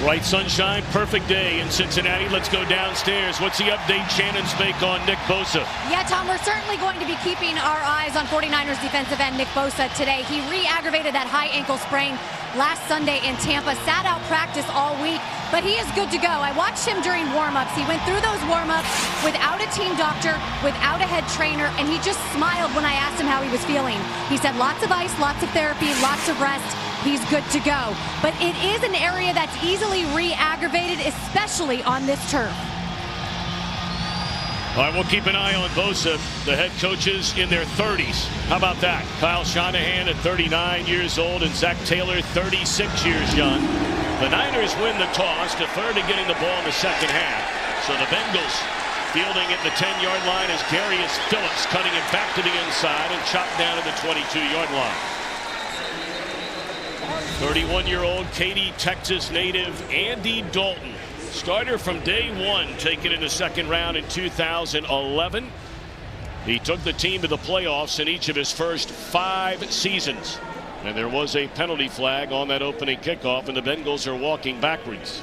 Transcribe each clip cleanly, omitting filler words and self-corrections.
Bright sunshine, perfect day in Cincinnati. Let's go downstairs. What's the update Shannon Spake on Nick Bosa? Yeah, Tom, we're certainly going to be keeping our eyes on 49ers defensive end Nick Bosa today. He re-aggravated that high ankle sprain last Sunday in Tampa, sat out practice all week, but he is good to go. I watched him during warm-ups. He went through those warm-ups without a team doctor, without a head trainer, and he just smiled when I asked him how he was feeling. He said lots of ice, lots of therapy, lots of rest. He's good to go. But it is an area that's easily re-aggravated, especially on this turf. All right, we'll keep an eye on Bosa. The head coaches in their 30s. How about that? Kyle Shanahan at 39 years old and Zach Taylor 36 years young. The Niners win the toss, defer to getting the ball in the second half. So the Bengals fielding at the 10-yard line as Darius Phillips cutting it back to the inside and chopped down at the 22-yard line. 31-year-old Katy, Texas native Andy Dalton, starter from day one, taken in the second round in 2011. He took the team to the playoffs in each of his first 5 seasons. And there was a penalty flag on that opening kickoff, and the Bengals are walking backwards.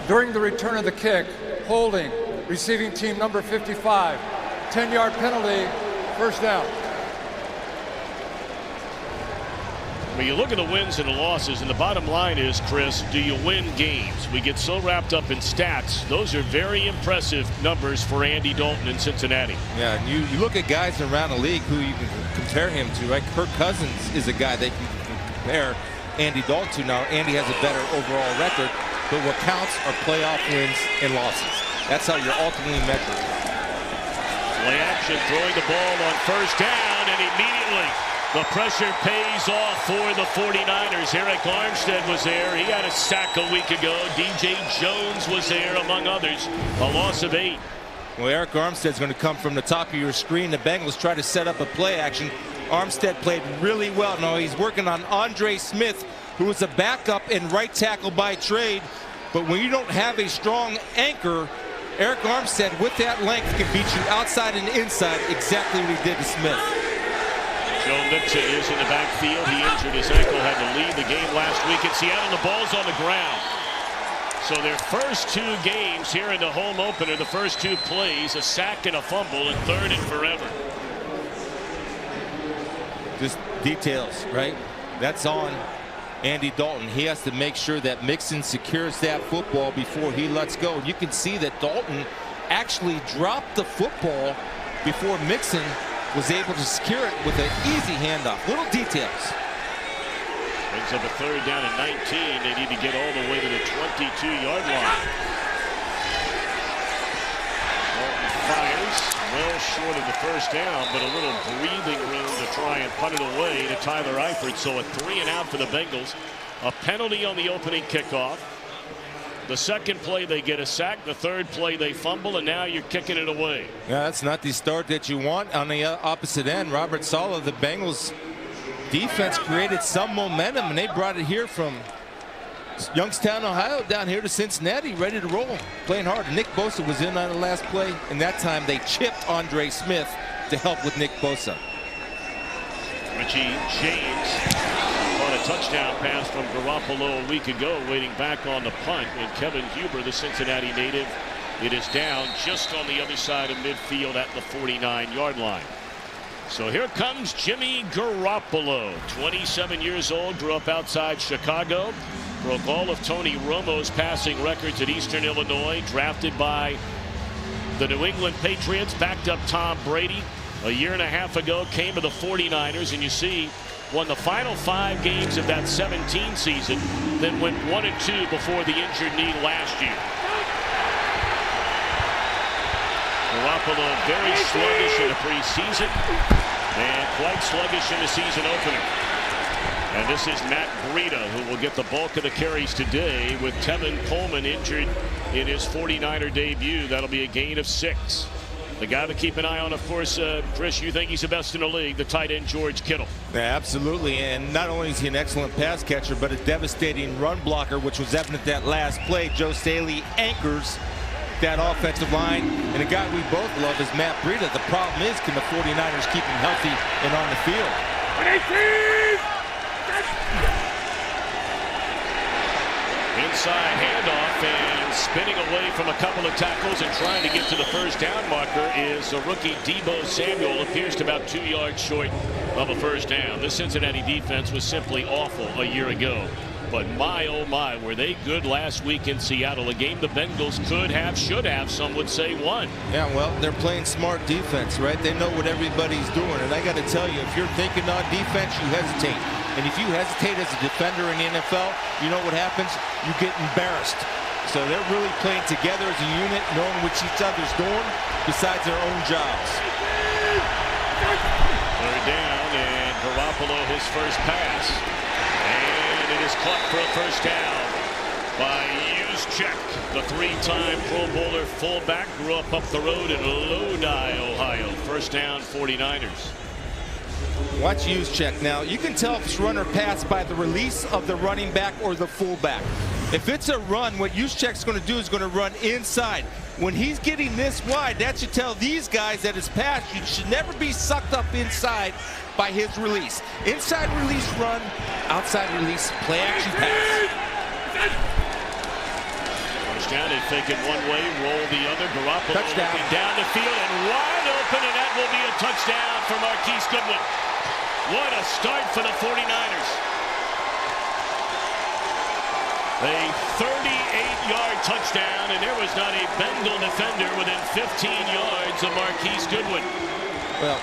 During the return of the kick, holding, receiving team number 55, 10-yard penalty, first down. Well, you look at the wins and the losses, and the bottom line is, Chris, do you win games? We get so wrapped up in stats. Those are very impressive numbers for Andy Dalton in Cincinnati. Yeah, and you look at guys around the league who you can compare him to, right? Kirk Cousins is a guy that you can compare Andy Dalton to. Now, Andy has a better overall record, but what counts are playoff wins and losses. That's how you're ultimately measured. Play action, throwing the ball on first down, and immediately the pressure pays off for the 49ers. Eric Armstead was there. He had a sack a week ago. DJ Jones was there, among others. A loss of 8. Well, Eric Armstead's going to come from the top of your screen. The Bengals try to set up a play action. Armstead played really well. Now he's working on Andre Smith, who is a backup and right tackle by trade. But when you don't have a strong anchor, Eric Armstead with that length can beat you outside and inside, exactly what he did to Smith. Joe Mixon is in the backfield. He injured his ankle, had to leave the game last week in Seattle. The ball's on the ground. So their first 2 games here in the home opener, the first 2 plays, a sack and a fumble, and 3rd and forever. Just details, right? That's on Andy Dalton. He has to make sure that Mixon secures that football before he lets go. You can see that Dalton actually dropped the football before Mixon was able to secure it with an easy handoff. Little details. Brings up a 3rd down and 19. They need to get all the way to the 22-yard line. Dalton fires well short of the first down, but a little breathing room to try and punt it away to Tyler Eifert. So a 3 and out for the Bengals. A penalty on the opening kickoff. The second play they get a sack, the 3rd play they fumble, and now you're kicking it away. Yeah, that's not the start that you want. On the opposite end, Robert Saleh, the Bengals defense created some momentum, and they brought it here from Youngstown, Ohio, down here to Cincinnati, ready to roll, playing hard. Nick Bosa was in on the last play, and that time they chipped Andre Smith to help with Nick Bosa. Richie James on a touchdown pass from Garoppolo a week ago, waiting back on the punt. And Kevin Huber, the Cincinnati native, it is down just on the other side of midfield at the 49-yard line. So here comes Jimmy Garoppolo, 27 years old, grew up outside Chicago, broke all of Tony Romo's passing records at Eastern Illinois, drafted by the New England Patriots, backed up Tom Brady a year and a half ago, came to the 49ers, and you see, won the final 5 games of that 17 season, then went 1-2 before the injured knee last year. Garoppolo very sluggish in the preseason and quite sluggish in the season opener. And this is Matt Breida, who will get the bulk of the carries today, with Tevin Coleman injured in his 49er debut. That'll be a gain of 6. The guy to keep an eye on, of course, Chris, you think he's the best in the league, the tight end George Kittle. Yeah, absolutely, and not only is he an excellent pass catcher, but a devastating run blocker, which was evident that last play. Joe Staley anchors that offensive line, and a guy we both love is Matt Breida. The problem is, can the 49ers keep him healthy and on the field? Inside handoff and spinning away from a couple of tackles and trying to get to the first down marker is a rookie Deebo Samuel. Appears to about 2 yards short of a first down. The Cincinnati defense was simply awful a year ago. But my, oh my, were they good last week in Seattle. A game the Bengals could have, should have, some would say won. Yeah, well, they're playing smart defense, right? They know what everybody's doing. And I got to tell you, if you're thinking on defense, you hesitate. And if you hesitate as a defender in the NFL, you know what happens? You get embarrassed. So they're really playing together as a unit, knowing what each other's doing besides their own jobs. Third down, and Garoppolo his first pass. And it is caught for a first down by Juszczyk, the three-time Pro Bowler fullback. Grew up the road in Lodi, Ohio. First down, 49ers. Watch Juszczyk. Now, you can tell if it's run or pass by the release of the running back or the fullback. If it's a run, what Juszczyk's going to do is going to run inside. When he's getting this wide, that should tell these guys that his pass, you should never be sucked up inside by his release. Inside release run, outside release play action pass. First down, they fake it one way, roll the other. Garoppolo Touchdown. looking down the field and wide open, and that will be a touchdown for Marquise Goodwin. What a start for the 49ers. A 38-yard touchdown, and there was not a Bengal defender within 15 yards of Marquise Goodwin. Well,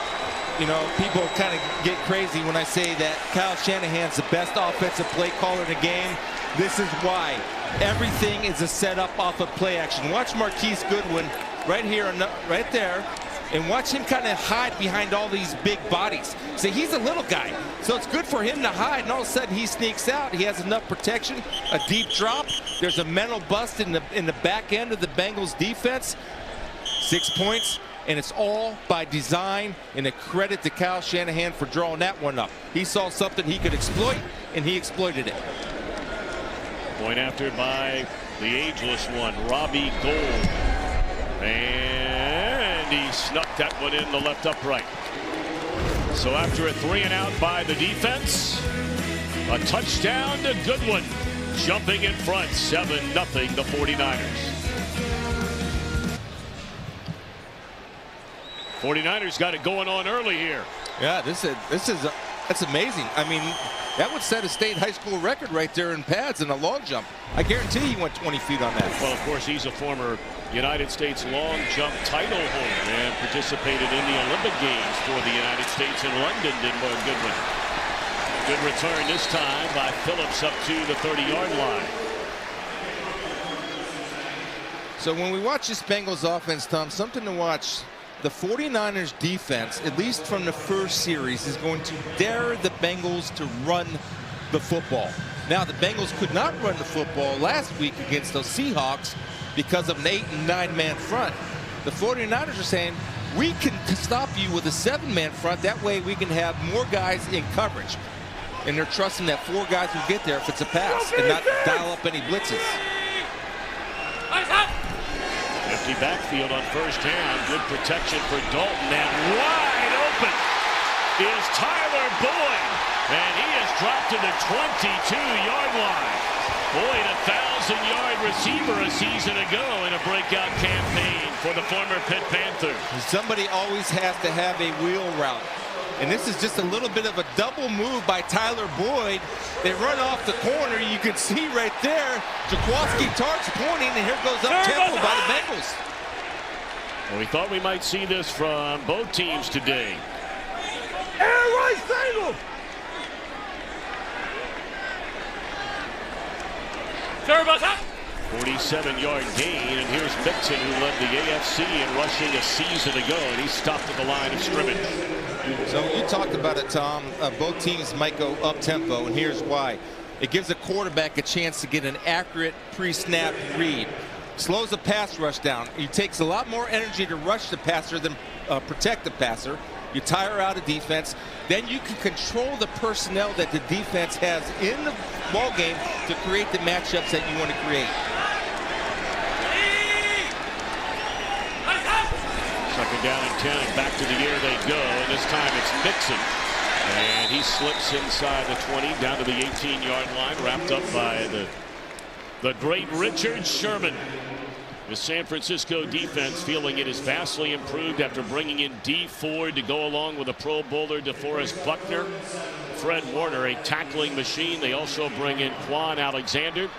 you know, people kind of get crazy when I say that Kyle Shanahan's the best offensive play caller in the game. This is why. Everything is a setup off of play action. Watch Marquise Goodwin right here, right there, and watch him kind of hide behind all these big bodies. See, he's a little guy, so it's good for him to hide, and all of a sudden he sneaks out. He has enough protection, a deep drop. There's a mental bust in the back end of the Bengals defense. 6 points, and it's all by design, and a credit to Kyle Shanahan for drawing that one up. He saw something he could exploit, and he exploited it. Point after by the ageless one, Robbie Gould. And he snuck that one in the left upright. So after a 3 and out by the defense, a touchdown to Goodwin. Jumping in front, 7-0 the 49ers. 49ers got it going on early here. Yeah, that's amazing. I mean, that would set a state high school record right there in pads in a long jump. I guarantee he went 20 feet on that. Well, of course, he's a former United States long jump title holder and participated in the Olympic Games for the United States in London, did Goodwin. Good return this time by Phillips up to the 30-yard line. So when we watch this Bengals offense, Tom, something to watch. The 49ers defense, at least from the first series, is going to dare the Bengals to run the football. Now, the Bengals could not run the football last week against those Seahawks because of an 8- and 9-man front. The 49ers are saying, we can stop you with a 7-man front. That way we can have more guys in coverage. And they're trusting that 4 guys will get there if it's a pass and not dial up any blitzes. Empty backfield on first down. Good protection for Dalton. And wide open is Tyler Boyd. And he is dropped to the 22-yard line. Boyd, a 1,000-yard receiver a season ago in a breakout campaign for the former Pitt Panthers. Somebody always has to have a wheel route. And this is just a little bit of a double move by Tyler Boyd. They run off the corner. You can see right there, Jaquaski Tartt's pointing, and here goes up-tempo by the Bengals. Well, we thought we might see this from both teams today. Air right single. 47-yard gain, and here's Mixon, who led the AFC in rushing a season ago, and he stopped at the line of scrimmage. So you talked about it, Tom. Both teams might go up-tempo, and here's why. It gives a quarterback a chance to get an accurate pre-snap read. Slows the pass rush down. It takes a lot more energy to rush the passer than protect the passer. You tire out a defense. Then you can control the personnel that the defense has in the ball game to create the matchups that you want to create. Second down and 10, back to the air they go, and this time it's Mixon. And he slips inside the 20 down to the 18-yard line, wrapped up by the great Richard Sherman. The San Francisco defense feeling it is vastly improved after bringing in Dee Ford to go along with a Pro Bowler DeForest Buckner. Fred Warner, a tackling machine. They also bring in Quan Alexander.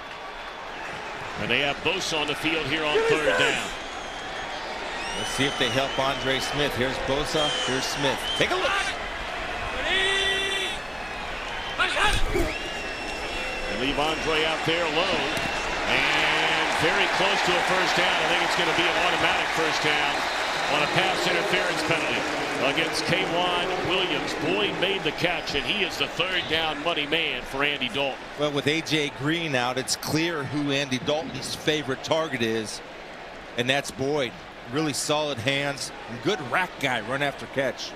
And they have Bosa on the field here on third down. Let's see if they help Andre Smith. Here's Bosa, here's Smith. Take a look. They leave Andre out there alone. And very close to a first down. I think it's going to be an automatic first down on a pass interference penalty against K'Wan Williams. Boyd made the catch, and he is the third down money man for Andy Dalton. Well, with A.J. Green out, it's clear who Andy Dalton's favorite target is, and that's Boyd. Really solid hands, good rack guy, run after catch.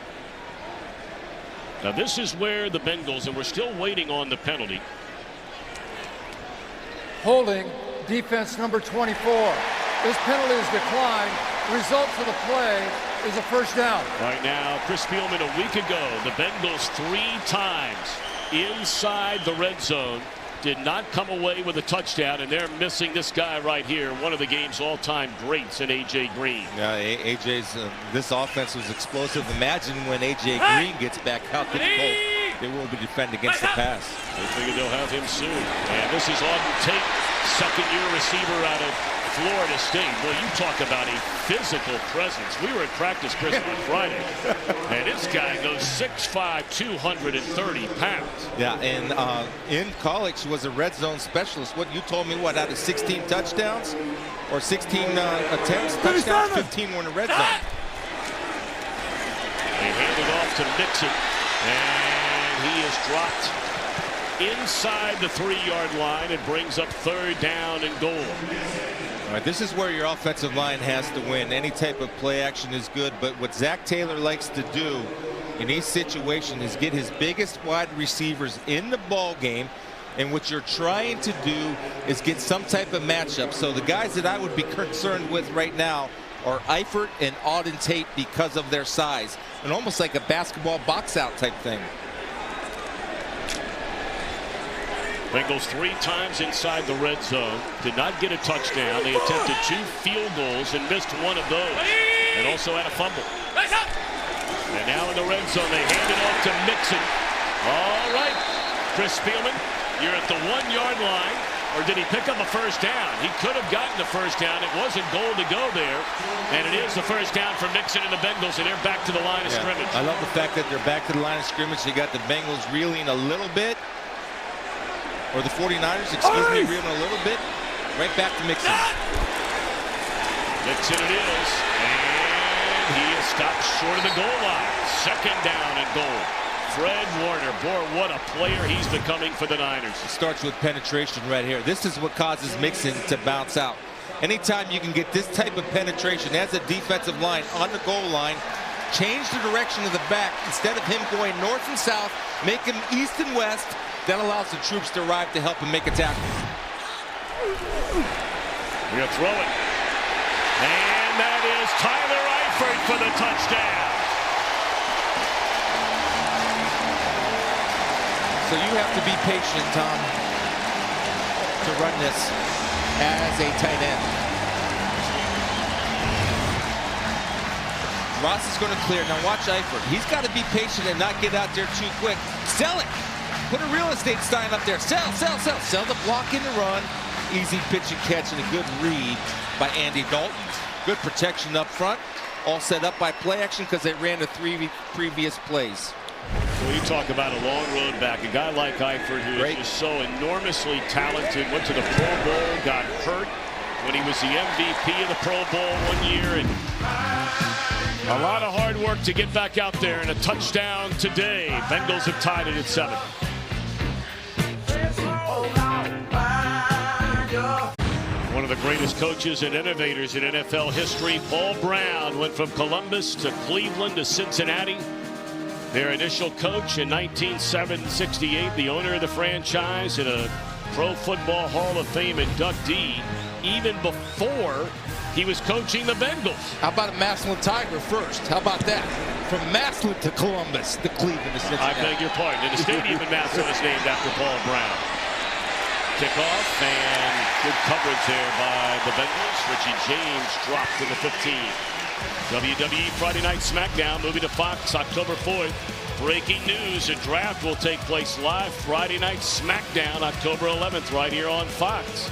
Now this is where the Bengals, and we're still waiting on the penalty. Holding defense number 24. This penalty is declined. Result for the play is a first down. Right now, Chris Spielman, a week ago, the Bengals 3 times inside the red zone did not come away with a touchdown, and they're missing this guy right here, one of the game's all-time greats in A.J. Green. Yeah, A.J.'s this offense was explosive. Imagine when A.J. Green gets back, how difficult they will be defending against the pass. They figure they'll have him soon. And this is Auden Tate, second-year receiver out of Florida State. Well, you talk about a physical presence. We were at practice, Chris, on Friday, and this guy goes 6'5", 230 pounds. Yeah, and in college was a red zone specialist. What you told me, what, out of 16 touchdowns or 16 attempts, touchdowns, 15 were in the red zone. They hand it off to Mixon, and he is dropped inside the 3-yard line. It brings up third down and goal. All right, this is where your offensive line has to win. Any type of play action is good, but what Zach Taylor likes to do in these situations is get his biggest wide receivers in the ball game, and what you're trying to do is get some type of matchup. So the guys that I would be concerned with right now are Eifert and Auden Tate because of their size, and almost like a basketball box out type thing. Bengals 3 times inside the red zone, did not get a touchdown. They attempted 2 field goals and missed one of those, and also had a fumble. And now in the red zone, they hand it off to Mixon. All right, Chris Spielman, you're at the 1-yard line. Or did he pick up a first down? He could have gotten the first down. It wasn't goal to go there, and it is the first down for Mixon and the Bengals, and they're back to the line of scrimmage. I love the fact that they're back to the line of scrimmage. You got the Bengals reeling a little bit. Or the 49ers, excuse me, reeling a little bit. Right back to Mixon. Mixon it is. And he is stopped short of the goal line. Second down and goal. Fred Warner, boy, what a player he's becoming for the Niners. It starts with penetration right here. This is what causes Mixon to bounce out. Anytime you can get this type of penetration as a defensive line on the goal line, change the direction of the back. Instead of him going north and south, make him east and west. That allows the troops to arrive to help him make a tackle. We're going to throw it. And that is Tyler Eifert for the touchdown. So you have to be patient, Tom, to run this as a tight end. Ross is going to clear. Now watch Eifert. He's got to be patient and not get out there too quick. Sell it. Put a real estate sign up there. Sell, sell, sell. Sell the block in the run. Easy pitch and catch and a good read by Andy Dalton. Good protection up front. All set up by play action because they ran the 3 previous plays. Well, you talk about a long road back. A guy like Eifert, who is just so enormously talented, went to the Pro Bowl, got hurt when he was the MVP of the Pro Bowl 1 year. And a lot of hard work to get back out there, and a touchdown today. Bengals have tied it at 7. One of the greatest coaches and innovators in NFL history, Paul Brown, went from Columbus to Cleveland to Cincinnati. Their initial coach in 1968, the owner of the franchise, and a Pro Football Hall of Fame inductee, even before he was coaching the Bengals. How about a Massillon Tiger first? How about that? From Massillon to Columbus, the Cleveland to Cincinnati. I beg your pardon. And the stadium in Massillon is named after Paul Brown. Kickoff and good coverage there by the Bengals. Richie James dropped in the 15. WWE Friday Night SmackDown moving to Fox October 4th. Breaking news, a draft will take place live Friday Night SmackDown October 11th right here on Fox.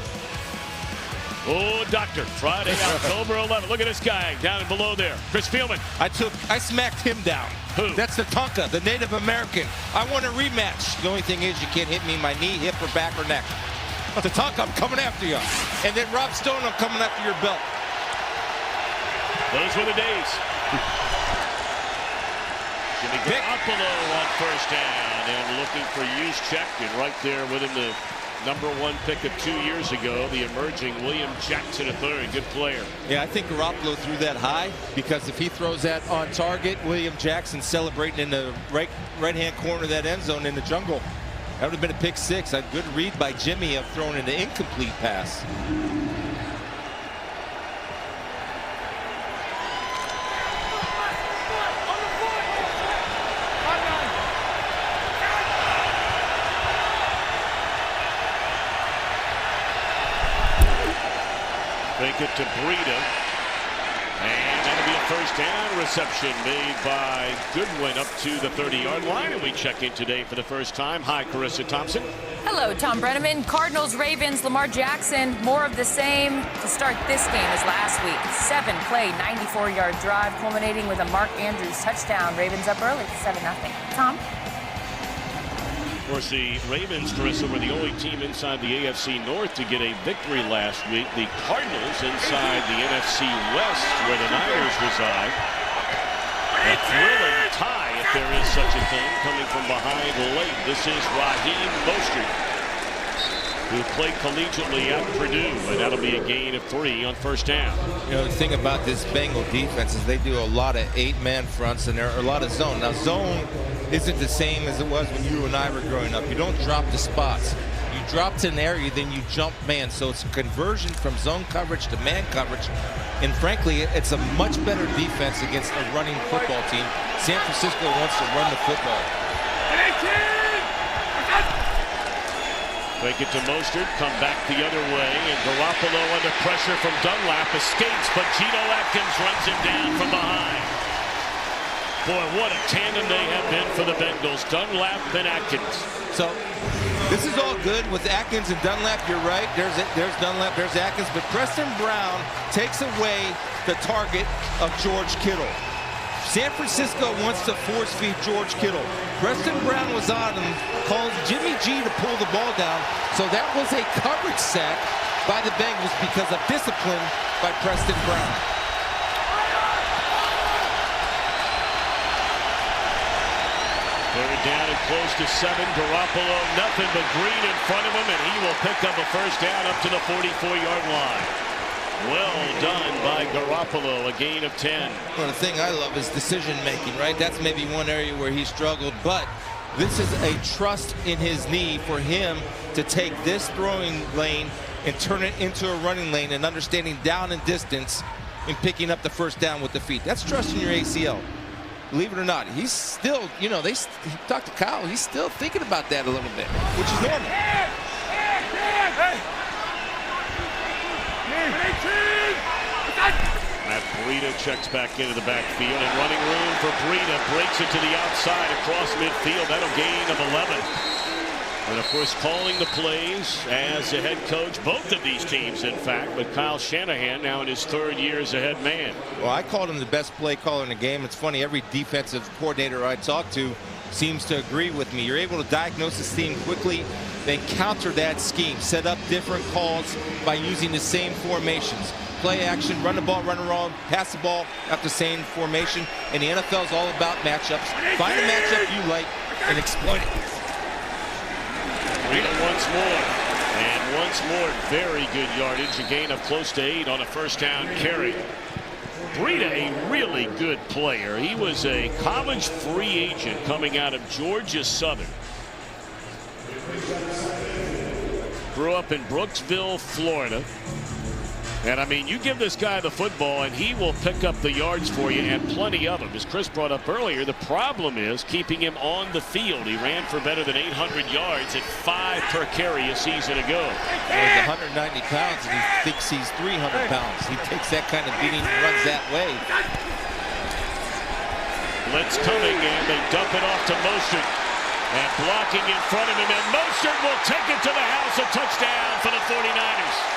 Oh, Doctor, Friday, October 11th. Look at this guy down and below there. Chris Spielman. I smacked him down. Who? That's the Tonka, the Native American. I want a rematch. The only thing is you can't hit me in my knee, hip, or back, or neck. The Tonka, I'm coming after you. And then Rob Stone, I'm coming after your belt. Those were the days. Jimmy Garoppolo on first down and looking for Juszczyk, and right there with him the #1 pick of 2 years ago, the emerging William Jackson III. Good player. Yeah, I think Garoppolo threw that high because if he throws that on target, William Jackson celebrating in the right-hand corner of that end zone in the jungle. That would have been a pick six. A good read by Jimmy of throwing an incomplete pass. Fake it to Breida. And that'll be a first down reception made by Goodwin up to the 30-yard line. And we check in today for the first time. Hi, Carissa Thompson. Hello, Tom Brenneman. Cardinals, Ravens, Lamar Jackson. More of the same to start this game as last week. 7-play, 94-yard drive culminating with a Mark Andrews touchdown. Ravens up early, 7-0. Tom? Of course, the Ravens, Carissa, were the only team inside the AFC North to get a victory last week. The Cardinals inside the NFC West, where the Niners reside. A thrilling tie, if there is such a thing, coming from behind late. This is Raheem Mostert, who played collegiately at Purdue, and that'll be a gain of 3 on first down. You know, the thing about this Bengal defense is they do a lot of 8-man fronts, and there are a lot of zone. Now, zone isn't the same as it was when you and I were growing up. You don't drop the spots. You drop to an area, then you jump man. So it's a conversion from zone coverage to man coverage. And frankly, it's a much better defense against a running football team. San Francisco wants to run the football. Fake it to Mostert, come back the other way, and Garoppolo under pressure from Dunlap escapes, but Geno Atkins runs him down from behind. Boy, what a tandem they have been for the Bengals, Dunlap and Atkins. So this is all good with Atkins and Dunlap. You're right. There's Dunlap, there's Atkins, but Preston Brown takes away the target of George Kittle. San Francisco wants to force feed George Kittle. Preston Brown was on him, calls Jimmy G to pull the ball down. So that was a coverage sack by the Bengals because of discipline by Preston Brown. Third down and close to 7. Garoppolo, nothing but green in front of him, and he will pick up a first down up to the 44-yard line. Well done by Garoppolo, a gain of 10. Well, the thing I love is decision making, right? That's maybe one area where he struggled, but this is a trust in his knee for him to take this throwing lane and turn it into a running lane and understanding down and distance and picking up the first down with the feet. That's trusting your ACL. Believe it or not, he's still, you know, he talked to Kyle, he's still thinking about that a little bit, which is normal. Matt Breida checks back into the backfield, and running room for Breida, breaks it to the outside across midfield. That'll gain of 11. And of course, calling the plays as a head coach, both of these teams, in fact, but Kyle Shanahan now in his 3rd year as a head man. Well, I called him the best play caller in the game. It's funny, every defensive coordinator I talk to seems to agree with me. You're able to diagnose this team quickly, then counter that scheme, set up different calls by using the same formations. Play action, run the ball, run it wrong, pass the ball after the same formation. And the NFL is all about matchups. Find a matchup you like and exploit it. Breida once more, and once more, very good yardage, a gain of close to 8 on a first down carry. Breida, a really good player. He was a college free agent coming out of Georgia Southern. Grew up in Brooksville, Florida. And I mean, you give this guy the football and he will pick up the yards for you, and plenty of them. As Chris brought up earlier, the problem is keeping him on the field. He ran for better than 800 yards at 5 per carry a season ago. He's 190 pounds and he thinks he's 300 pounds. He takes that kind of beating and runs that way. Blitz coming, and they dump it off to Mostert. And blocking in front of him, and Mostert will take it to the house. A touchdown for the 49ers.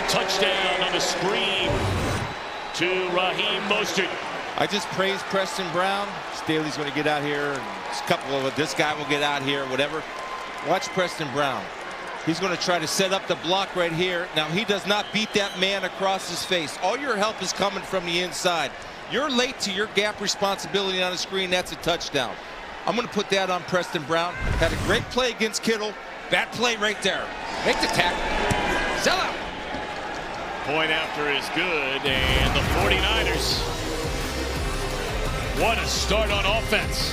Touchdown on a screen to Raheem Mostert. I just praised Preston Brown. Staley's going to get out here, and a couple of this guy will get out here, whatever. Watch Preston Brown. He's going to try to set up the block right here. Now, he does not beat that man across his face. All your help is coming from the inside. You're late to your gap responsibility on the screen. That's a touchdown. I'm going to put that on Preston Brown. Had a great play against Kittle. Bad play right there. Make the tackle. Sell out. Point after is good, and the 49ers, what a start on offense.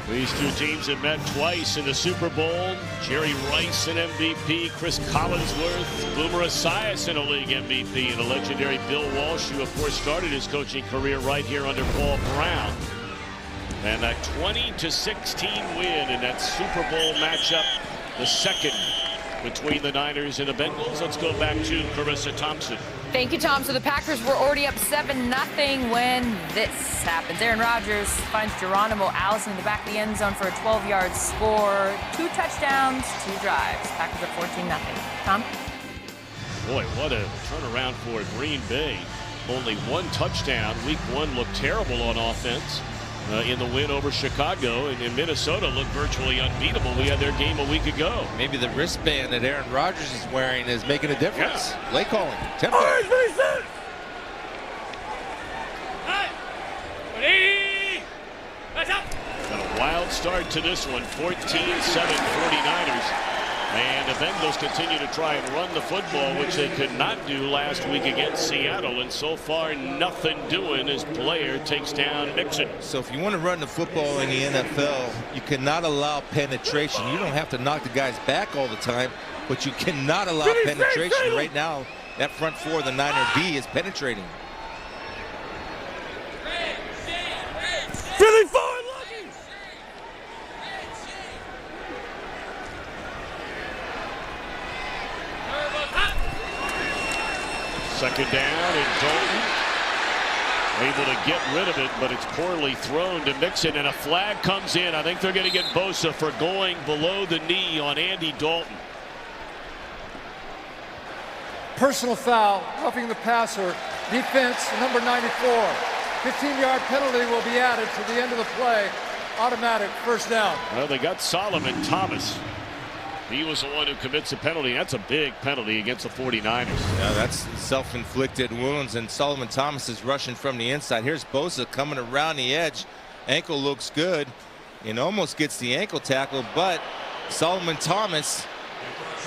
These two teams have met twice in the Super Bowl. Jerry Rice an MVP, Chris Collinsworth, Boomer Esiason a league MVP, and the legendary Bill Walsh, who of course started his coaching career right here under Paul Brown. And that 20-16 win in that Super Bowl matchup, the second between the Niners and the Bengals. Let's go back to Carissa Thompson. Thank you, Tom. So the Packers were already up 7-0 when this happens. Aaron Rodgers finds Geronimo Allison in the back of the end zone for a 12-yard score. 2 touchdowns, 2 drives. Packers up 14-0. Tom? Boy, what a turnaround for Green Bay. Only 1 touchdown. Week 1 looked terrible on offense. In the win over Chicago, and in Minnesota looked virtually unbeatable. We had their game a week ago. Maybe the wristband that Aaron Rodgers is wearing is making a difference. Yeah. Play calling. Tempo. Got a wild start to this one. 14-7 49ers. And the Bengals continue to try and run the football, which they could not do last week against Seattle. And so far, nothing doing as Blair takes down Mixon. So if you want to run the football in the NFL, you cannot allow penetration. You don't have to knock the guys back all the time, but you cannot allow penetration. Right now, that front 4 of the Niner D is penetrating. Philly forward, lucky. Second down, and Dalton able to get rid of it, but it's poorly thrown to Mixon, and a flag comes in. I think they're going to get Bosa for going below the knee on Andy Dalton. Personal foul, roughing the passer, defense, number 94. 15-yard penalty will be added to the end of the play. Automatic first down. Well, they got Solomon Thomas. He was the one who commits a penalty. That's a big penalty against the 49ers. Yeah, that's self-inflicted wounds, and Solomon Thomas is rushing from the inside. Here's Bosa coming around the edge. Ankle looks good and almost gets the ankle tackle, but Solomon Thomas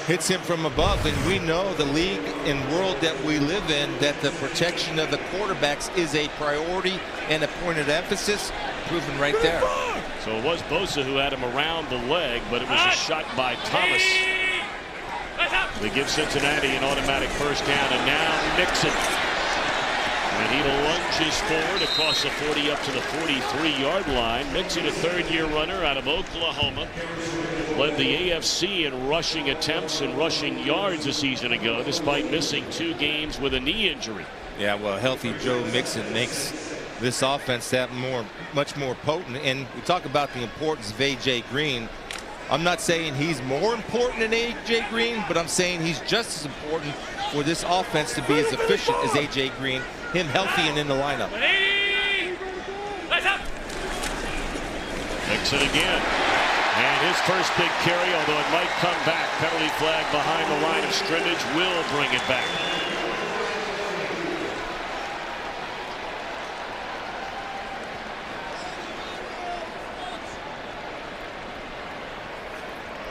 hits him from above, and we know the league and world that we live in that the protection of the quarterbacks is a priority and a point of emphasis, proven right there. So it was Bosa who had him around the leg, but it was a shot by Thomas. They give Cincinnati an automatic first down, and now Mixon. And he lunges forward across the 40 up to the 43-yard line. Mixon, a third-year runner out of Oklahoma. Led the AFC in rushing attempts and rushing yards a season ago, despite missing 2 games with a knee injury. Yeah, well, healthy Joe Mixon makes this offense that much more potent. And we talk about the importance of A.J. Green. I'm not saying he's more important than A.J. Green, but I'm saying he's just as important for this offense to be as efficient as A.J. Green, him healthy and in the lineup. Mixon again. And his first big carry, although it might come back. Penalty flag behind the line of scrimmage will bring it back.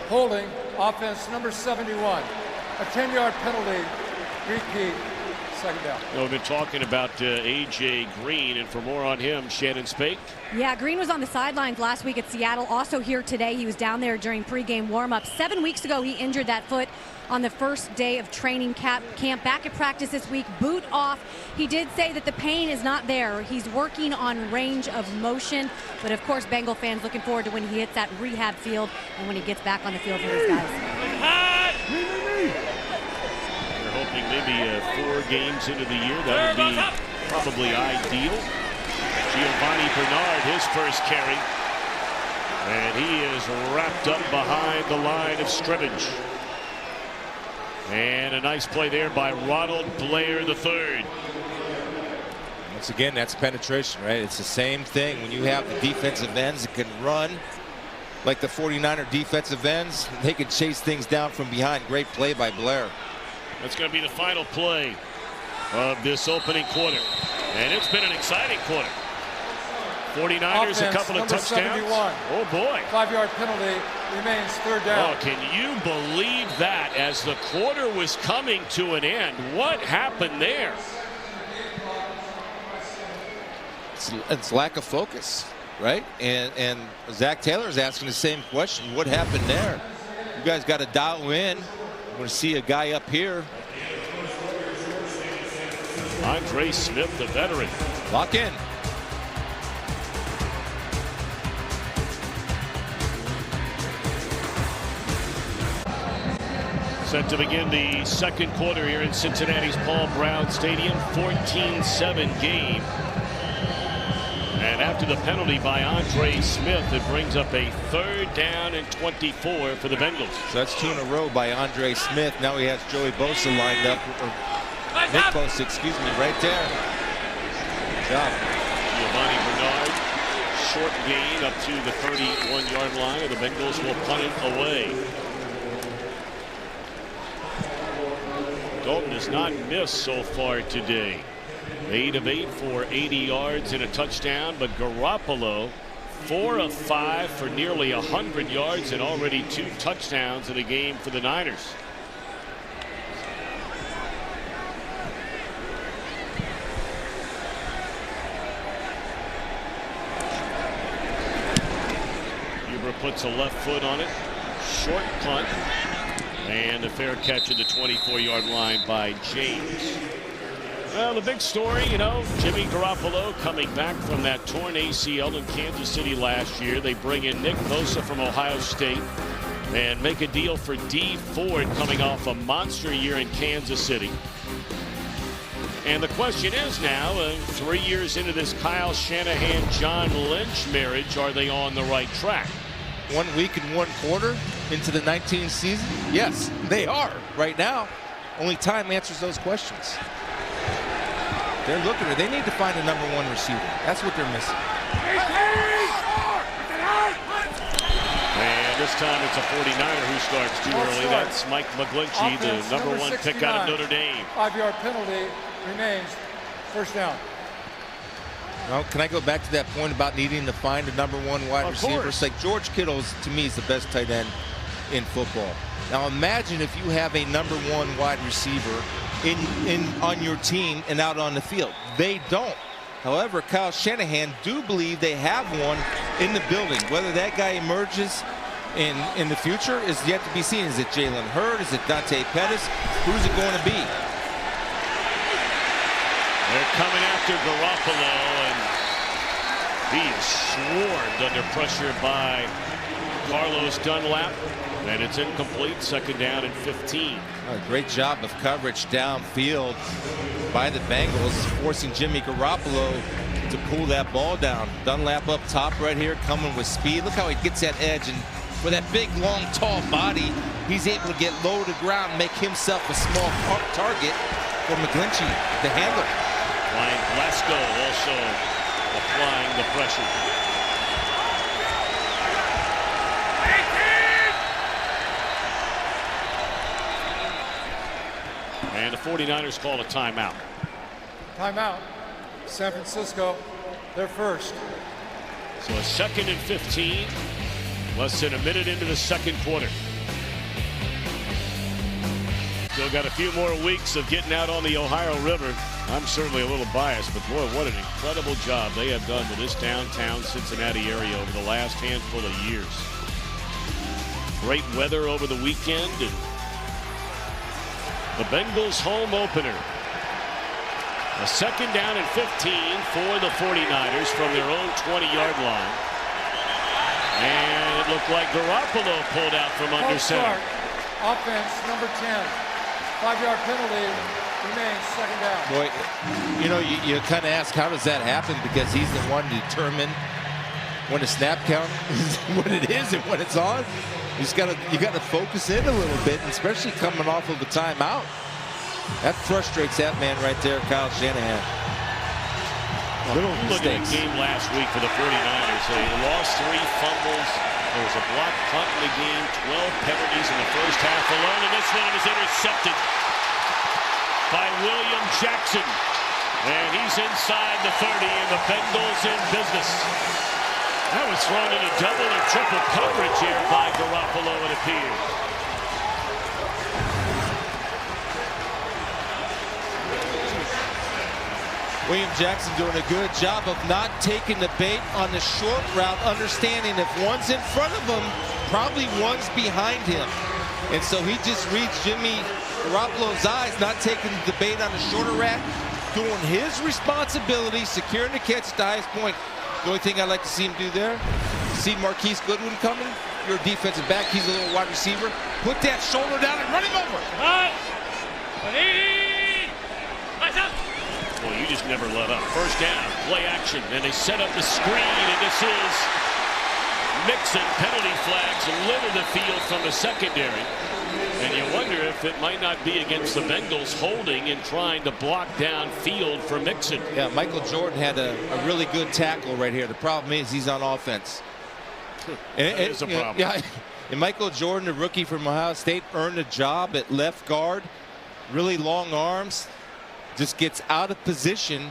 Holding, offense number 71. A 10-yard penalty, repeat, second down. We've been talking about A.J. Green, and for more on him, Shannon Spake. Yeah, Green was on the sidelines last week at Seattle, also here today. He was down there during pregame warm-up. 7 weeks ago, he injured that foot on the first day of training camp. Back at practice this week, boot off. He did say that the pain is not there. He's working on range of motion. But of course, Bengal fans looking forward to when he hits that rehab field and when he gets back on the field for his guys. They're hoping maybe 4 games into the year. That would be probably ideal. Giovanni Bernard, his first carry. And he is wrapped up behind the line of scrimmage. And a nice play there by Ronald Blair III. Once again, that's penetration, right? It's the same thing when you have the defensive ends that can run like the 49er defensive ends. They can chase things down from behind. Great play by Blair. That's going to be the final play of this opening quarter. And it's been an exciting quarter. 49ers, Offense, a couple of touchdowns. 71. Oh, boy. 5-yard penalty, remains third down. Oh, can you believe that as the quarter was coming to an end? What happened there? It's lack of focus, right? And Zach Taylor's asking the same question. What happened there? You guys got to dial in. I'm going to see a guy up here. Andre Smith, the veteran. Lock in. Set to begin the second quarter here in Cincinnati's Paul Brown Stadium. 14-7 game. And after the penalty by Andre Smith, it brings up a 3rd down and 24 for the Bengals. So that's 2 in a row by Andre Smith. Now he has Joey Bosa lined up. Nick Bosa, excuse me, right there. Good job. Giovanni Bernard, short gain up to the 31-yard line, and the Bengals will punt it away. Dalton has not missed so far today. 8 of 8 for 80 yards and a touchdown, but Garoppolo 4 of 5 for nearly 100 yards and already 2 touchdowns in the game for the Niners. Huber puts a left foot on it. Short punt. And a fair catch at the 24-yard line by James. Well, the big story, you know, Jimmy Garoppolo coming back from that torn ACL in Kansas City last year. They bring in Nick Bosa from Ohio State and make a deal for Dee Ford coming off a monster year in Kansas City. And the question is now, 3 years into this Kyle Shanahan-John Lynch marriage, are they on the right track? 1 week and 1 quarter into the 19th season? Yes, they are right now. Only time answers those questions. They're looking. They need to find a #1 receiver. That's what they're missing. And this time it's a 49er who starts too early. That's Mike McGlinchey, the #1 pick out of Notre Dame. 5-yard penalty, remains first down. Well, can I go back to that point about needing to find a #1 wide receiver? It's like George Kittle's, to me, is the best tight end in football. Now imagine if you have a #1 wide receiver on your team and out on the field. They don't. However, Kyle Shanahan do believe they have one in the building. Whether that guy emerges in the future is yet to be seen. Is it Jalen Hurd? Is it Dante Pettis? Who's it going to be? They're coming after Garoppolo, and he is swarmed under pressure by Carlos Dunlap, and it's incomplete. 2nd down and 15. Great job of coverage downfield by the Bengals, forcing Jimmy Garoppolo to pull that ball down. Dunlap up top right here, coming with speed. Look how he gets that edge, and with that big, long, tall body, he's able to get low to the ground and make himself a small target for McGlinchey, the handler. Ryan Glasgow also applying the pressure. And the 49ers call a timeout. Timeout. San Francisco, they're first. So a 2nd and 15. Less than a minute into the second quarter. Still got a few more weeks of getting out on the Ohio River. I'm certainly a little biased, but boy, what an incredible job they have done with this downtown Cincinnati area over the last handful of years. Great weather over the weekend, and the Bengals home opener. A 2nd down and 15 for the 49ers from their own 20-yard line. And it looked like Garoppolo pulled out from under center. Offense, number 10. 5-yard penalty. Remains 2nd down. Boy, you know, you kind of ask, how does that happen? Because he's the one to determine when the snap count is, what it is, and when it's on. You got to focus in a little bit, especially coming off of a timeout. That frustrates that man right there, Kyle Shanahan. Little Look at the mistakes. game last week for the 49ers. They lost 3 fumbles. There was a blocked punt in the game, 12 penalties in the first half alone, and this one is intercepted by William Jackson. And he's inside the 30, and the Bengals in business. That was thrown into double or triple coverage here by Garoppolo, it appears. William Jackson doing a good job of not taking the bait on the short route, understanding if one's in front of him, probably one's behind him. And so he just reads Jimmy Garoppolo's eyes, not taking the bait on the shorter route, doing his responsibility, securing the catch at the highest point. The only thing I'd like to see him do there, see Marquise Goodwin coming. You're a defensive back, he's a little wide receiver. Put that shoulder down and run him over. Well, you just never let up. First down, play action, and they set up the screen, and this is Mixon. Penalty flags little the field from the secondary. And you wonder if it might not be against the Bengals holding and trying to block down field for Mixon. Yeah, Michael Jordan had a really good tackle right here. The problem is he's on offense. That is a problem. Yeah, and Michael Jordan, the rookie from Ohio State, earned a job at left guard. Really long arms. Just gets out of position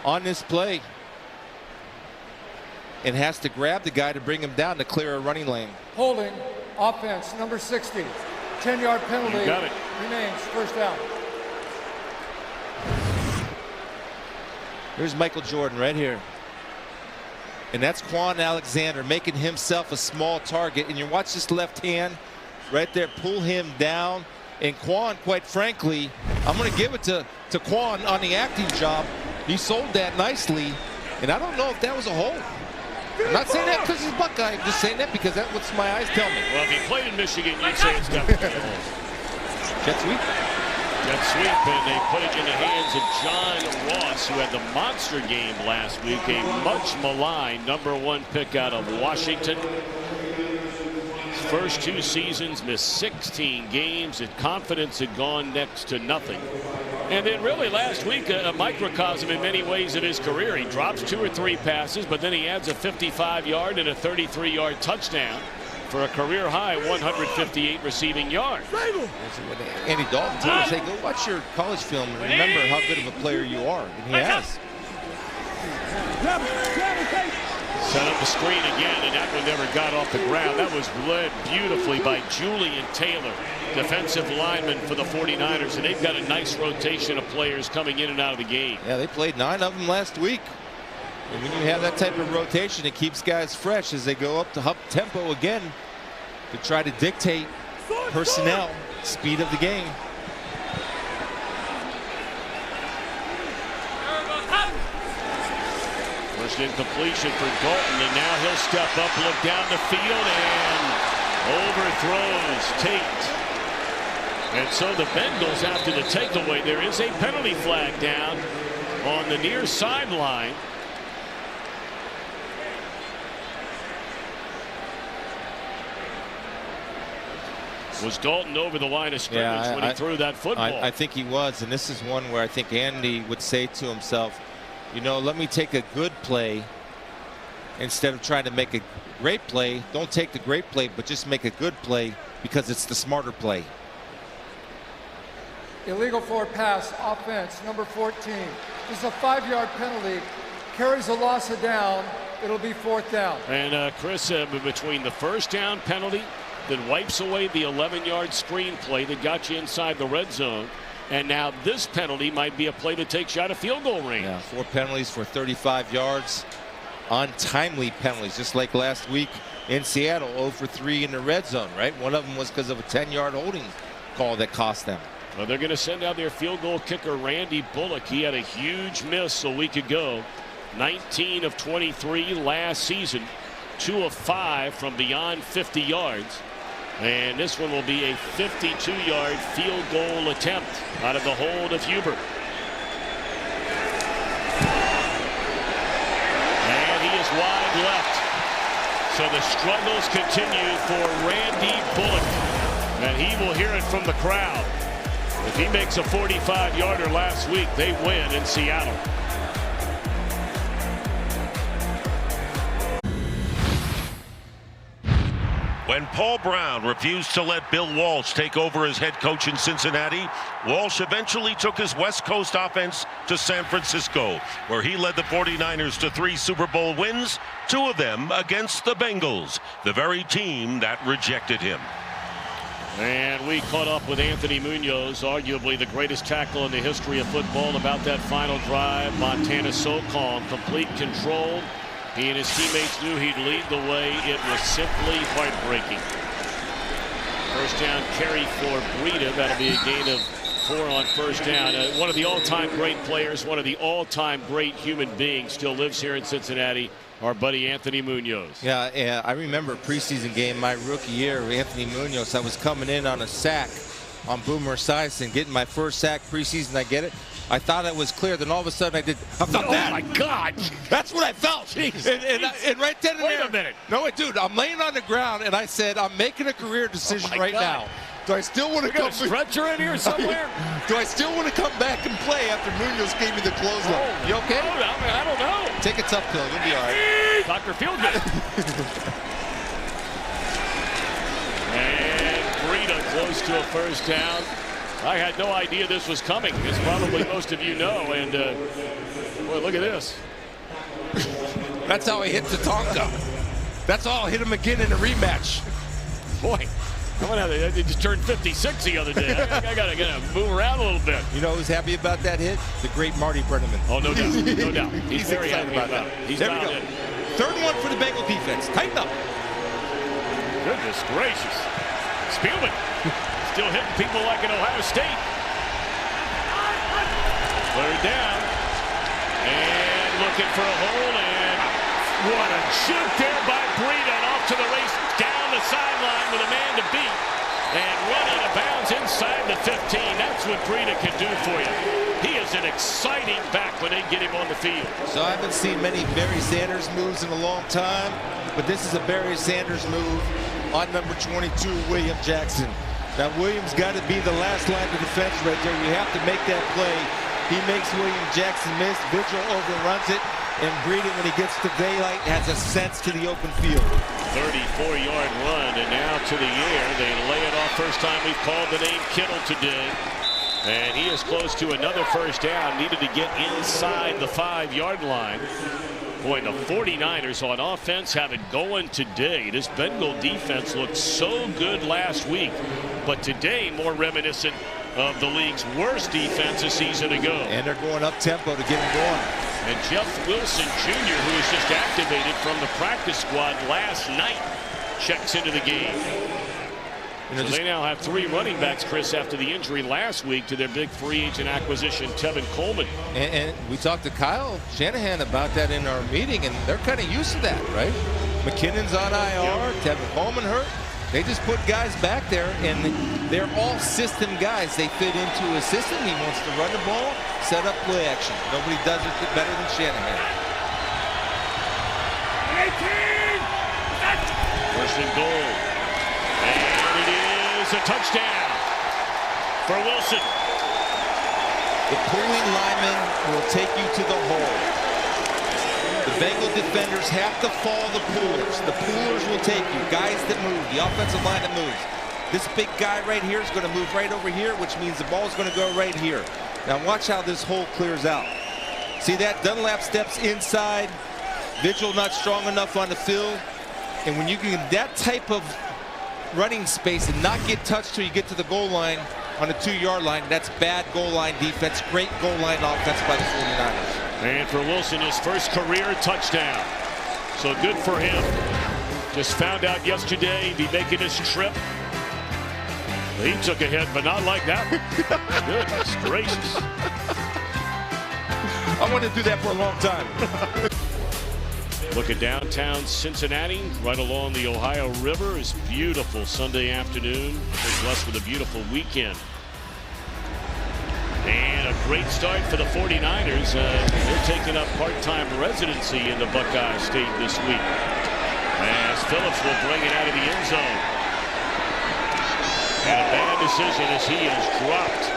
on this play and has to grab the guy to bring him down to clear a running lane. Holding, offense, number 60. 10-yard penalty. You got it. Remains 1st down. Here's Michael Jordan right here. And that's Quan Alexander making himself a small target. And you watch this left hand right there pull him down. And Quan, quite frankly, I'm going to give it to Quan on the acting job. He sold that nicely. And I don't know if that was a hold. I'm not saying that because he's Buckeye. I'm just saying that because that's what my eyes tell me. Well, if he played in Michigan, you'd say it's definitely a hold. Jet sweep. Jet sweep, and they put it in the hands of John Ross, who had the monster game last week. A much maligned #1 pick out of Washington. His first 2 seasons, missed 16 games. His confidence had gone next to nothing. And then really last week, a microcosm in many ways of his career. He drops 2 or 3 passes, but then he adds a 55-yard and a 33-yard touchdown for a career high 158 receiving yards. Andy Dalton told us, hey, go watch your college film and remember how good of a player you are. And he has. Set up the screen again, and that one never got off the ground. That was led beautifully by Julian Taylor, defensive lineman for the 49ers, and they've got a nice rotation of players coming in and out of the game. Yeah, they played 9 of them last week. And when you have that type of rotation, it keeps guys fresh as they go up to up tempo again to try to dictate personnel, speed of the game. First incompletion for Dalton, and now he'll step up, look down the field, and overthrows Tate. And so the Bengals, after the takeaway, there is a penalty flag down on the near sideline. Was Dalton over the line of scrimmage when he threw that football? I think he was, and this is one where I think Andy would say to himself, you know, let me take a good play instead of trying to make a great play. Don't take the great play, but just make a good play because it's the smarter play. Illegal forward pass, offense, number 14. This is a 5-yard penalty. Carries a loss of down. It'll be 4th down. And Chris, between the first down penalty that wipes away the 11-yard screen play that got you inside the red zone. And now this penalty might be a play that takes you out of field goal range. Yeah, 4 penalties for 35 yards. Untimely penalties, just like last week in Seattle, 0 for 3 in the red zone, right? One of them was because of a 10-yard holding call that cost them. Well, they're going to send out their field goal kicker, Randy Bullock. He had a huge miss a week ago. 19 of 23 last season. 2 of 5 from beyond 50 yards. And this one will be a 52-yard field goal attempt out of the hold of Huber. And he is wide left. So the struggles continue for Randy Bullock. And he will hear it from the crowd. If he makes a 45-yarder last week, they win in Seattle. When Paul Brown refused to let Bill Walsh take over as head coach in Cincinnati, Walsh eventually took his West Coast offense to San Francisco, where he led the 49ers to 3 Super Bowl wins, 2 of them against the Bengals, the very team that rejected him. And we caught up with Anthony Munoz, arguably the greatest tackle in the history of football, about that final drive. Montana so calm, complete control. He and his teammates knew he'd lead the way. It was simply heartbreaking. First down carry for Breida. That'll be a gain of 4 on first down. One of the all-time great players, one of the all-time great human beings, still lives here in Cincinnati. Our buddy Anthony Munoz. Yeah, I remember a preseason game my rookie year, Anthony Munoz. I was coming in on a sack on Boomer Esiason, getting my first sack preseason. I get it. I thought it was clear. Then all of a sudden I felt that. Oh my God! That's what I felt. Jeez, and right then and wait there. A minute. No, dude, I'm laying on the ground and I said, I'm making a career decision right now. Do I still want to come? Got a stretcher in here somewhere? Do I still want to come back and play after Munoz gave me the clothesline? Oh, you okay? I don't know. Take a tough pill. You'll be all right. Dr. Feelgood. And Breida close to a first down. I had no idea this was coming, as probably most of you know. And boy, look at this. That's how I hit Tatanka. That's all. I'll hit him again in a rematch. Boy, I just turned 56 the other day. I gotta move around a little bit. You know who's happy about that hit? The great Marty Brenneman. Oh, no doubt. No doubt. He's very excited happy about that. He's there we dialed go. in. 3rd and 1 for the Bengal defense. Tighten up. Goodness gracious. Spielman still hitting people like in Ohio State. 3rd down. And looking for a hole. And what a shoot there by Breida. And off to the race. Down the sideline with a man to beat. And run out of bounds inside the 15. That's what Breida can do for you. He is an exciting back when they get him on the field. So I haven't seen many Barry Sanders moves in a long time. But this is a Barry Sanders move on number 22, William Jackson. Now, Williams got to be the last line of defense right there. You have to make that play. He makes William Jackson miss. Vigil overruns it. And Breida, when he gets to daylight, has a sense to the open field. 34-yard run, and now to the air. They lay it off. First time we've called the name Kittle today. And he is close to another first down. Needed to get inside the 5-yard line. Boy, the 49ers on offense have it going today. This Bengal defense looked so good last week, but today more reminiscent of the league's worst defense a season ago. And they're going up tempo to get him going. And Jeff Wilson Jr., who was just activated from the practice squad last night, checks into the game. So they now have 3 running backs, Chris, after the injury last week to their big free agent acquisition, Tevin Coleman. And we talked to Kyle Shanahan about that in our meeting, and they're kind of used to that, right? McKinnon's on IR, Tevin Coleman hurt. They just put guys back there, and they're all system guys. They fit into a system. He wants to run the ball, set up play action. Nobody does it better than Shanahan. 1st and goal. And it is a touchdown for Wilson. The pulling lineman will take you to the hole. The Bengal defenders have to follow the pullers. The pullers will take you. Guys that move. The offensive line that moves. This big guy right here is going to move right over here, which means the ball is going to go right here. Now watch how this hole clears out. See that? Dunlap steps inside. Vigil not strong enough on the field. And when you get that type of running space and not get touched till you get to the goal line on the 2-yard line. That's bad goal line defense. Great goal line offense by the 49ers. And for Wilson, his first career touchdown. So good for him. Just found out yesterday he'd be making his trip. He took a hit, but not like that one. Goodness gracious. I wanted to do that for a long time. Look at downtown Cincinnati, right along the Ohio River. It's beautiful Sunday afternoon. We're blessed with a beautiful weekend. And a great start for the 49ers. They're taking up part-time residency in the Buckeye State this week, as Phillips will bring it out of the end zone. And a bad decision as he is dropped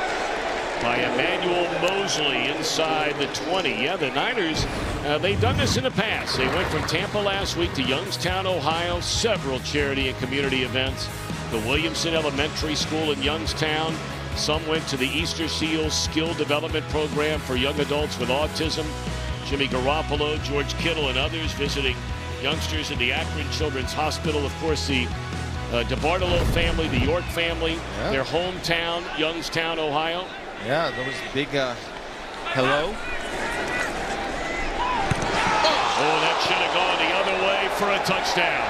by Emmanuel Mosley inside the 20. Yeah, the Niners, they've done this in the past. They went from Tampa last week to Youngstown, Ohio, several charity and community events. The Williamson Elementary School in Youngstown. Some went to the Easter Seals Skill Development Program for young adults with autism. Jimmy Garoppolo, George Kittle, and others visiting youngsters in the Akron Children's Hospital. Of course, the DeBartolo family, the York family, their hometown, Youngstown, Ohio. Yeah, that was big hello. Oh, that should have gone the other way for a touchdown.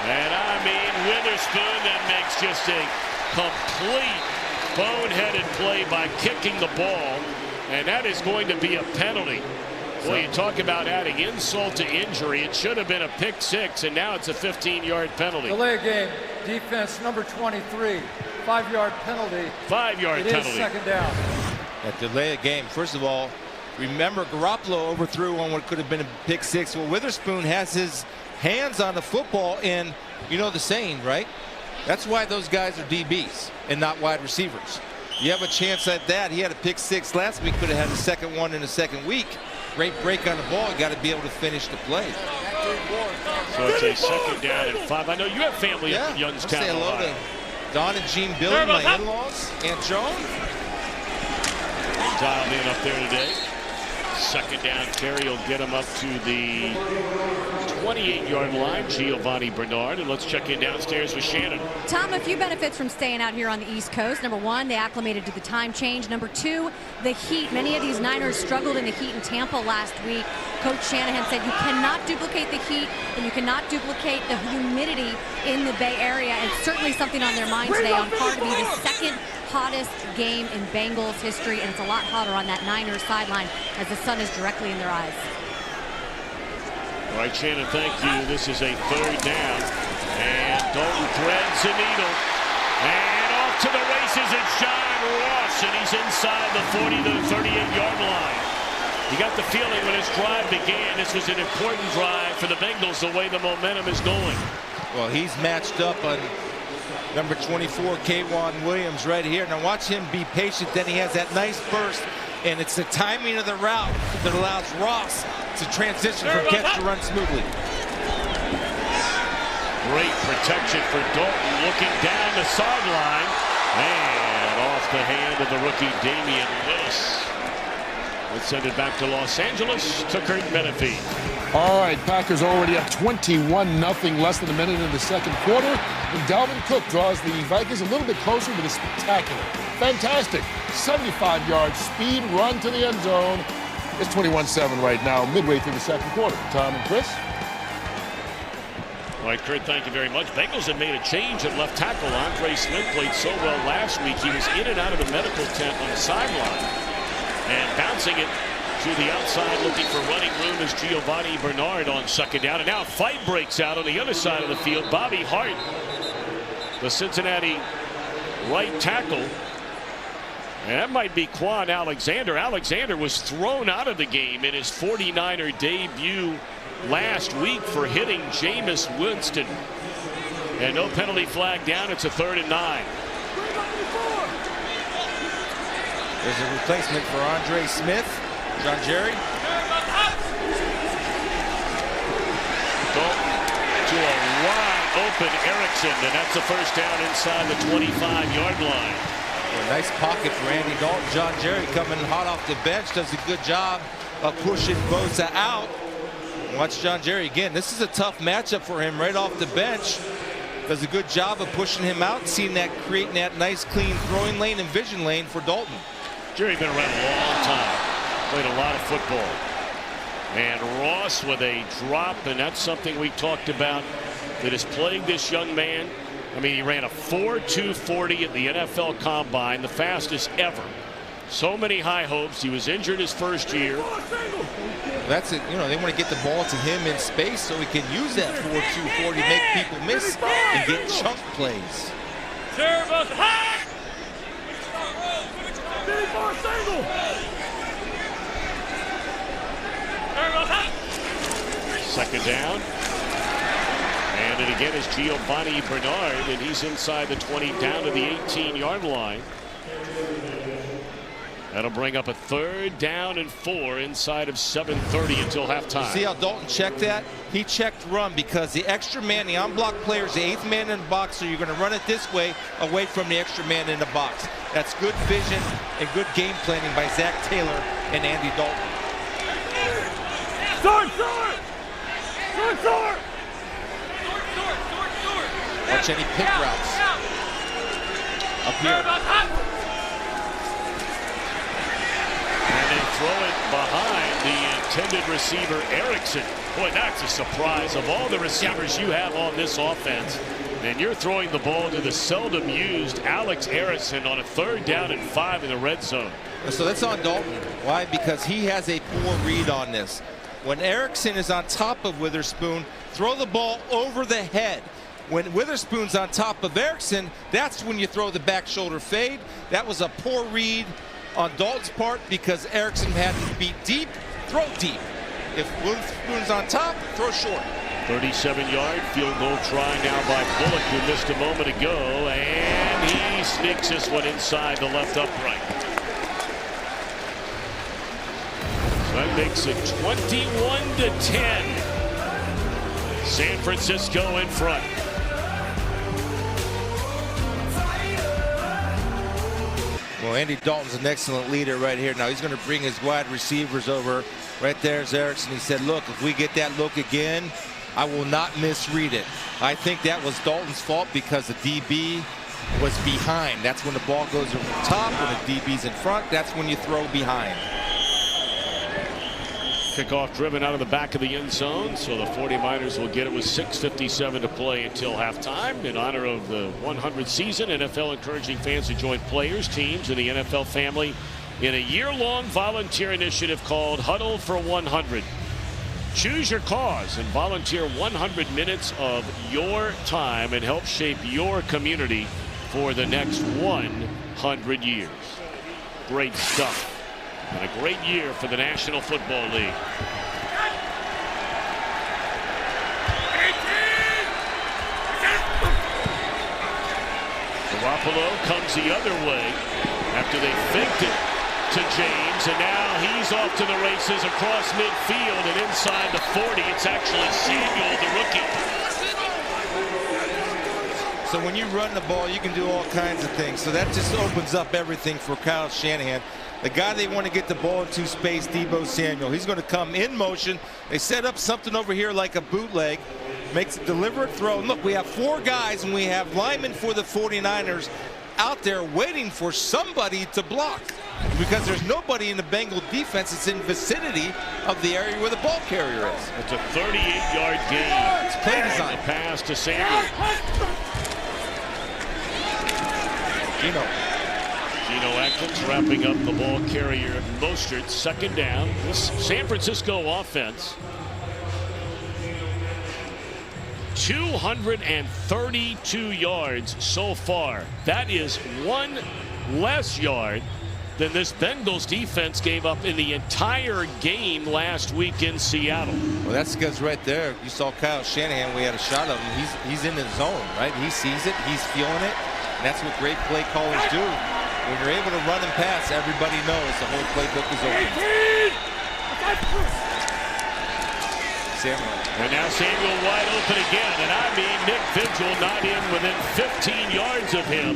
And I mean, Witherspoon then makes just a complete boneheaded play by kicking the ball, and that is going to be a penalty. Boy, you talk about adding insult to injury. It should have been a pick six, and now it's a 15-yard penalty. Delay of game, defense number 23, 5-yard penalty. 5-yard penalty. It is second down. That delay of game. First of all, remember Garoppolo overthrew on what could have been a pick six. Well, Witherspoon has his hands on the football, and you know the saying, right? That's why those guys are DBs and not wide receivers. You have a chance at that. He had a pick six last week, could have had the second one in the second week. Great break on the ball. You got to be able to finish the play. So it's a second down and 5. I know you have family up in Youngstown. Say hello to Don and Jean Billy, my in-laws, Aunt Joan. Dialed in up there today. Second down carry will get him up to the 28-yard line. Giovanni Bernard. And let's check in downstairs with Shannon. Tom, a few benefits from staying out here on the East Coast. Number one, they acclimated to the time change. Number two, the heat. Many of these Niners struggled in the heat in Tampa last week. Coach Shanahan said you cannot duplicate the heat and you cannot duplicate the humidity in the Bay Area. And certainly something on their mind today on par to be the second hottest game in Bengals history, and it's a lot hotter on that Niners sideline as the sun is directly in their eyes. All right, Shannon, thank you. This is a third down, and Dalton threads the needle, and off to the races. It's John Ross, and he's inside the 40 to the 38-yard line. You got the feeling when his drive began, this was an important drive for the Bengals, the way the momentum is going. Well, he's matched up on number 24, K'Wan Williams, right here. Now watch him be patient. Then he has that nice burst, and it's the timing of the route that allows Ross to transition from catch to run smoothly. Great protection for Dalton, looking down the sideline, and off the hand of the rookie Damian Willis. Let's send it back to Los Angeles to Kurt Menefee. All right, Packers already up 21-0, less than a minute in the second quarter. And Dalvin Cook draws the Vikings a little bit closer with a spectacular, fantastic 75-yard speed run to the end zone. It's 21-7 right now, midway through the second quarter. Tom and Chris. All right, Kurt, thank you very much. Bengals have made a change at left tackle. Andre Smith played so well last week. He was in and out of the medical tent on the sideline. And bouncing it to the outside, looking for running room is Giovanni Bernard on second down. And now a fight breaks out on the other side of the field. Bobby Hart, the Cincinnati right tackle. And that might be Quan Alexander. Alexander was thrown out of the game in his 49er debut last week for hitting Jameis Winston. And no penalty flag down. It's a 3rd and 9. There's a replacement for Andre Smith. John Jerry. Dalton to a wide open Erickson, and that's the first down inside the 25-yard line. A nice pocket for Andy Dalton. John Jerry coming hot off the bench, does a good job of pushing Bosa out. Watch John Jerry again. This is a tough matchup for him right off the bench. does a good job of pushing him out, seeing that, creating that nice, clean throwing lane and vision lane for Dalton. Jerry been around a long time, played a lot of football. And Ross with a drop, and that's something we talked about that is plaguing this young man. I mean, he ran a 4.240 at the NFL Combine, the fastest ever. So many high hopes. He was injured his first year. That's it. You know, they want to get the ball to him in space so he can use that 4.240 to make people miss and get chunk plays. Second down. And it again is Giovanni Bernard, and he's inside the 20 down to the 18-yard line. That'll bring up a 3rd down and 4 inside of 7:30 until halftime. See how Dalton checked that? He checked run because the extra man, the on-block player, is the 8th man in the box, so you're going to run it this way away from the extra man in the box. That's good vision and good game planning by Zach Taylor and Andy Dalton. Watch any pick routes up here. And they throw it behind the intended receiver, Erickson. Boy, that's a surprise. Of all the receivers you have on this offense, and you're throwing the ball to the seldom used Alex Erickson on a 3rd down and 5 in the red zone. So that's on Dalton. Why? Because he has a poor read on this. When Erickson is on top of Witherspoon, throw the ball over the head. When Witherspoon's on top of Erickson, that's when you throw the back shoulder fade. That was a poor read on Dalton's part because Erickson had to beat deep, throw deep. If Witherspoon's on top, throw short. 37-yard field goal try now by Bullock, who missed a moment ago, and he sneaks this one inside the left upright. So that makes it 21-10. San Francisco in front. Well, Andy Dalton's an excellent leader right here. Now he's going to bring his wide receivers over. Right there's Erickson. He said, look, if we get that look again, I will not misread it. I think that was Dalton's fault because the DB was behind. That's when the ball goes over the top. When the DB's in front, that's when you throw behind. Kickoff driven out of the back of the end zone, so the 49ers will get it with 6:57 to play until halftime. In honor of the 100th season, NFL encouraging fans to join players, teams, and the NFL family in a year-long volunteer initiative called Huddle for 100. Choose your cause and volunteer 100 minutes of your time and help shape your community for the next 100 years. Great stuff. And a great year for the National Football League. Garoppolo comes the other way after they faked it to James, and now he's off to the races across midfield and inside the 40. It's actually Samuel, the rookie. So when you run the ball, you can do all kinds of things. So that just opens up everything for Kyle Shanahan. The guy they want to get the ball into space, Deebo Samuel. He's going to come in motion. They set up something over here like a bootleg. Makes a deliberate throw. And look, we have 4 guys and we have linemen for the 49ers out there waiting for somebody to block. Because there's nobody in the Bengal defense that's in vicinity of the area where the ball carrier is. It's a 38-yard gain. It's play design. The pass to Samuel. Geno Atkins wrapping up the ball carrier. Mostert, 2nd down. This San Francisco offense, 232 yards so far. That is 1 less yard than this Bengals defense gave up in the entire game last week in Seattle. Well, that's because right there, you saw Kyle Shanahan. We had a shot of him. He's in the zone, right? He sees it. He's feeling it. And that's what great play callers do. When you're able to run and pass, everybody knows the whole playbook is open. Samuel. And now Samuel wide open again. And I mean, Nick Vigil not in within 15 yards of him.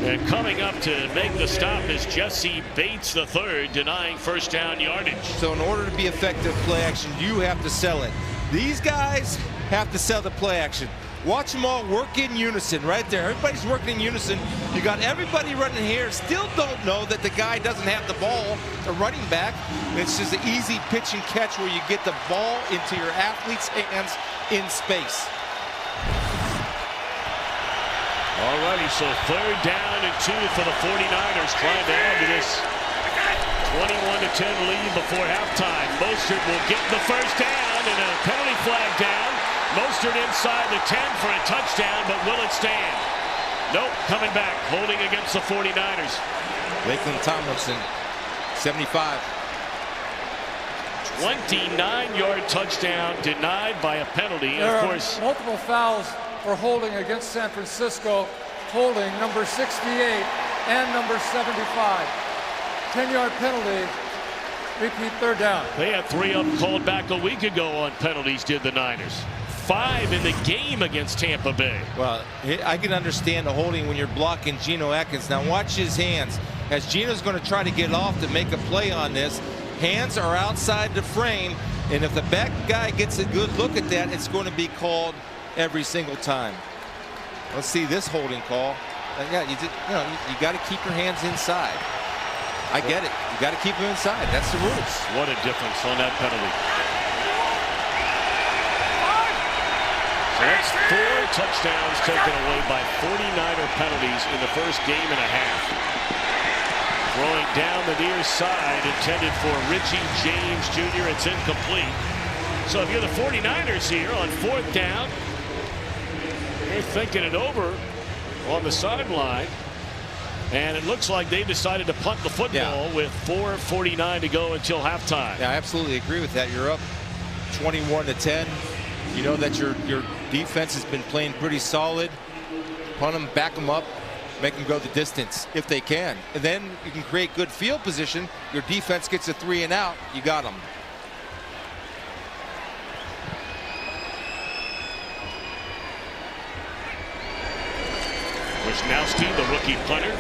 And coming up to make the stop is Jesse Bates III, denying 1st down yardage. So in order to be effective play action, you have to sell it. These guys have to sell the play action. Watch them all work in unison right there. Everybody's working in unison. You got everybody running here. Still don't know that the guy doesn't have the ball, the running back. It's just an easy pitch and catch where you get the ball into your athlete's hands in space. Alrighty, so 3rd down and 2 for the 49ers, trying to add to this 21-10 lead before halftime. Mostert will get the first down and a penalty flag down. Mostert inside the 10 for a touchdown, but will it stand? Nope, coming back, holding against the 49ers. Lakeland Tomlinson, 75. 29-yard touchdown denied by a penalty. There of are course, multiple fouls for holding against San Francisco. Holding number 68 and number 75. 10-yard penalty. Repeat 3rd down. they had 3 of them called back a week ago on penalties, did the Niners. 5 in the game against Tampa Bay. Well, I can understand the holding when you're blocking Geno Atkins. Now watch his hands. As Geno's going to try to get off to make a play on this, hands are outside the frame, and if the back guy gets a good look at that, it's going to be called every single time. Let's see this holding call. Yeah, you got to keep your hands inside. I get it. You got to keep them inside. That's the rules. What a difference on that penalty. So that's 4 touchdowns taken away by 49er penalties in the first game and a half. Throwing down the near side, intended for Richie James Jr. It's incomplete. So if you're the 49ers here on 4th down, you're thinking it over on the sideline. And it looks like they decided to punt the football with 4:49 to go until halftime. Yeah, I absolutely agree with that. You're up 21-10. You know that your defense has been playing pretty solid. Punt them, back them up, make them go the distance if they can. And then you can create good field position. Your defense gets a 3 and out. You got them. Wisnowski, the rookie punter.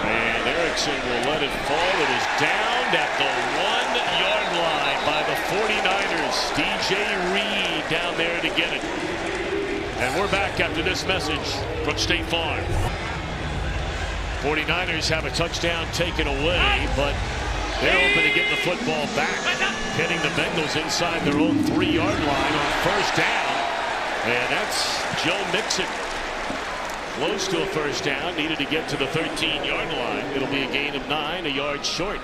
And Erickson will let it fall. It is downed at the 1-yard line by the 49ers. DJ Reed down there to get it. And we're back after this message from State Farm. 49ers have a touchdown taken away, but they're open to get the football back. Hitting the Bengals inside their own 3-yard line on 1st down. And that's Joe Mixon. Close to a 1st down, needed to get to the 13-yard line. It'll be a gain of 9, a yard short.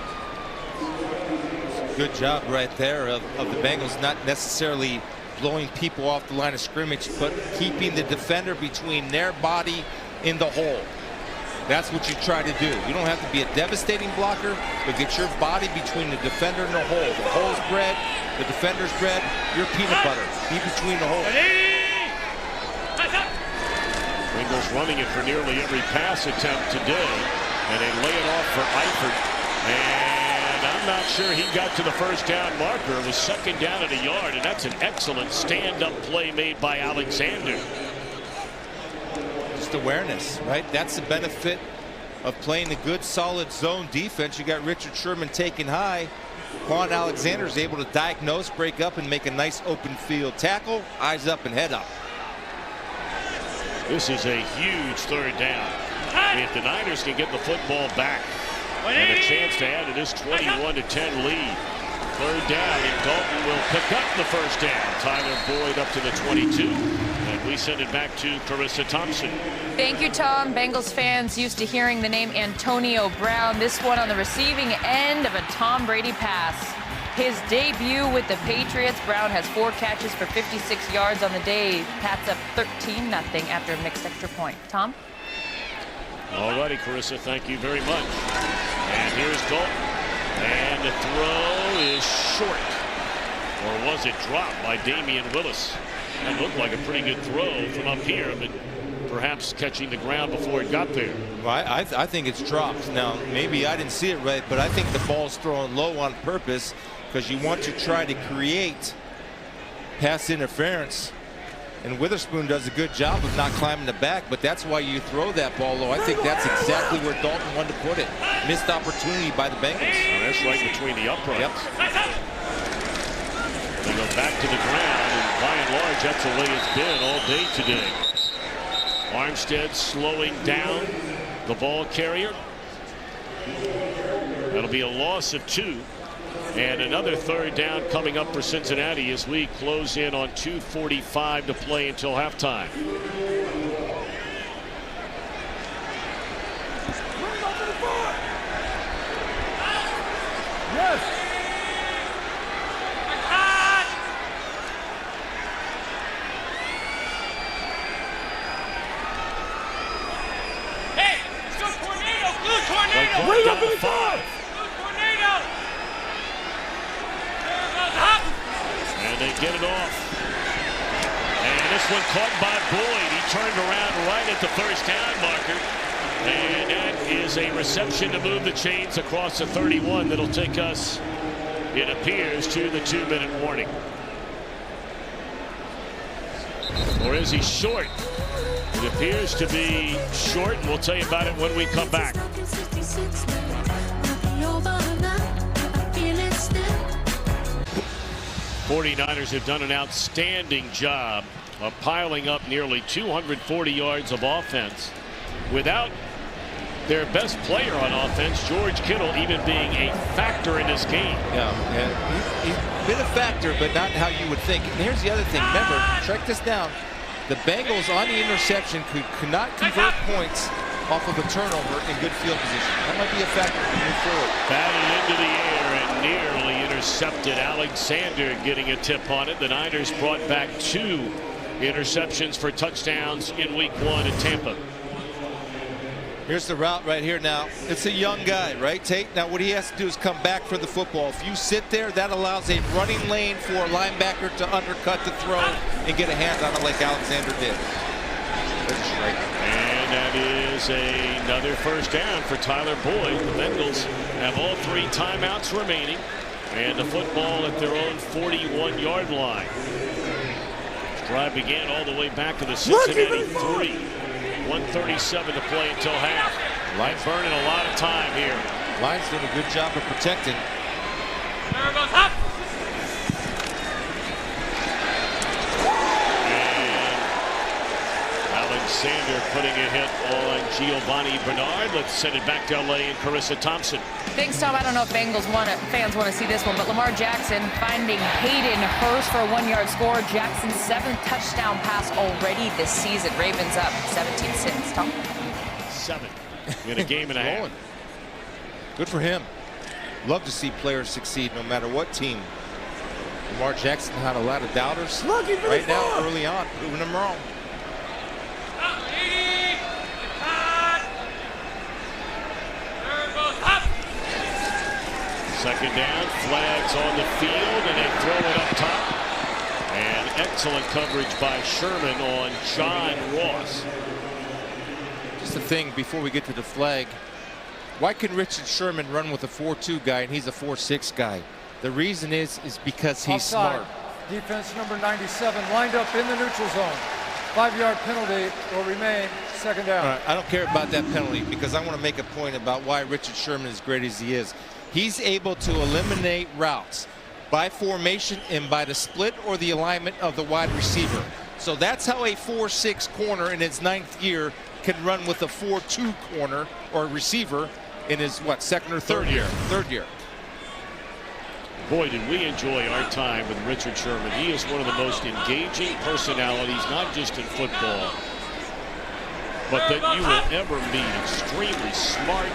Good job right there of the Bengals, not necessarily blowing people off the line of scrimmage, but keeping the defender between their body in the hole. That's what you try to do. You don't have to be a devastating blocker, but get your body between the defender and the hole. The hole's bread, the defender's bread, your peanut butter. Be between the hole. Bengals running it for nearly every pass attempt today, and they lay it off for Eifert. And I'm not sure he got to the 1st down marker. It was 2nd down at a yard, and that's an excellent stand-up play made by Alexander. Just awareness, right? That's the benefit of playing a good, solid zone defense. You got Richard Sherman taking high. Quan Alexander is able to diagnose, break up, and make a nice open field tackle. Eyes up and head up. This is a huge 3rd down. If the Niners can get the football back and a chance to add to this 21-10 lead. 3rd down, and Dalton will pick up the 1st down. Tyler Boyd up to the 22. And we send it back to Carissa Thompson. Thank you, Tom. Bengals fans used to hearing the name Antonio Brown. This one on the receiving end of a Tom Brady pass. His debut with the Patriots. Brown has 4 catches for 56 yards on the day. Pats up 13-0 after a mixed extra point. Tom? All righty, Carissa, thank you very much. And here's Dalton. And the throw is short. Or was it dropped by Damian Willis? That looked like a pretty good throw from up here, but perhaps catching the ground before it got there. Well, I think it's dropped. Now, maybe I didn't see it right, but I think the ball's thrown low on purpose because you want to try to create pass interference. And Witherspoon does a good job of not climbing the back, but that's why you throw that ball low. I think that's exactly where Dalton wanted to put it. Missed opportunity by the Bengals. Well, that's right between the uprights. Yep. They go back to the ground, and By and large, that's the way it's been all day today. Armstead slowing down the ball carrier. That'll be a loss of 2. And another third down coming up for Cincinnati as we close in on 2:45 to play until halftime. Yes. Hey, it's a tornado! Blue tornado! Bring up in the 5. Blue tornado! There goes up! And they get it off. And this one caught by Boyd. He turned around right at the first down marker. And that is a reception to move the chains across the 31 that'll take us, it appears, to the 2-minute warning. Or is he short? It appears to be short, and we'll tell you about it when we come back. 49ers have done an outstanding job of piling up nearly 240 yards of offense without their best player on offense, George Kittle, even being a factor in this game. Yeah, he's been a factor, but not how you would think. And here's the other thing. Remember, track this down. The Bengals on the interception could not convert points off of a turnover in good field position. That might be a factor to move forward. Batted into the air and nearly intercepted. Alexander getting a tip on it. The Niners brought back 2 interceptions for touchdowns in week 1 in Tampa. Here's the route right here now. It's a young guy, right, Tate? Now what he has to do is come back for the football. If you sit there, that allows a running lane for a linebacker to undercut the throw and get a hand on it like Alexander did. And that is another first down for Tyler Boyd. The Bengals have all 3 timeouts remaining and the football at their own 41-yard line. Drive began all the way back to the Cincinnati 3. 1:37 to play until half. Line's burning a lot of time here. Line's doing a good job of protecting. There goes up! Alexander putting a hit on Giovanni Bernard. Let's send it back to LA and Carissa Thompson. Thanks, Tom. I don't know if Bengals fans want to see this one, but Lamar Jackson finding Hayden Hurst for a 1-yard score. Jackson's 7th touchdown pass already this season. Ravens up 17-6. Tom? 7 in a game and a half. Good for him. Love to see players succeed no matter what team. Lamar Jackson had a lot of doubters right now early on, proving them wrong. Second down, flags on the field, and they throw it up top. And excellent coverage by Sherman on John Ross. Just a thing before we get to the flag. Why can Richard Sherman run with a 4-2 guy and he's a 4-6 guy? The reason is because he's Offside. smart. Defense number 97 lined up in the neutral zone. 5-yard penalty will remain. Second down. All right, I don't care about that penalty because I want to make a point about why Richard Sherman is great as he is. He's able to eliminate routes by formation and by the split or the alignment of the wide receiver. So that's how a 4-6 corner in his 9th year can run with a 4-2 corner or receiver in his, what, 2nd or 3rd year? 3rd year. Boy, did we enjoy our time with Richard Sherman. He is one of the most engaging personalities, not just in football, but that you will ever meet. Extremely smart.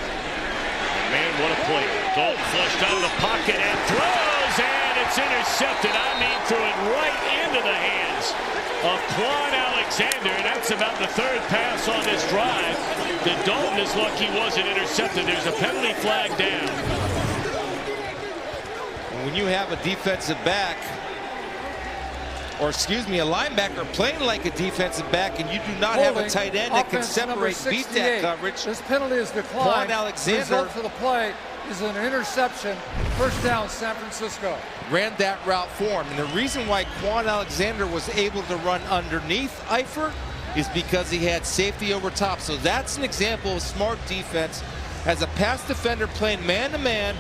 Man, what a play. Dalton flushed out of the pocket and throws, and it's intercepted. I mean, threw it right into the hands of Quan Alexander, and that's about the 3rd pass on this drive. The Dalton is lucky he wasn't intercepted. There's a penalty flag down. When you have a defensive back, or excuse me, a linebacker playing like a defensive back, and you do not have a tight end that can separate, beat that coverage. This penalty is declined. Quan Alexander. The result of the play is an interception. First down, San Francisco. Ran that route for him. And the reason why Quan Alexander was able to run underneath Eifert is because he had safety over top. So that's an example of smart defense. As a pass defender playing man-to-man,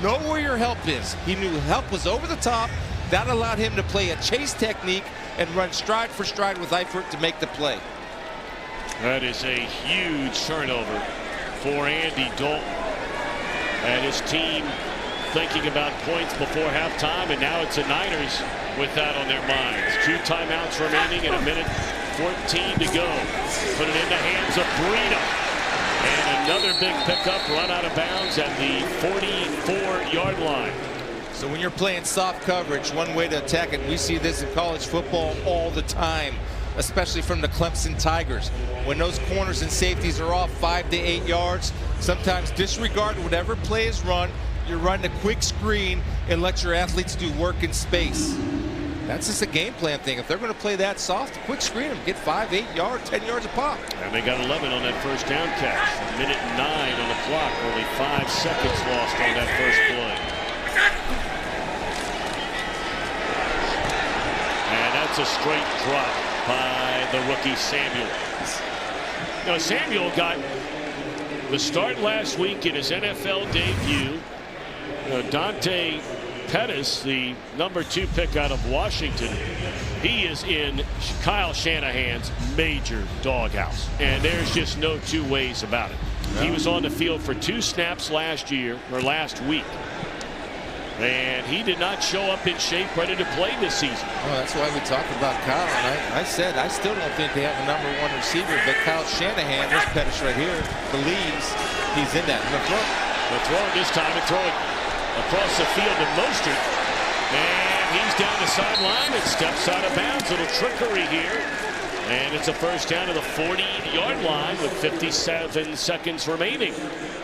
know where your help is. He knew help was over the top, That allowed him to play a chase technique and run stride for stride with Eifert to make the play. That is a huge turnover for Andy Dalton. And his team thinking about points before halftime, and now it's the Niners with that on their minds. 2 timeouts remaining and 1:14 to go. Put it in the hands of Breida. And another big pickup, run out of bounds at the 44-yard line. So when you're playing soft coverage, one way to attack it, we see this in college football all the time, especially from the Clemson Tigers. When those corners and safeties are off 5 to 8 yards, sometimes disregard whatever play is run. You run a quick screen and let your athletes do work in space. That's just a game plan thing. If they're going to play that soft, quick screen them, get 5, 8 yards, 10 yards a pop. And they got 11 on that first down catch. 1:09 on the clock. Only 5 seconds lost on that first play. And that's a straight drop by the rookie Samuel. Now Samuel got the start last week in his NFL debut. Dante Pettis, the #2 pick out of Washington, he is in Kyle Shanahan's major doghouse, and there's just no 2 ways about it. No. He was on the field for 2 snaps last week, and he did not show up in shape, ready to play this season. Well, that's why we talked about Kyle, and I said I still don't think they have a #1 receiver, but Kyle Shanahan, this Pettis right here, believes he's in that. They're throwing this time and throwing across the field to Mostert, and he's down the sideline and steps out of bounds. Little trickery here, and it's a first down to the 40-yard line with 57 seconds remaining.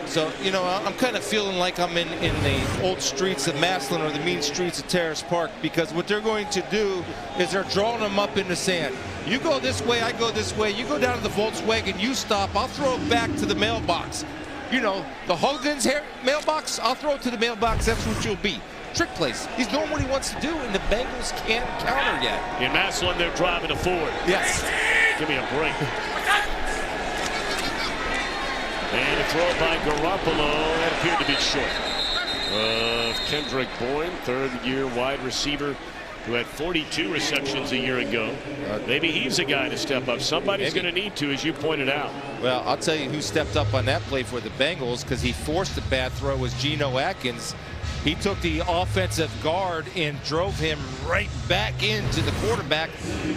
So, you know, I'm kind of feeling like I'm in the old streets of Maslin or the mean streets of Terrace Park, because what they're going to do is they're drawing them up in the sand. You go this way, I go this way. You go down to the Volkswagen, you stop. I'll throw it back to the mailbox. You know, the Hogan's mailbox, I'll throw it to the mailbox. That's what you'll be. Trick plays. He's doing what he wants to do, and the Bengals can't counter yet. In Maslin, they're driving to Ford. Yes. Give me a break. And a throw by Garoppolo. That appeared to be short. Kendrick Bourne, 3rd-year wide receiver, who had 42 receptions a year ago. Maybe he's a guy to step up. Somebody's going to need to, as you pointed out. Well, I'll tell you who stepped up on that play for the Bengals, because he forced a bad throw, was Geno Atkins. He took the offensive guard and drove him right back into the quarterback,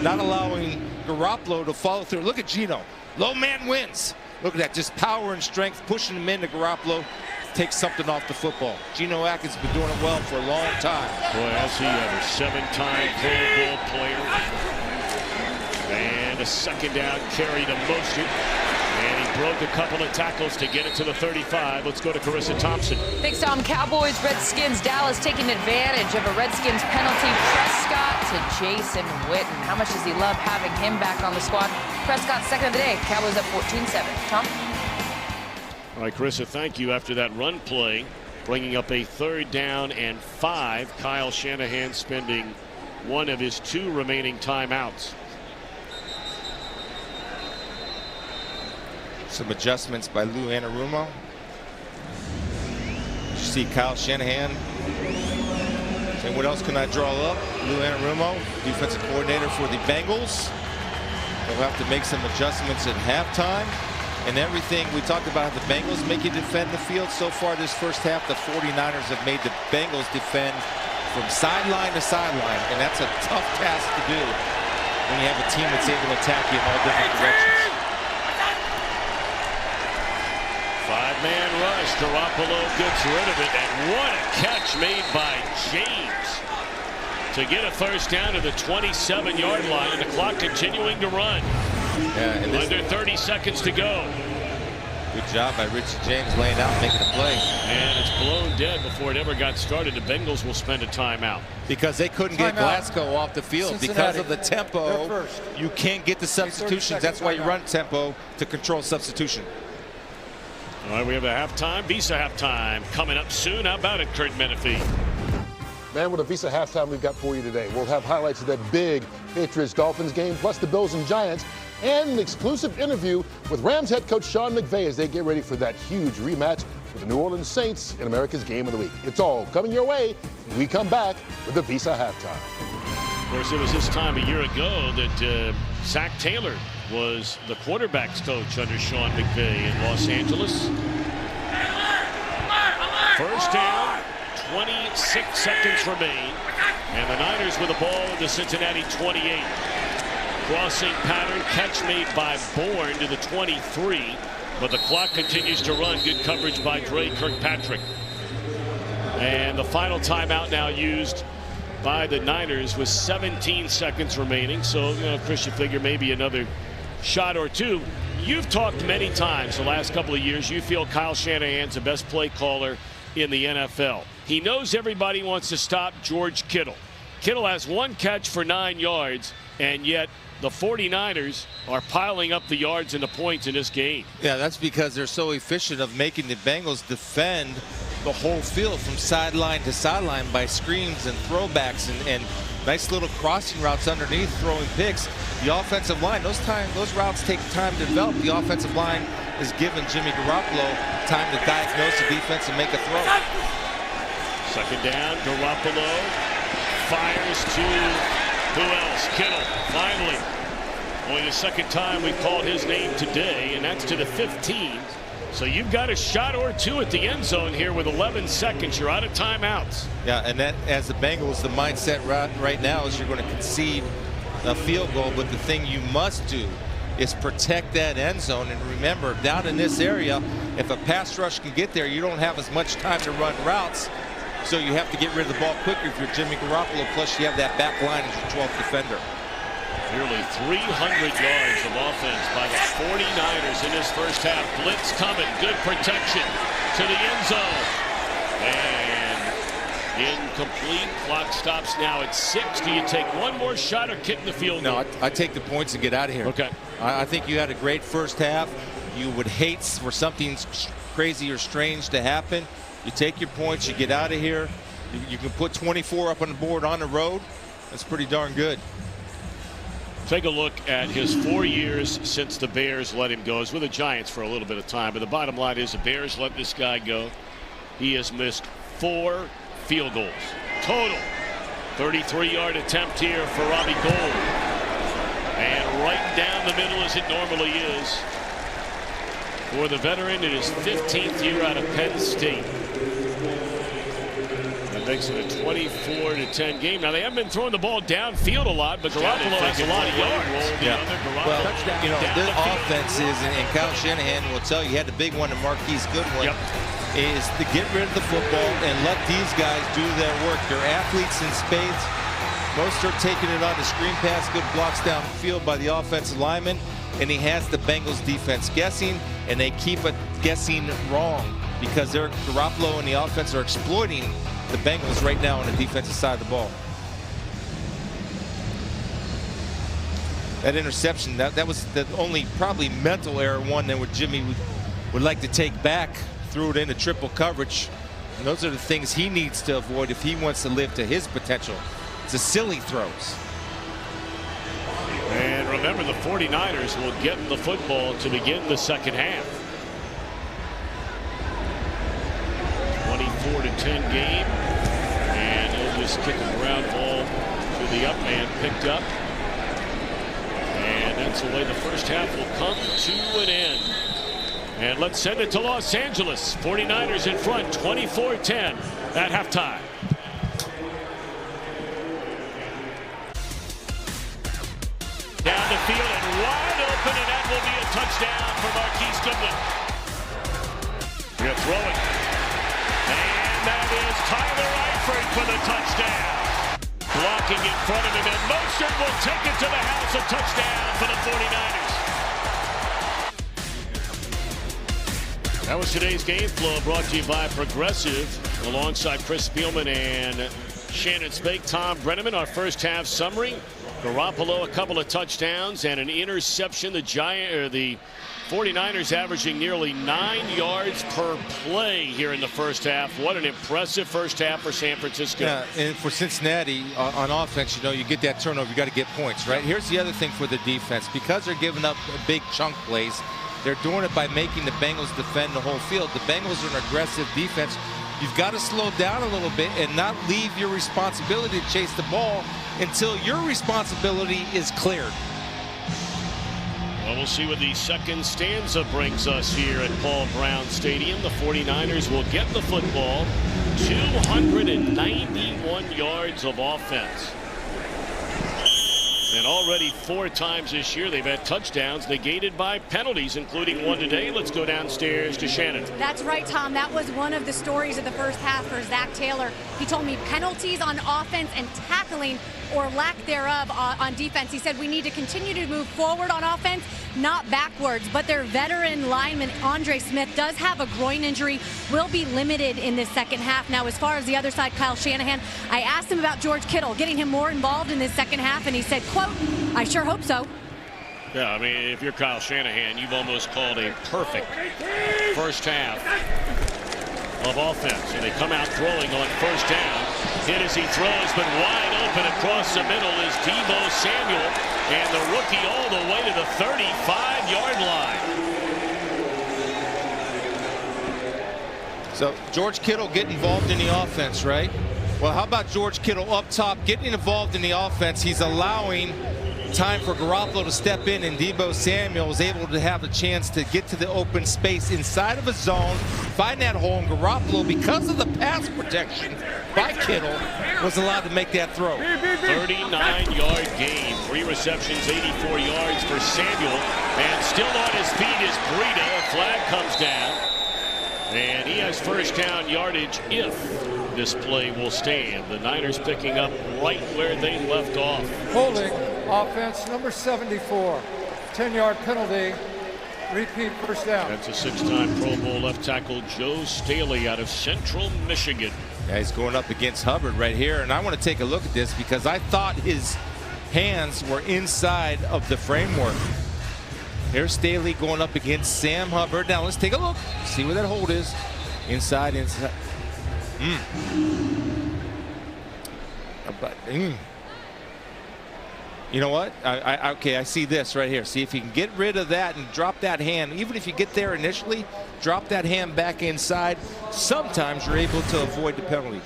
not allowing Garoppolo to follow through. Look at Geno. Low man wins. Look at that, just power and strength, pushing him into Garoppolo. Takes something off the football. Geno Atkins has been doing it well for a long time. Boy, has he ever. 7-time Pro Bowl player. And a second down carry to Mostert. And he broke a couple of tackles to get it to the 35. Let's go to Carissa Thompson. Thanks, Tom. Cowboys, Redskins, Dallas taking advantage of a Redskins penalty. Prescott to Jason Witten. How much does he love having him back on the squad? Prescott, second of the day. Cowboys up 14-7. Tom? All right, Carissa, thank you. After that run play, bringing up a 3rd down and 5. Kyle Shanahan spending one of his 2 remaining timeouts. Some adjustments by Lou Anarumo. You see Kyle Shanahan saying, what else can I draw up? Lou Anarumo, defensive coordinator for the Bengals. They'll have to make some adjustments at halftime. And everything we talked about the Bengals make you defend the field. So far this first half, the 49ers have made the Bengals defend from sideline to sideline, and that's a tough task to do when you have a team that's able to attack you in all different directions. 5-man rush. Garoppolo gets rid of it, and what a catch made by James to get a first down to the 27-yard line, and the clock continuing to run. Yeah, and under 30 seconds to go. Good job by Richie James laying out and making a play. And it's blown dead before it ever got started. The Bengals will spend a timeout. Because they couldn't get Glasgow off the field. Cincinnati. Because of the tempo, you can't get the substitutions. That's why you run tempo to control substitution. All right, we have a halftime, Visa halftime coming up soon. How about it, Kurt Menefee? Man, what a Visa halftime we've got for you today. We'll have highlights of that big Patriots-Dolphins game, plus the Bills and Giants, and an exclusive interview with Rams head coach Sean McVay as they get ready for that huge rematch with the New Orleans Saints in America's Game of the Week. It's all coming your way We come back with the Visa halftime. Of course, it was this time a year ago that Zach Taylor was the quarterback's coach under Sean McVay in Los Angeles. First down, 26 seconds remain, and the Niners with the ball at the Cincinnati 28. Crossing pattern, catch made by Bourne to the 23, but the clock continues to run. Good coverage by Dre Kirkpatrick. And the final timeout now used by the Niners with 17 seconds remaining. So, Chris, you figure maybe another shot or two. You've talked many times the last couple of years. You feel Kyle Shanahan's the best play caller in the NFL. He knows everybody wants to stop George Kittle. Kittle has one catch for 9 yards, and yet the 49ers are piling up the yards and the points in this game. Yeah, that's because they're so efficient of making the Bengals defend the whole field from sideline to sideline by screens and throwbacks and nice little crossing routes underneath, throwing picks. The offensive line, those routes take time to develop. The offensive line is giving Jimmy Garoppolo time to diagnose the defense and make a throw. Second down, Garoppolo fires to who else? Kittle, finally. Only the second time we called his name today, and that's to the 15. So you've got a shot or two at the end zone here with 11 seconds. You're out of timeouts. Yeah, and that, as the Bengals, the mindset right now is you're going to concede a field goal, but the thing you must do is protect that end zone. And remember, down in this area, if a pass rush can get there, you don't have as much time to run routes. So you have to get rid of the ball quicker if you're Jimmy Garoppolo. Plus, you have that back line as your 12th defender. Nearly 300 yards of offense by the 49ers in this first half. Blitz coming. Good protection to the end zone. And incomplete. Clock stops now at 6. Do you take one more shot or kick the field goal? No, I take the points and get out of here. Okay. I think you had a great first half. You would hate for something crazy or strange to happen. You take your points, you get out of here. You can put 24 up on the board on the road. That's pretty darn good. Take a look at his 4 years since the Bears let him go. He was with the Giants for a little bit of time, but the bottom line is the Bears let this guy go. He has missed 4 field goals total. 33-yard attempt here for Robbie Gould, and right down the middle as it normally is for the veteran in his 15th year out of Penn State. That makes it a 24-10 game. Now, they haven't been throwing the ball downfield a lot, but Garoppolo has a lot of yards. Well, this offense is, and Kyle Shanahan will tell you, he had the big one, the Marquise Goodwin, is to get rid of the football and let these guys do their work. They're athletes in spades. Most are taking it on the screen pass, good blocks downfield by the offensive lineman, and he has the Bengals defense guessing, and they keep it guessing wrong because they're Garoppolo and the offense are exploiting the Bengals right now on the defensive side of the ball. That interception, that was the only probably mental error, one that Jimmy would like to take back, threw it into triple coverage. And those are the things he needs to avoid if he wants to live to his potential. It's the silly throws. And remember, the 49ers will get the football to begin the second half. 24-10 game, and he'll just kick a ground ball to the up man, picked up, and that's the way the first half will come to an end. And let's send it to Los Angeles. 49ers in front, 24-10 at halftime. Down the field and wide open, and that will be a touchdown for Marquise Goodwin. You're throwing. And that is Tyler Eifert for the touchdown. Blocking in front of him, and Mostert will take it to the house. A touchdown for the 49ers. That was today's game flow, brought to you by Progressive, alongside Chris Spielman and Shannon Spake, Tom Brenneman. Our first half summary: Garoppolo a couple of touchdowns and an interception. The 49ers averaging nearly 9 yards per play here in the first half. What an impressive first half for San Francisco. Yeah, and for Cincinnati on offense, you get that turnover, you got to get points, right? Here's the other thing for the defense. Because they're giving up big chunk plays, they're doing it by making the Bengals defend the whole field. The Bengals are an aggressive defense You've got to slow down a little bit and not leave your responsibility to chase the ball until your responsibility is cleared. Well, we'll see what the second stanza brings us here at Paul Brown Stadium. The 49ers will get the football. 291 yards of offense. And already 4 times this year they've had touchdowns negated by penalties, including one today. Let's go downstairs to Shannon. That's right, Tom. That was one of the stories of the first half for Zach Taylor. He told me penalties on offense and tackling or lack thereof on defense. He said we need to continue to move forward on offense, not backwards. But their veteran lineman, Andre Smith, does have a groin injury, will be limited in this second half. Now, as far as the other side, Kyle Shanahan, I asked him about George Kittle, getting him more involved in this second half, and he said, quote, I sure hope so. Yeah, I mean, if you're Kyle Shanahan, you've almost called a perfect first half of offense. And they come out throwing on first down. Hit as he throws, but wide open across the middle is Deebo Samuel. And the rookie all the way to the 35-yard line. So George Kittle getting involved in the offense, right? Well, how about George Kittle up top getting involved in the offense? He's allowing time for Garoppolo to step in, and Deebo Samuel is able to have a chance to get to the open space inside of a zone, find that hole, and Garoppolo, because of the pass protection by Kittle, was allowed to make that throw. 39-yard gain, 3 receptions, 84 yards for Samuel, and still on his feet is Breida. A flag comes down, and he has first down yardage if this play will stand. The Niners picking up right where they left off. Holding offense number 74. 10-yard penalty. Repeat first down. That's a 6-time Pro Bowl left tackle Joe Staley out of Central Michigan. Yeah, he's going up against Hubbard right here, and I want to take a look at this because I thought his hands were inside of the framework. Here's Staley going up against Sam Hubbard. Now let's take a look, see where that hold is. Inside. You know what? Okay, I see this right here. See if you can get rid of that and drop that hand. Even if you get there initially, drop that hand back inside. Sometimes you're able to avoid the penalty.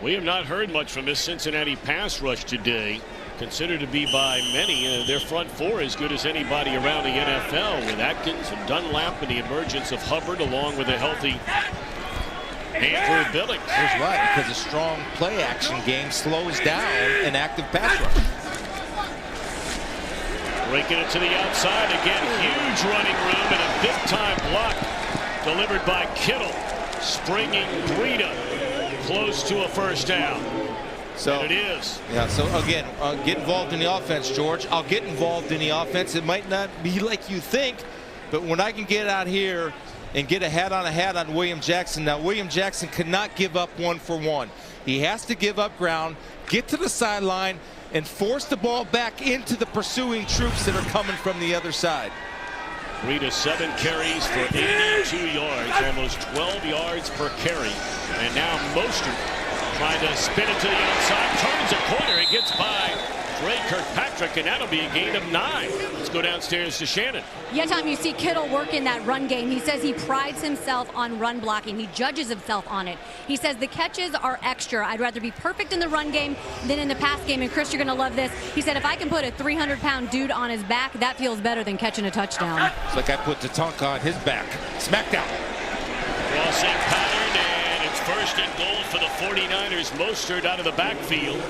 We have not heard much from this Cincinnati pass rush today. Considered to be by many their front four as good as anybody around the NFL, with Atkins and Dunlap and the emergence of Hubbard along with a healthy Andrew Billings. Here's why, because a strong play action game slows down an active pass rush. Breaking it to the outside again. Huge running room and a big-time block delivered by Kittle. Springing Breida close to a first down. So and it is. Yeah, so again, get involved in the offense, George. I'll get involved in the offense. It might not be like you think, but when I can get out here and get a hat on William Jackson. Now, William Jackson cannot give up 1-for-1. He has to give up ground, get to the sideline, and force the ball back into the pursuing troops that are coming from the other side. Breida 7 carries for 82 yards, almost 12 yards per carry. And now Mostert trying to spin it to the outside, turns a corner, and gets by Dre Kirkpatrick, and that'll be a gain of 9. Let's go downstairs to Shannon. Yeah, Tom, you see Kittle work in that run game. He says he prides himself on run blocking. He judges himself on it. He says the catches are extra. I'd rather be perfect in the run game than in the pass game. And Chris, you're going to love this. He said if I can put a 300-pound dude on his back, that feels better than catching a touchdown. It's like I put Tatanka on his back. Smackdown. Crossing pattern, and it's first and goal for the 49ers. Mostert out of the backfield.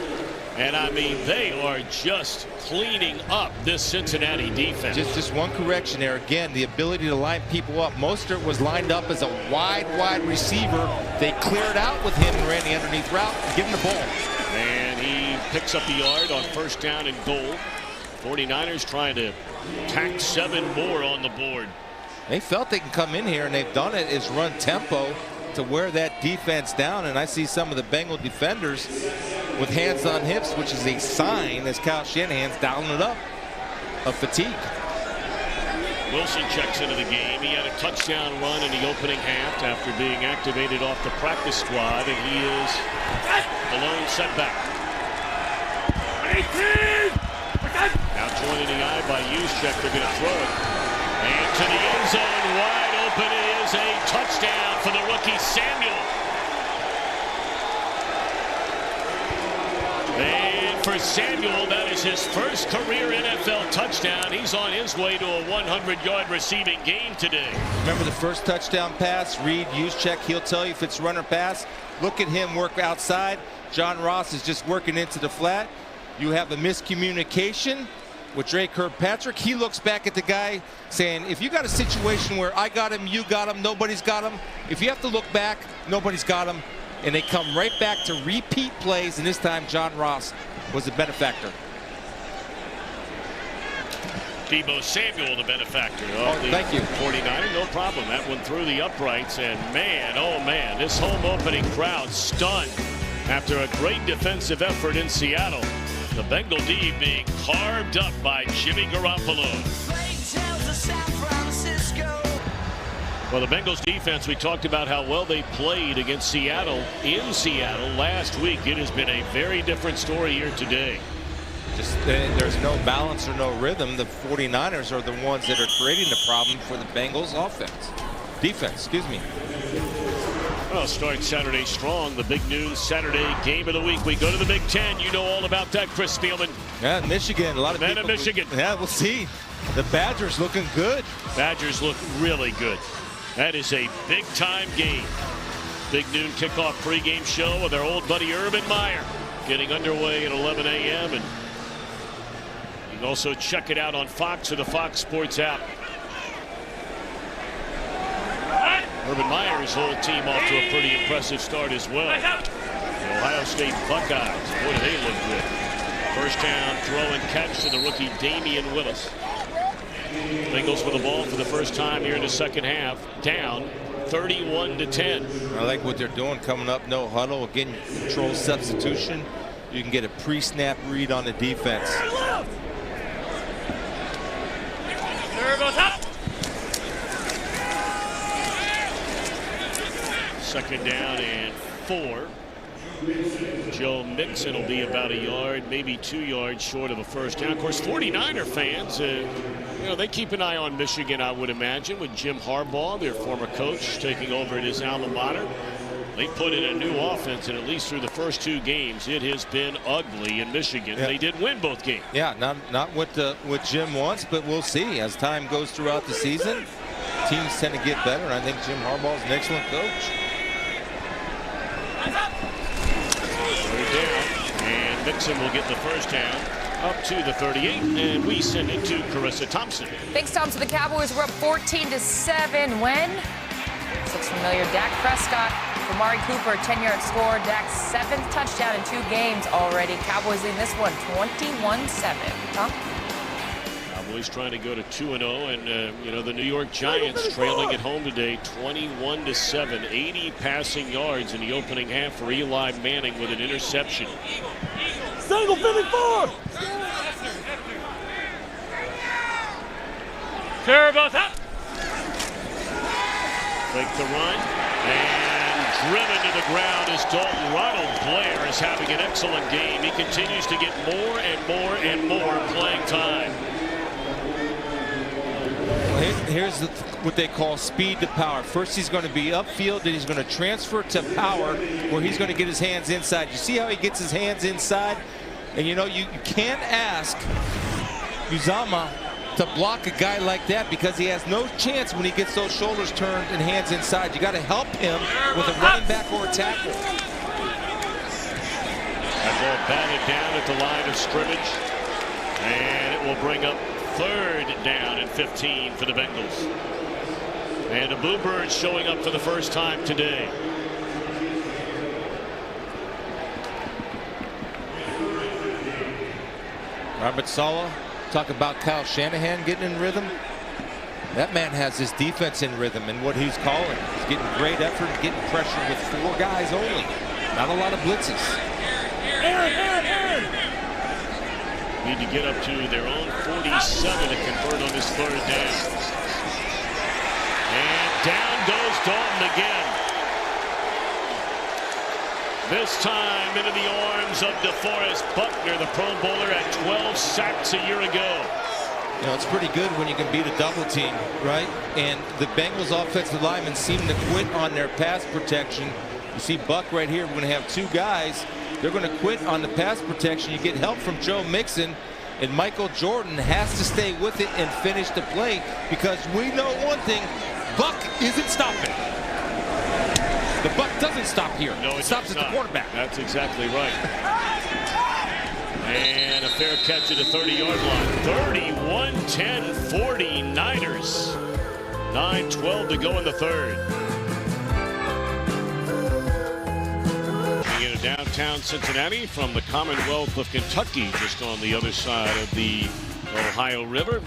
And I mean, they are just cleaning up this Cincinnati defense. Just one correction there. Again, the ability to line people up. Mostert was lined up as a wide receiver. They cleared out with him and ran the underneath route. Give him the ball. And he picks up the yard on first down and goal. 49ers trying to tack 7 more on the board. They felt they can come in here, and they've done it, is run tempo to wear that defense down. And I see some of the Bengal defenders with hands on hips, which is a sign, as Kyle Shanahan's dialing it up, of fatigue. Wilson checks into the game. He had a touchdown run in the opening half after being activated off the practice squad, and he is the lone setback. Now joining the eye by Juszczyk, they're going to throw it. And to the end zone, wide open. It is a touchdown for the rookie Samuel. Samuel, that is his first career NFL touchdown. He's on his way to a 100-yard receiving game today. Remember the first touchdown pass? Reed Juszczyk, he'll tell you if it's run or pass. Look at him work outside. John Ross is just working into the flat. You have a miscommunication with Drake Kirkpatrick. He looks back at the guy saying, if you got a situation where I got him, you got him, nobody's got him, if you have to look back, nobody's got him. And they come right back to repeat plays, and this time John Ross was the benefactor. Deebo Samuel, the benefactor. Thank you. 49er, no problem. That one through the uprights, and man, oh man, this home opening crowd stunned after a great defensive effort in Seattle. The Bengal D being carved up by Jimmy Garoppolo. Well, the Bengals defense, we talked about how well they played against Seattle in Seattle last week. It has been a very different story here today. Just there's no balance or no rhythm. The 49ers are the ones that are creating the problem for the Bengals defense, excuse me. Well, start Saturday strong. The big news Saturday game of the week. We go to the Big Ten. You know all about that, Chris Spielman. Yeah, Michigan. A lot of Men people. of Michigan. Yeah, we'll see. The Badgers looking good. Badgers look really good. That is a big-time game. Big noon kickoff pregame show with our old buddy Urban Meyer getting underway at 11 a.m. And you can also check it out on Fox or the Fox Sports app. Urban Meyer's whole team off to a pretty impressive start as well. The Ohio State Buckeyes, boy, do they look good. First down throw and catch to the rookie Damian Willis. Bengals with the ball for the first time here in the second half, down 31-10. I like what they're doing, coming up, no huddle, again, control substitution. You can get a pre-snap read on the defense. There goes up. Second down and 4. Joe Mixon will be about a yard, maybe 2 yards short of a first down. Of course, 49er fans, you know, they keep an eye on Michigan, I would imagine, with Jim Harbaugh, their former coach, taking over at his alma mater. They put in a new offense, and at least through the first 2 games, it has been ugly in Michigan. Yeah. They did win both games. Yeah, not what Jim wants, but we'll see as time goes throughout the season. Teams tend to get better, and I think Jim Harbaugh is an excellent coach. Down, and Mixon will get the first down up to the 38, and we send it to Carissa Thompson. Big stomps for the Cowboys. We're up 14-7 when looks familiar. Dak Prescott, Amari Cooper, 10-yard score. Dak's 7th touchdown in 2 games already. Cowboys leading this one 21-7. Tom? Cowboys trying to go to 2-0, and you know, the New York Giants trailing at home today 21-7. 80 passing yards in the opening half for Eli Manning with an interception. Single 54. Turbo's up. Fake the run, and driven to the ground is Dalton. Ronald Blair is having an excellent game. He continues to get more and more and more playing time. Here's what they call speed to power. First he's going to be upfield, then he's going to transfer to power where he's going to get his hands inside. You see how he gets his hands inside? And you know, you can't ask Uzomah to block a guy like that because he has no chance when he gets those shoulders turned and hands inside. You got to help him with a running back or a tackle. That ball batted down at the line of scrimmage, and it will bring up 3rd down and 15 for the Bengals. And the Bluebirds showing up for the first time today. Robert Saleh, talk about Kyle Shanahan getting in rhythm. That man has his defense in rhythm and what he's calling. He's getting great effort, getting pressure with 4 guys only. Not a lot of blitzes. Need to get up to their own 47 to convert on this 3rd down. And down goes Dalton again. This time into the arms of DeForest Buckner, the Pro Bowler, at 12 sacks a year ago. You know, it's pretty good when you can beat a double team, right? And the Bengals offensive linemen seem to quit on their pass protection. You see Buck right here. We're going to have 2 guys they're going to quit on the pass protection. You get help from Joe Mixon, and Michael Jordan has to stay with it and finish the play, because we know one thing, Buck isn't stopping. The buck doesn't stop here. No, it stops at the quarterback. That's exactly right. And a fair catch at the 30-yard line. 31-10 49ers. 9:12 to go in the third. Into downtown Cincinnati from the Commonwealth of Kentucky, just on the other side of the Ohio River.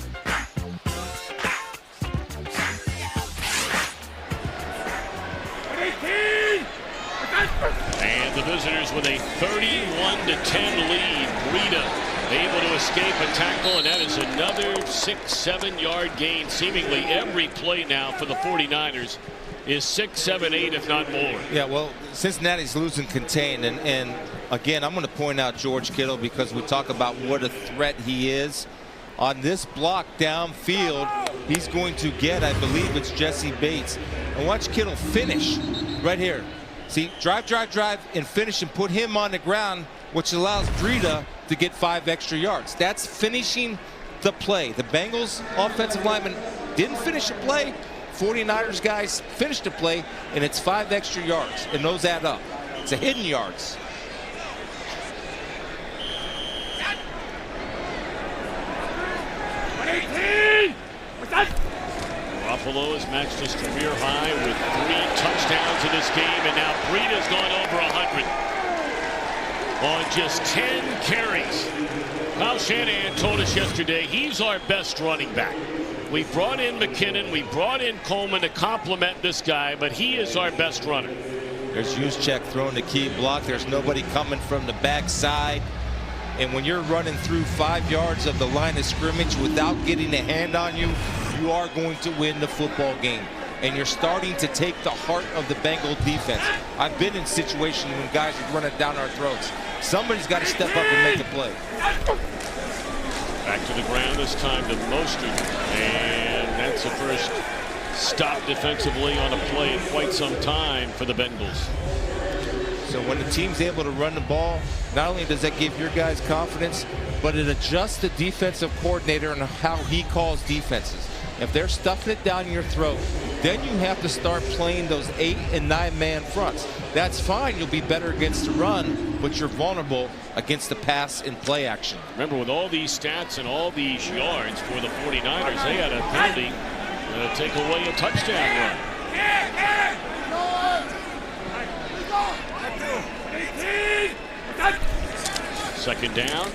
And the visitors with a 31-10 lead. Breida able to escape a tackle, and that is another 6-7 yard gain. Seemingly every play now for the 49ers is 6, 7, 8, if not more. Yeah, well, Cincinnati's losing contain, and again, I'm going to point out George Kittle, because we talk about what a threat he is. On this block downfield, he's going to get, I believe it's Jesse Bates. And watch Kittle finish right here. See, drive, and finish and put him on the ground, which allows Breida to get 5 extra yards. That's finishing the play. The Bengals offensive lineman didn't finish the play. 49ers guys finished the play, and it's 5 extra yards, and those add up. It's a hidden yards. Garoppolo has matched his career high with 3 touchdowns in this game, and now Breida's gone over 100 on just 10 carries. Kyle Shanahan told us yesterday he's our best running back. We brought in McKinnon, we brought in Coleman to complement this guy, but he is our best runner. There's Juszczyk throwing the key block. There's nobody coming from the backside. And when you're running through 5 yards of the line of scrimmage without getting a hand on you, you are going to win the football game. And you're starting to take the heart of the Bengal defense. I've been in situations when guys are running down our throats. Somebody's got to step up and make a play. Back to the ground this time to Mostert. And that's the first stop defensively on a play in quite some time for the Bengals. So when the team's able to run the ball, not only does that give your guys confidence, but it adjusts the defensive coordinator and how he calls defenses. If they're stuffing it down your throat, then you have to start playing those 8 and 9 man fronts. That's fine. You'll be better against the run, but you're vulnerable against the pass and play action. Remember, with all these stats and all these yards for the 49ers, they had a penalty to take away a touchdown run. Second down,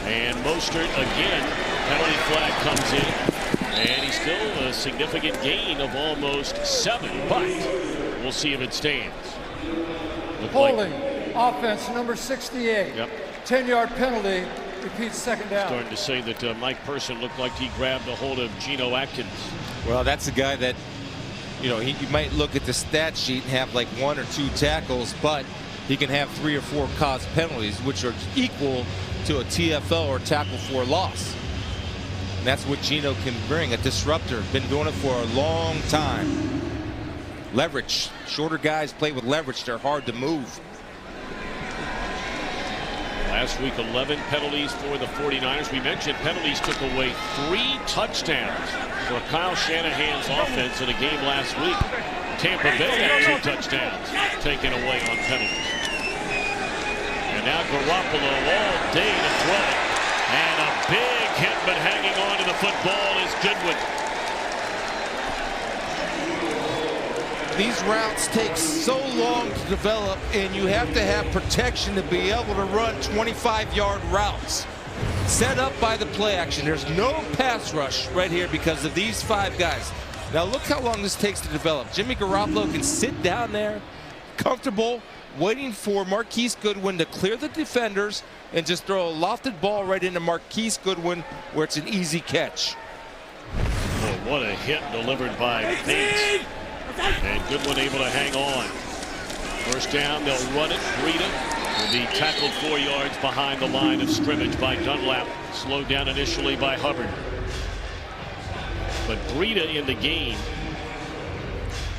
and Mostert again. Penalty flag comes in, and he's still a significant gain of almost 7, but we'll see if it stands. Holding, offense number 68. Yep. 10-yard penalty, repeats second down. Starting to say that Mike Person looked like he grabbed a hold of Geno Atkins. Well, that's a guy that, you know, you might look at the stat sheet and have like 1 or 2 tackles, but he can have 3 or 4 caused penalties, which are equal to a TFL or tackle for loss. And that's what Geno can bring, a disruptor. Been doing it for a long time. Leverage. Shorter guys play with leverage. They're hard to move. Last week, 11 penalties for the 49ers. We mentioned penalties took away 3 touchdowns for Kyle Shanahan's offense in a game last week. Tampa Bay had 2 touchdowns taken away on penalties. And now Garoppolo all day to throw it. And a big hit, but hanging on to the football is Goodwin. These routes take so long to develop, and you have to have protection to be able to run 25-yard routes. Set up by the play action. There's no pass rush right here because of these 5 guys. Now look how long this takes to develop. Jimmy Garoppolo can sit down there, comfortable, waiting for Marquise Goodwin to clear the defenders and just throw a lofted ball right into Marquise Goodwin where it's an easy catch. Boy, what a hit delivered by Bates. And Goodwin able to hang on. First down, they'll run it. Breida will be tackled 4 yards behind the line of scrimmage by Dunlap. Slowed down initially by Hubbard. But Breida in the game,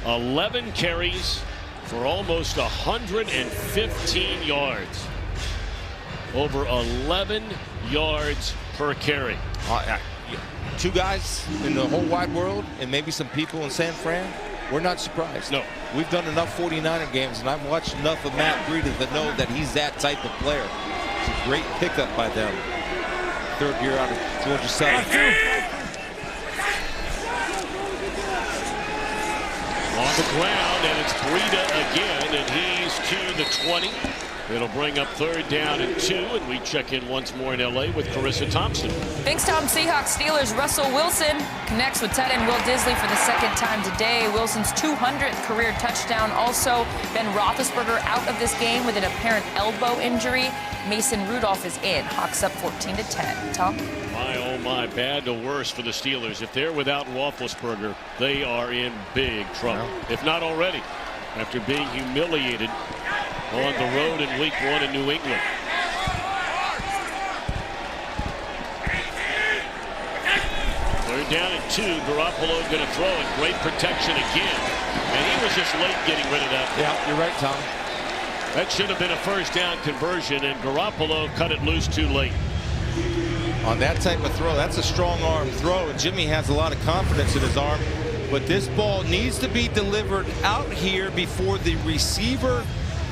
11 carries for almost 115 yards. over 11 yards per carry. Two guys in the whole wide world and maybe some people in San Fran, we're not surprised. No. We've done enough 49er games, and I've watched enough of Matt Breida to know that he's that type of player. It's a great pickup by them. Third year out of Georgia Southern. On the ground, and it's Breida again, and he's to the 20. It'll bring up 3rd down and 2, and we check in once more in L.A. with Carissa Thompson. Thanks, Tom. Seahawks Steelers Russell Wilson connects with tight end Will Disley for the 2nd time today. Wilson's 200th career touchdown. Also, Ben Roethlisberger out of this game with an apparent elbow injury. Mason Rudolph is in. Hawks up 14-10. Tom? My, oh my, bad to worse for the Steelers. If they're without Roethlisberger, they are in big trouble, if not already, after being humiliated on the road in Week 1 in New England. Third down and 2. Garoppolo going to throw it. Great protection again. And he was just late getting rid of that. Yeah, you're right, Tom. That should have been a 1st down conversion, and Garoppolo cut it loose too late. On that type of throw, that's a strong arm throw, and Jimmy has a lot of confidence in his arm. But this ball needs to be delivered out here before the receiver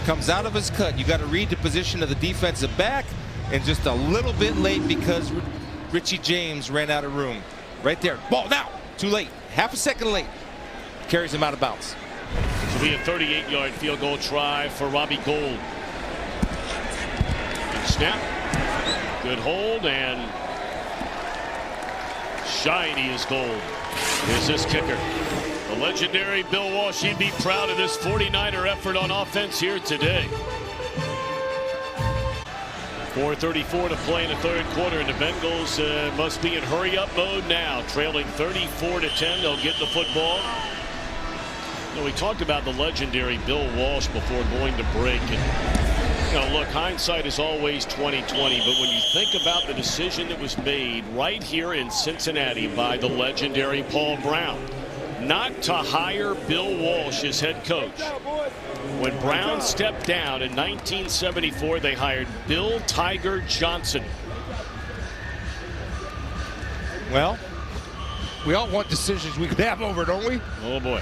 comes out of his cut. You got to read the position of the defensive back, and just a little bit late because Richie James ran out of room. Right there. Ball now. Too late. Half a second late. Carries him out of bounds. This will be a 38-yard field goal try for Robbie Gould. Good snap. Good hold, and shiny as gold is this kicker. The legendary Bill Walsh. He'd be proud of this 49er effort on offense here today. 4:34 to play in the 3rd quarter, and the Bengals must be in hurry-up mode now. Trailing 34-10. They'll get the football. You know, we talked about the legendary Bill Walsh before going to break. And, you know, look, hindsight is always 20/20, but when you think about the decision that was made right here in Cincinnati by the legendary Paul Brown, not to hire Bill Walsh as head coach. When Brown stepped down in 1974, they hired Bill Tiger Johnson. Well, we all want decisions we could have over, don't we? Oh, boy.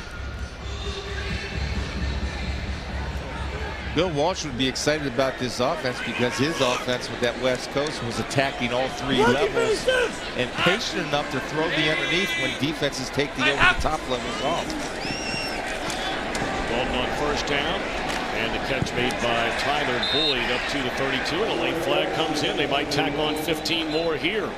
Bill Walsh would be excited about this offense because his offense with that West Coast was attacking all 3 levels and patient enough to throw the underneath when defenses take the over-the-top levels off. Dalton on 1st down, and the catch made by Tyler Boyd up to the 32, and a late flag comes in. They might tack on 15 more here.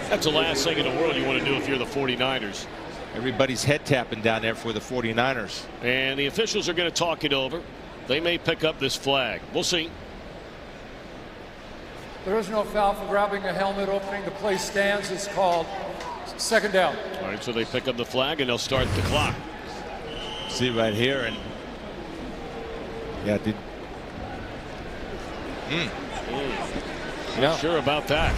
That's the last thing in the world you want to do if you're the 49ers. Everybody's head tapping down there for the 49ers. And the officials are going to talk it over. They may pick up this flag. We'll see. There is no foul for grabbing a helmet. Opening the play stands is called. 2nd down. All right, so they pick up the flag and they'll start the clock. See right here, and yeah, did. Not sure about that.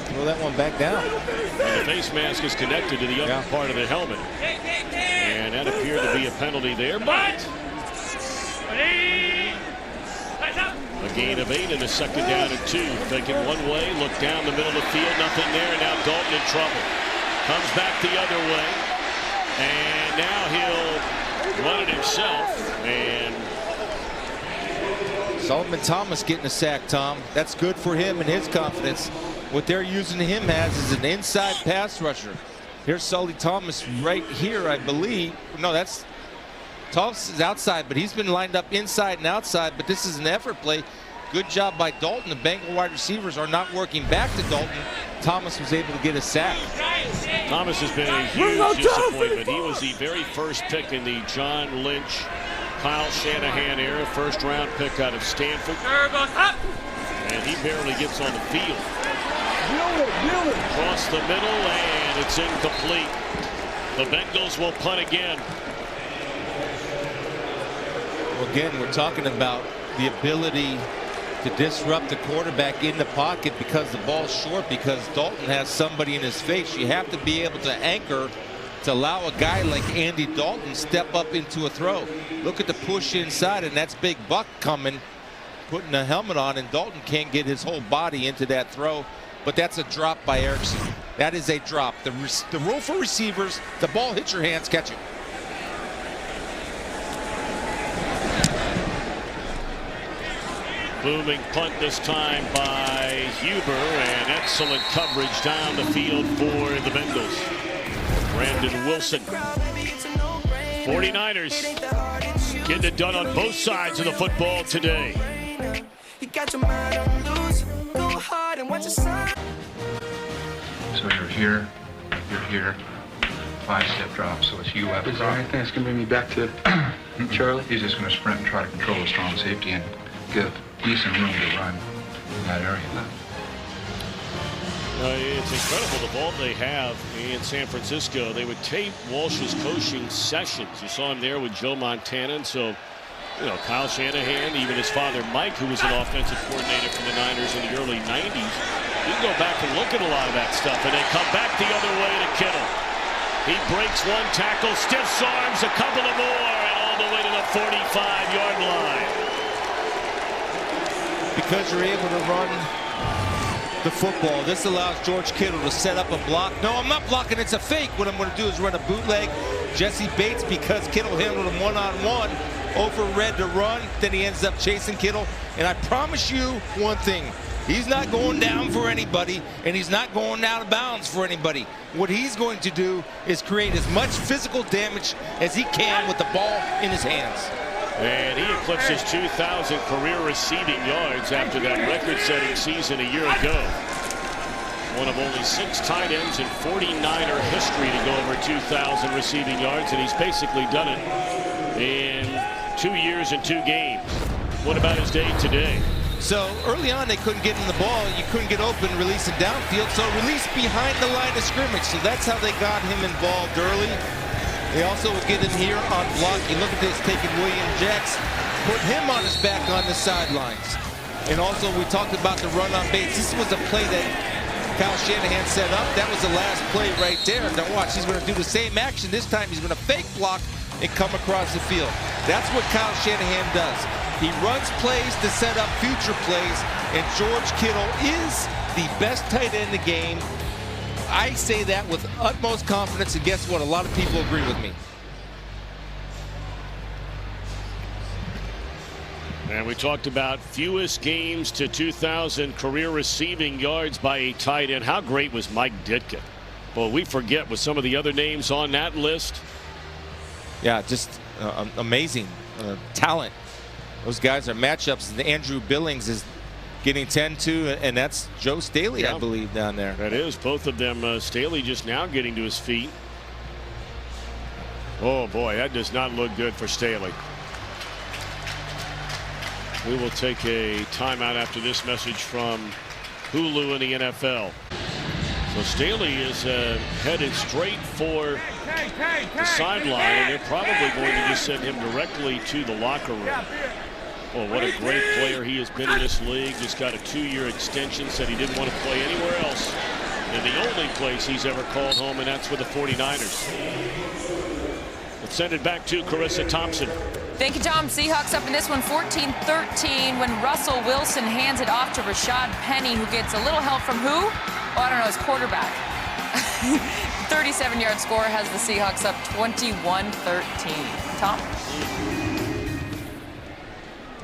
Throw that one back down. And the face mask is connected to the upper part of the helmet. And that appeared to be a penalty there, but a gain of 8 and a 2nd down and 2. Thinking one way, look down the middle of the field, nothing there, and now Dalton in trouble. Comes back the other way, and now he'll run it himself. And Solomon Thomas getting a sack, Tom. That's good for him and his confidence. What they're using him as is an inside pass rusher. Here's Sully Thomas right here, I believe. No, that's Thomas is outside, but he's been lined up inside and outside. But this is an effort play. Good job by Dalton. The Bengal wide receivers are not working back to Dalton. Thomas was able to get a sack. Thomas has been a huge disappointment. He was the very first pick in the John Lynch, Kyle Shanahan era, 1st round pick out of Stanford. And he barely gets on the field. Across the middle, and it's incomplete. The Bengals will punt again. Well, again, we're talking about the ability to disrupt the quarterback in the pocket because the ball's short, because Dalton has somebody in his face. You have to be able to anchor to allow a guy like Andy Dalton step up into a throw. Look at the push inside, and that's Big Buck coming. putting a helmet on, and Dalton can't get his whole body into that throw. But that's a drop by Erickson. That is a drop. The rule for receivers, the ball hits your hands, catch it. Booming punt this time by Huber, and excellent coverage down the field for the Bengals. Brandon Wilson. 49ers getting it done on both sides of the football today. So you're here, 5-step drop, so it's you up. Is there anything that's going to bring me back to Charlie? He's just going to sprint and try to control the strong safety and give decent room to run in that area. It's incredible the vault they have in San Francisco. They would tape Walsh's coaching sessions. You saw him there with Joe Montana, and so Kyle Shanahan, even his father Mike, who was an offensive coordinator for the Niners in the early 90s. You can go back and look at a lot of that stuff, and then come back the other way to Kittle. He breaks one tackle, stiffs arms, a couple of more, and all the way to the 45-yard line. Because you're able to run the football, this allows George Kittle to set up a block. No, I'm not blocking, it's a fake. What I'm going to do is run a bootleg. Jesse Bates, because Kittle handled him one-on-one, overread to run, then he ends up chasing Kittle. And I promise you one thing, he's not going down for anybody, and he's not going out of bounds for anybody. What he's going to do is create as much physical damage as he can with the ball in his hands. And he eclipses 2,000 career receiving yards after that record-setting season a year ago. One of only 6 tight ends in 49er history to go over 2,000 receiving yards, and he's basically done it in 2 years and 2 games. What about his day today? So early on, they couldn't get in the ball. You couldn't get open, release it downfield. So release behind the line of scrimmage. So that's how they got him involved early. They also will get him here on block. You look at this, taking William Jackson, put him on his back on the sidelines. And also, we talked about the run on Bates. This was a play that Kyle Shanahan set up. That was the last play right there. Now watch, he's going to do the same action. This time, he's going to fake block and come across the field. That's what Kyle Shanahan does. He runs plays to set up future plays, and George Kittle is the best tight end in the game. I say that with utmost confidence, and guess what? A lot of people agree with me. And we talked about fewest games to 2,000 career receiving yards by a tight end. How great was Mike Ditka? Well, we forget with some of the other names on that list. Yeah, just amazing talent. Those guys are matchups. Andrew Billings is getting 10-2, and that's Joe Staley, I believe, down there. That is, both of them. Staley just now getting to his feet. Oh, boy, that does not look good for Staley. We will take a timeout after this message from Hulu in the NFL. So Staley is headed straight for the sideline, and they're probably going to just send him directly to the locker room. Oh, what a great player he has been in this league. Just got a 2-year extension, said he didn't want to play anywhere else than the only place he's ever called home, and that's with the 49ers. Let's send it back to Carissa Thompson. Thank you, Tom. Seahawks up in this one 14-13 when Russell Wilson hands it off to Rashad Penny, who gets a little help from who? Oh, I don't know, his quarterback. 37-yard score has the Seahawks up 21-13. Tom?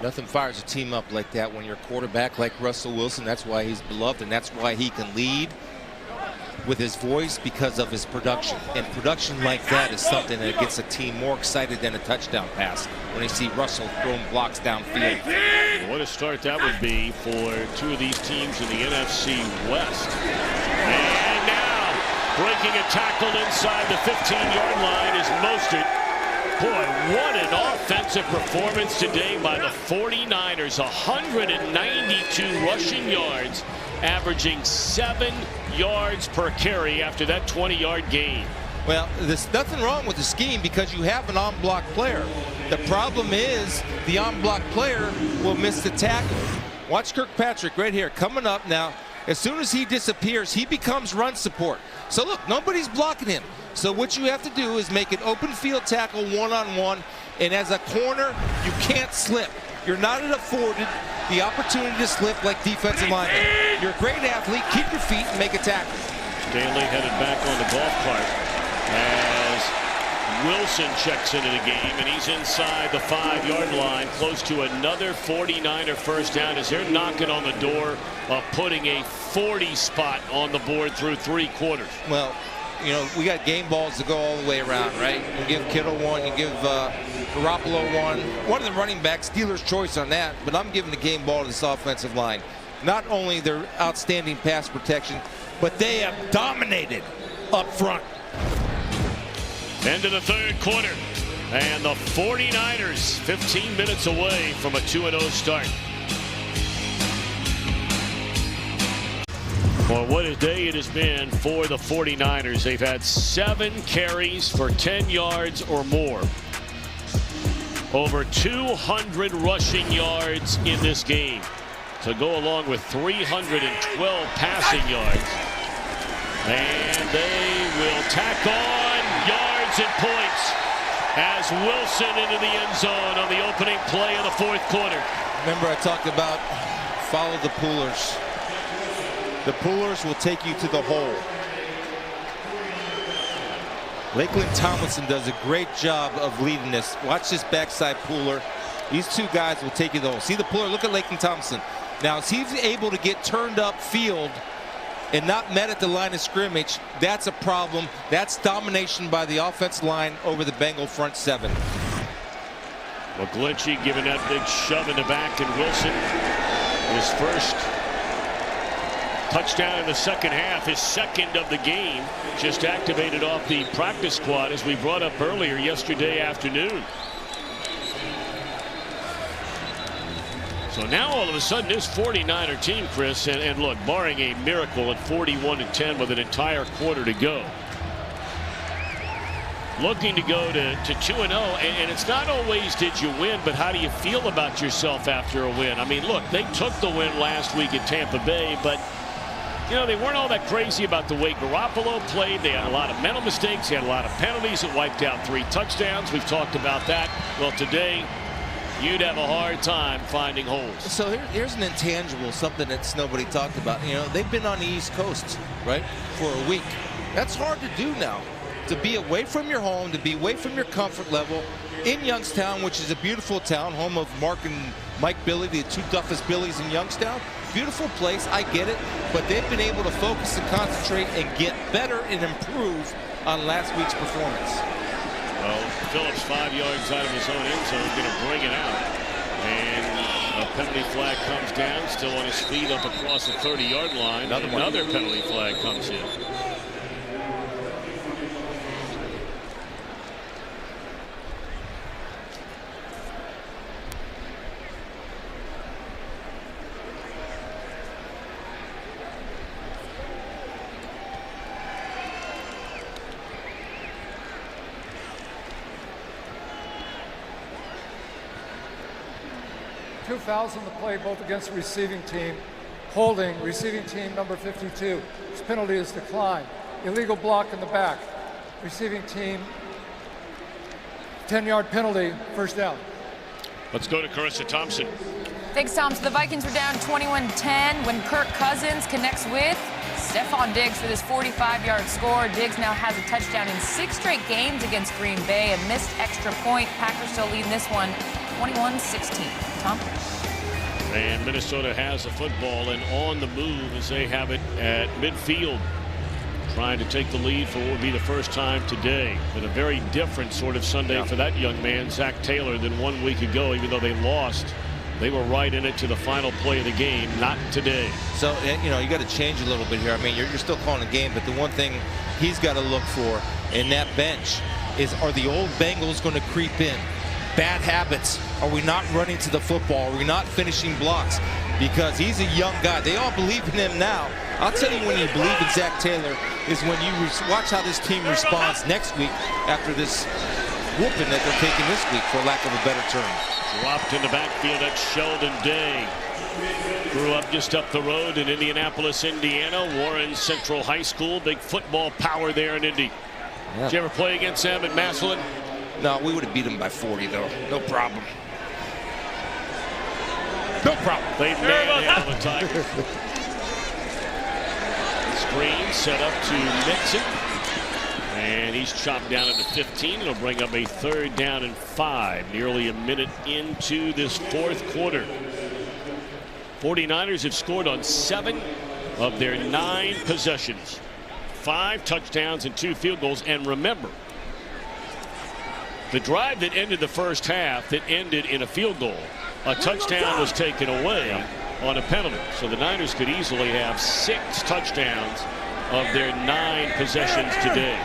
Nothing fires a team up like that when you're a quarterback like Russell Wilson. That's why he's beloved, and that's why he can lead with his voice, because of his production. And production like that is something that gets a team more excited than a touchdown pass when they see Russell throwing blocks downfield. Well, what a start that would be for 2 of these teams in the NFC West. And now, breaking a tackle inside the 15-yard line is Mostert. Boy, what an offensive performance today by the 49ers. 192 rushing yards, averaging 7 yards per carry after that 20-yard gain. Well, there's nothing wrong with the scheme because you have an on-block player. The problem is the on-block player will miss the tackle. Watch Kirkpatrick right here coming up now. As soon as he disappears, he becomes run support. So look, nobody's blocking him. So what you have to do is make an open field tackle one-on-one, and as a corner, you can't slip. You're not afforded the opportunity to slip like defensive linemen. You're a great athlete. Keep your feet and make a tackle. Stanley headed back on the golf cart as Wilson checks into the game, and he's inside the 5-yard line, close to another 49er first down as they're knocking on the door of putting a 40 spot on the board through 3 quarters. Well, you know, we got game balls to go all the way around, right? You give Kittle one, you give Garoppolo one of the running backs, dealer's choice on that, but I'm giving the game ball to this offensive line. Not only their outstanding pass protection, but they have dominated up front. End of the 3rd quarter, and the 49ers 15 minutes away from a 2-0 start. For what a day it has been for the 49ers. They've had 7 carries for 10 yards or more. Over 200 rushing yards in this game to go along with 312 passing yards. And they will tack on yards and points as Wilson into the end zone on the opening play of the 4th quarter. Remember, I talked about follow the poolers. The poolers will take you to the hole. Lakeland Tomlinson does a great job of leading this. Watch this backside pooler. These 2 guys will take you to the hole. See the pooler? Look at Lakeland Tomlinson. Now, is he able to get turned up field and not met at the line of scrimmage? That's a problem. That's domination by the offensive line over the Bengal front 7. McGlinchey giving that big shove in the back, and Wilson, his first touchdown in the 2nd half, his 2nd of the game, just activated off the practice squad as we brought up earlier yesterday afternoon. So now all of a sudden this 49er team, Chris, and look, barring a miracle at 41-10 with an entire quarter to go, looking to go to 2-0, and it's not always did you win, but how do you feel about yourself after a win? I mean, look, they took the win last week at Tampa Bay, but you know, they weren't all that crazy about the way Garoppolo played. They had a lot of mental mistakes. They had a lot of penalties that wiped out 3 touchdowns. We've talked about that. Well, today, you'd have a hard time finding holes. So here's an intangible, something that's nobody talked about. You know, they've been on the East Coast, right, for a week. That's hard to do now. To be away from your home, to be away from your comfort level in Youngstown, which is a beautiful town, home of Mark and Mike Billy, the 2 toughest Billies in Youngstown. Beautiful place, I get it, but they've been able to focus and concentrate and get better and improve on last week's performance. Well, Phillips 5 yards out of his own end zone, going to bring it out. And a penalty flag comes down, still on his feet up across the 30-yard line. Another penalty flag comes in. Fouls on the play, both against the receiving team. Holding, receiving team number 52. This penalty is declined. Illegal block in the back. Receiving team, 10-yard penalty, first down. Let's go to Carissa Thompson. Thanks, Tom. So the Vikings were down 21-10 when Kirk Cousins connects with Stephon Diggs for this 45-yard score. Diggs now has a touchdown in 6 straight games against Green Bay. A missed extra point. Packers still leading this one 21-16. Tom? And Minnesota has the football and on the move as they have it at midfield, trying to take the lead for what would be the first time today. But a very different sort of Sunday for that young man, Zach Taylor, than 1 week ago. Even though they lost, they were right in it to the final play of the game. Not today. So, you know, you got to change a little bit here. I mean, you're still calling a game, but the one thing he's got to look for in that bench is, are the old Bengals going to creep in? Bad habits. Are we not running to the football? Are we not finishing blocks? Because he's a young guy. They all believe in him now. I'll tell you when you believe in Zach Taylor is when you watch how this team responds next week after this whooping that they're taking this week, for lack of a better term. Dropped in the backfield at Sheldon Day. Grew up just up the road in Indianapolis, Indiana. Warren Central High School. Big football power there in Indy. Yeah. Did you ever play against them at Massillon? No, we would have beat them by 40, though. No problem. No problem. They manhandle the Tigers. Screen set up to Mixon. And he's chopped down into 15. It'll bring up a 3rd down and 5. Nearly a minute into this 4th quarter. 49ers have scored on 7 of their 9 possessions. 5 touchdowns and 2 field goals. And remember, the drive that ended the first half that ended in a field goal, a touchdown was taken away on a penalty. So the Niners could easily have 6 touchdowns of their 9 possessions today.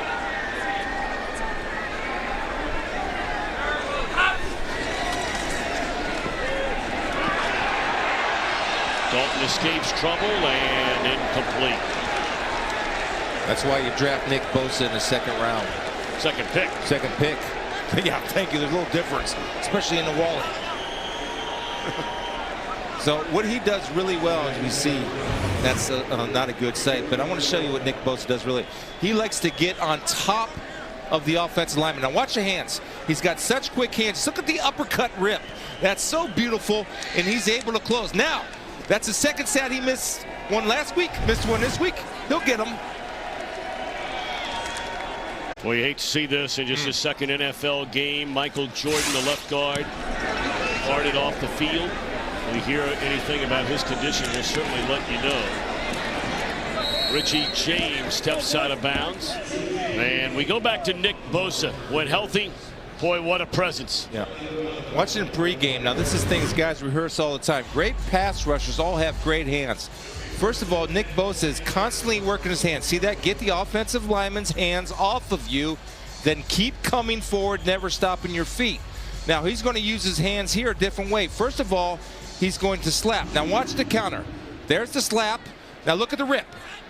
Dalton escapes trouble and incomplete. That's why you draft Nick Bosa in the 2nd round. Second pick. Second pick. Yeah, thank you. There's a little difference, especially in the wallet. So what he does really well, as we see, that's not a good sight. But I want to show you what Nick Bosa does really. He likes to get on top of the offensive lineman. Now watch the hands. He's got such quick hands. Look at the uppercut rip. That's so beautiful, and he's able to close. Now, that's the 2nd stat. He missed one last week, missed one this week. He'll get him. Well, you hate to see this in just his 2nd NFL game. Michael Jordan, the left guard, carted off the field. If we hear anything about his condition, we'll certainly let you know. Richie James steps out of bounds. And we go back to Nick Bosa. When healthy, boy, what a presence. Yeah. Watching him pregame. Now, this is things guys rehearse all the time. Great pass rushers all have great hands. First of all, Nick Bosa is constantly working his hands. See that? Get the offensive lineman's hands off of you, then keep coming forward, never stopping your feet. Now, he's going to use his hands here a different way. First of all, he's going to slap. Now, watch the counter. There's the slap. Now, look at the rip.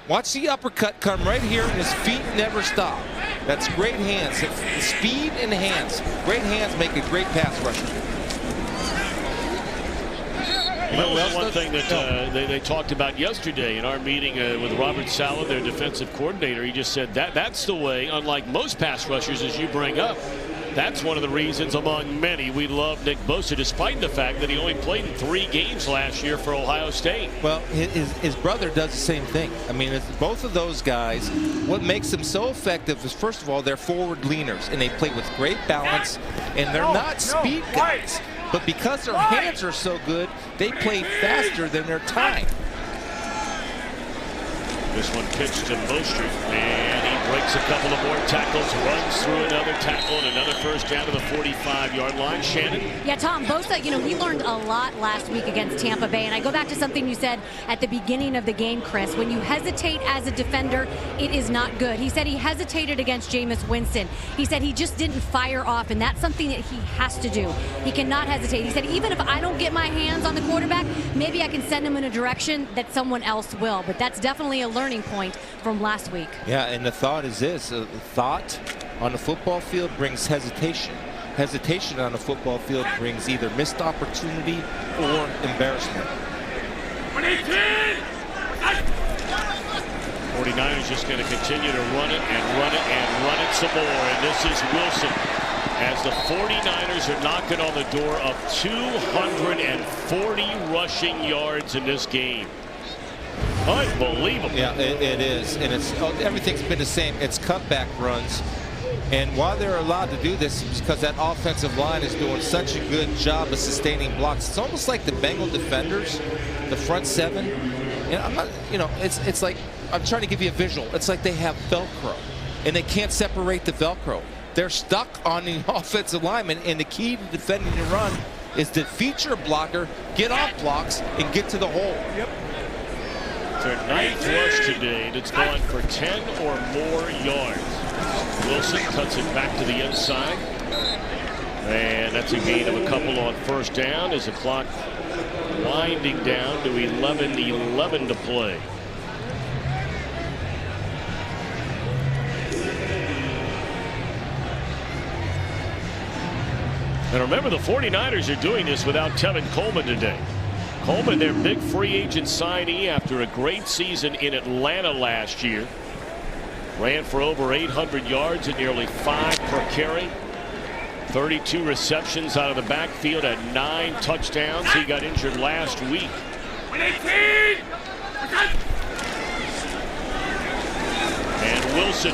Watch the uppercut come right here, and his feet never stop. That's great hands. Speed and hands. Great hands make a great pass rusher. Well, that's one thing that they talked about yesterday in our meeting with Robert Saleh, their defensive coordinator. He just said that's the way, unlike most pass rushers, as you bring up. That's one of the reasons, among many, we love Nick Bosa, despite the fact that he only played in 3 games last year for Ohio State. Well, his brother does the same thing. I mean, it's both of those guys, what makes them so effective is, first of all, they're forward leaners, and they play with great balance, and they're not speed guys. But because their hands are so good, they play faster than their time. This one pitched to Mostert, and he breaks a couple of more tackles, runs through another tackle, and another first down to the 45-yard line. Shannon? Yeah, Tom, Bosa, we learned a lot last week against Tampa Bay, and I go back to something you said at the beginning of the game, Chris. When you hesitate as a defender, it is not good. He said he hesitated against Jameis Winston. He said he just didn't fire off, and that's something that he has to do. He cannot hesitate. He said, even if I don't get my hands on the quarterback, maybe I can send him in a direction that someone else will. But that's definitely a learning point from last week. Yeah, and the thought is this. Thought on the football field brings hesitation. Hesitation on the football field brings either missed opportunity or embarrassment. 49ers just going to continue to run it and run it and run it some more. And this is Wilson as the 49ers are knocking on the door of 240 rushing yards in this game. Unbelievable. Yeah, it is. And everything's been the same. It's cutback runs. And while they're allowed to do this, it's because that offensive line is doing such a good job of sustaining blocks. It's almost like the Bengal defenders, the front 7. I'm not, it's like, I'm trying to give you a visual. It's like they have Velcro, and they can't separate the Velcro. They're stuck on the offensive lineman, and the key to defending the run is to feature a blocker, get off blocks, and get to the hole. Yep. Their 9th rush today that's gone for 10 or more yards. Wilson cuts it back to the inside. And that's a gain of a couple on first down as the clock winding down to 11:11 to play. And remember, the 49ers are doing this without Tevin Coleman today. Coleman, their big free agent signee after a great season in Atlanta last year. Ran for over 800 yards and nearly 5 per carry. 32 receptions out of the backfield at 9 touchdowns. He got injured last week. 118! And Wilson,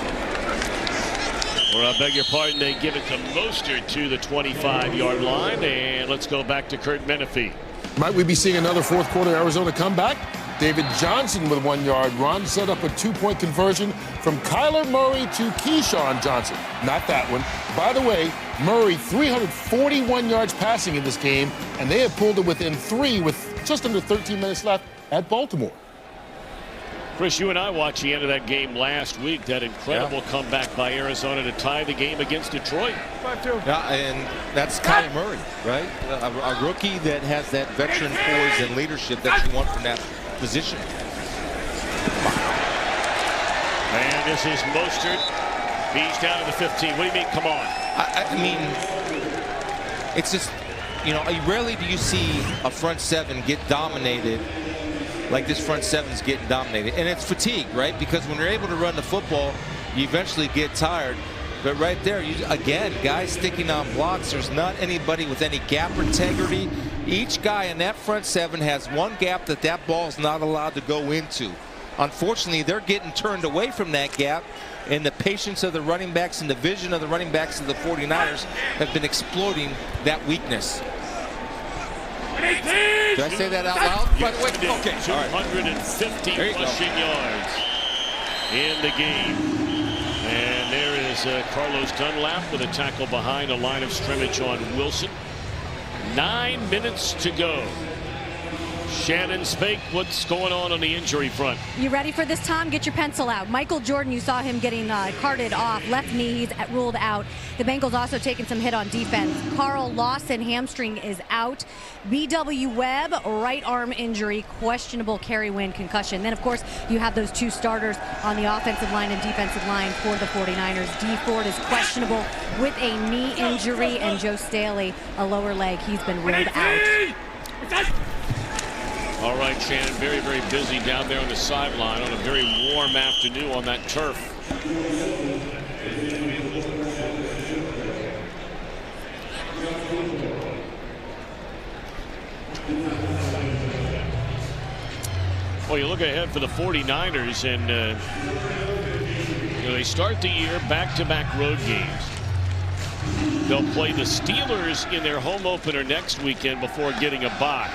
or I beg your pardon, they give it to Mostert to the 25-yard line. And let's go back to Kurt Menefee. Might we be seeing another fourth quarter Arizona comeback? David Johnson with a 1-yard run set up a 2-point conversion from Kyler Murray to Keyshawn Johnson. Not that one. By the way, Murray 341 yards passing in this game, and they have pulled it within 3 with just under 13 minutes left at Baltimore. Chris, you and I watched the end of that game last week. That incredible comeback by Arizona to tie the game against Detroit. 5-2. Yeah, and that's Kyler Murray, right? A rookie that has that veteran poise and leadership that you want from that position. And this is Mostert. He's down to the 15. What do you mean, come on? I mean, it's just, you know, rarely do you see a front seven get dominated like this front seven's getting dominated. And it's fatigue, right? Because when you're able to run the football, you eventually get tired. But right there, again, guys sticking on blocks. There's not anybody with any gap integrity. Each guy in that front seven has one gap that ball's not allowed to go into. Unfortunately, they're getting turned away from that gap, and the patience of the running backs and the vision of the running backs of the 49ers have been exploiting that weakness. Did I say that out loud? By the way, okay. 250 rushing yards in the game. And there is Carlos Dunlap with a tackle behind a line of scrimmage on Wilson. 9 minutes to go. Shannon Spake, what's going on the injury front? You ready for this, Tom? Get your pencil out. Michael Jordan, you saw him getting carted off. Left knee, he's ruled out. The Bengals also taking some hit on defense. Carl Lawson, hamstring, is out. B.W. Webb, right arm injury, questionable Kerry Wynn concussion. Then, of course, you have those 2 starters on the offensive line and defensive line for the 49ers. D. Ford is questionable with a knee injury, and Joe Staley, a lower leg. He's been ruled out. All right, Shannon, very, very busy down there on the sideline on a very warm afternoon on that turf. Well, you look ahead for the 49ers, and they start the year back-to-back road games. They'll play the Steelers in their home opener next weekend before getting a bye.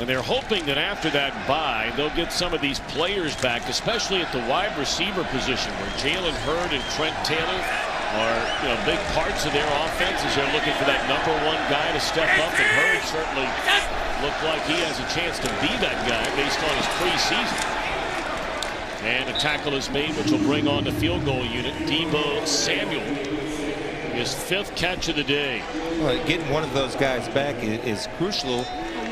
And they're hoping that after that bye, they'll get some of these players back, especially at the wide receiver position, where Jalen Hurd and Trent Taylor are, big parts of their offense as they're looking for that #1 guy to step up. And Hurd certainly looked like he has a chance to be that guy based on his preseason. And a tackle is made, which will bring on the field goal unit. Deebo Samuel, his 5th catch of the day. Well, getting one of those guys back is crucial.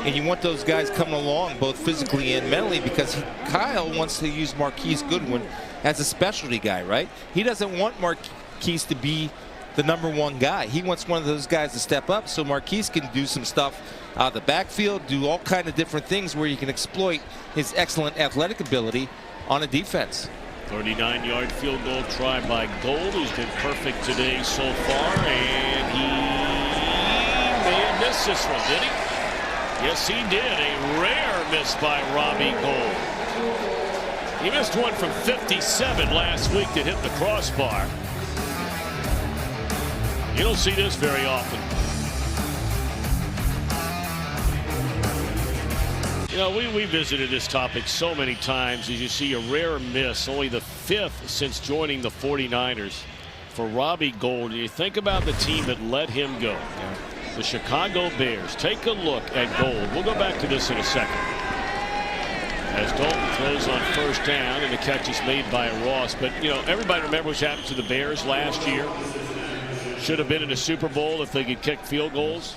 And you want those guys coming along both physically and mentally, because Kyle wants to use Marquise Goodwin as a specialty guy, right? He doesn't want Marquise to be the #1 guy. He wants one of those guys to step up so Marquise can do some stuff out of the backfield, do all kind of different things where you can exploit his excellent athletic ability on a defense. 39-yard field goal try by Gold, who's been perfect today so far, and he may have missed this one, did he? Yes, he did. A rare miss by Robbie Gould. He missed one from 57 last week that hit the crossbar. You don't see this very often. We visited this topic so many times. As you see, a rare miss, only the 5th since joining the 49ers for Robbie Gould. You think about the team that let him go. The Chicago Bears. Take a look at Gould. We'll go back to this in a second. As Dalton throws on first down, and the catch is made by Ross. But, everybody remembers what happened to the Bears last year. Should have been in the Super Bowl if they could kick field goals.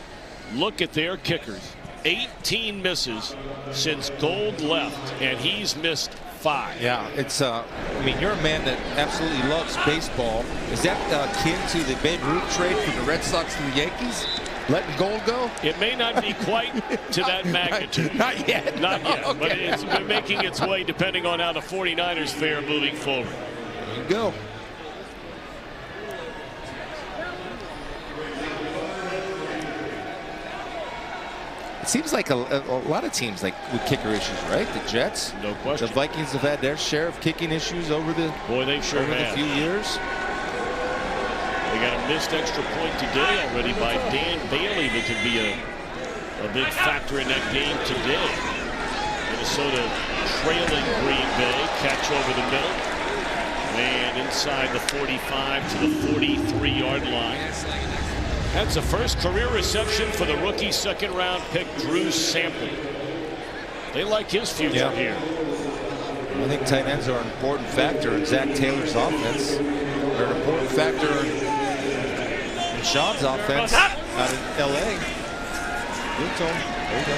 Look at their kickers. 18 misses since Gould left, and he's missed 5. Yeah, it's you're a man that absolutely loves baseball. Is that akin to the Babe Ruth trade from the Red Sox to the Yankees? Letting Gould go? It may not be quite to that magnitude. Not yet. Not yet, Okay. but it's been making its way depending on how the 49ers fare moving forward. There you go. It seems like a lot of teams like with kicker issues, right? The Jets, no question. The Vikings have had their share of kicking issues over the they sure over have. the few years. They got a missed extra point today already by Dan Bailey that could be a big factor in that game today. Minnesota trailing Green Bay, catch over the middle, and inside the 45 to the 43-yard line. That's the first career reception for the rookie second-round pick Drew Sample. They like his future here. I think tight ends are an important factor in Zach Taylor's offense. They're an important factor in Sean's offense out of L.A. Good to him. There you go.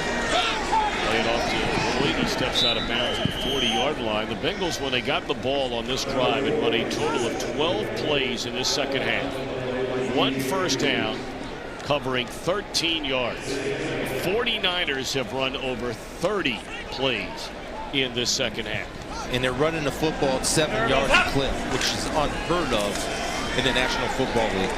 Play it off to Boyd. He steps out of bounds at the 40-yard line. The Bengals, when they got the ball on this drive, had run a total of 12 plays in this second half. 1 first down, covering 13 yards. The 49ers have run over 30 plays in this second half. And they're running the football at 7 yards a clip, which is unheard of in the National Football League.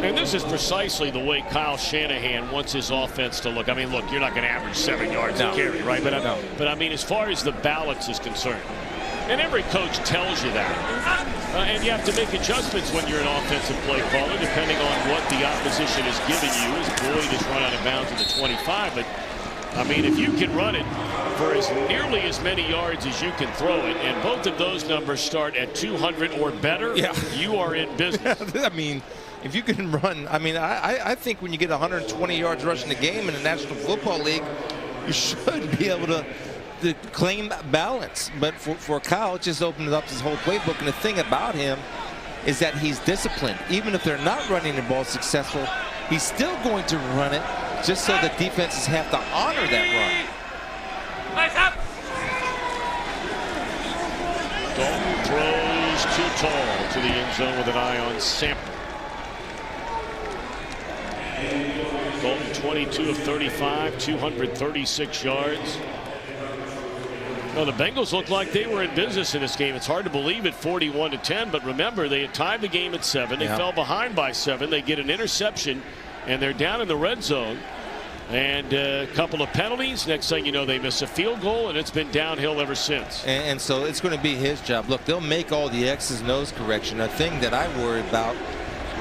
And this is precisely the way Kyle Shanahan wants his offense to look. I mean, look, you're not going to average 7 yards a carry, right? But I mean, as far as the balance is concerned, and every coach tells you that. And you have to make adjustments when you're an offensive play caller, depending on what the opposition is giving you. As Boyd has run out of bounds at the 25. But, I mean, if you can run it for as nearly as many yards as you can throw it, and both of those numbers start at 200 or better, you are in business. I mean, if you can run, I mean, I think when you get 120 yards rushing the game in the National Football League, you should be able to claim balance. But for Kyle, it just opened up his whole playbook. And the thing about him is that he's disciplined. Even if they're not running the ball successful, he's still going to run it just so the defenses have to honor that run. Dalton throws too tall to the end zone with an eye on Sample. Dalton 22 of 35, 236 yards. Well, the Bengals look like they were in business in this game. It's hard to believe at 41-10, but remember, they had tied the game at 7. They fell behind by 7. They get an interception, and they're down in the red zone. And a couple of penalties. Next thing you know, they miss a field goal, and it's been downhill ever since. And so it's going to be his job. Look, they'll make all the X's and O's correction. The thing that I worry about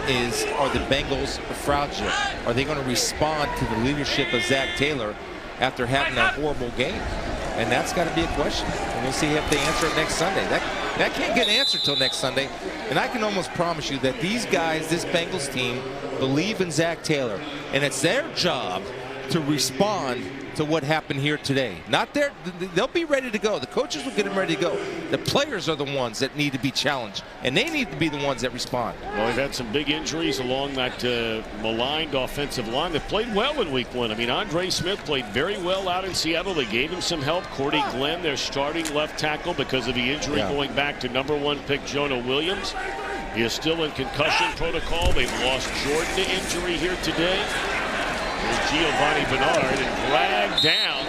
is, are the Bengals fragile? Are they going to respond to the leadership of Zach Taylor after having a horrible game? And that's got to be a question. And we'll see if they answer it next Sunday. That can't get answered till next Sunday. And I can almost promise you that these guys, this Bengals team, believe in Zach Taylor. And it's their job to respond to what happened here today. Not their, they'll be ready to go. The coaches will get them ready to go. The players are the ones that need to be challenged, and they need to be the ones that respond. Well, we've had some big injuries along that maligned offensive line that played well in week 1. I mean, Andre Smith played very well out in Seattle. They gave him some help. Cordy Glenn, their starting left tackle, because of the injury going back to #1 pick Jonah Williams. He is still in concussion protocol. They've lost Jordan to injury here today. There's Giovanni Bernard, and dragged down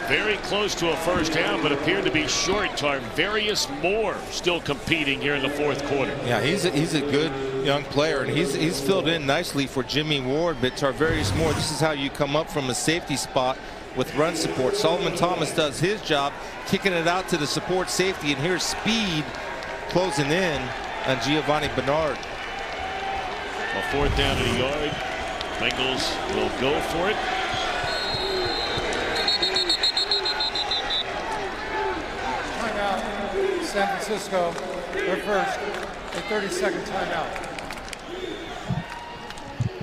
very close to a first down, but appeared to be short. Tarvarius Moore still competing here in the 4th quarter. Yeah, he's a good young player, and he's filled in nicely for Jimmy Ward. But Tarvarius Moore, this is how you come up from a safety spot with run support. Solomon Thomas does his job, kicking it out to the support safety, and here's speed closing in on Giovanni Bernard. A 4th down and a yard. Bengals will go for it. Timeout, San Francisco, their first, a 30-second timeout.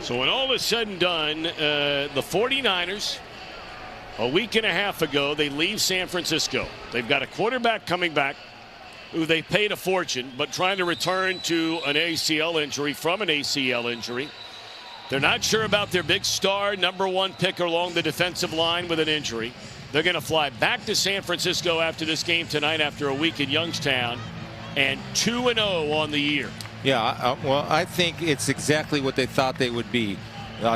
So when all is said and done, the 49ers, a week and a half ago, they leave San Francisco. They've got a quarterback coming back who they paid a fortune, but trying to return to an ACL injury from an ACL injury. They're not sure about their big star, #1 pick along the defensive line with an injury. They're going to fly back to San Francisco after this game tonight after a week in Youngstown, and 2-0 on the year. Yeah, well, I think it's exactly what they thought they would be.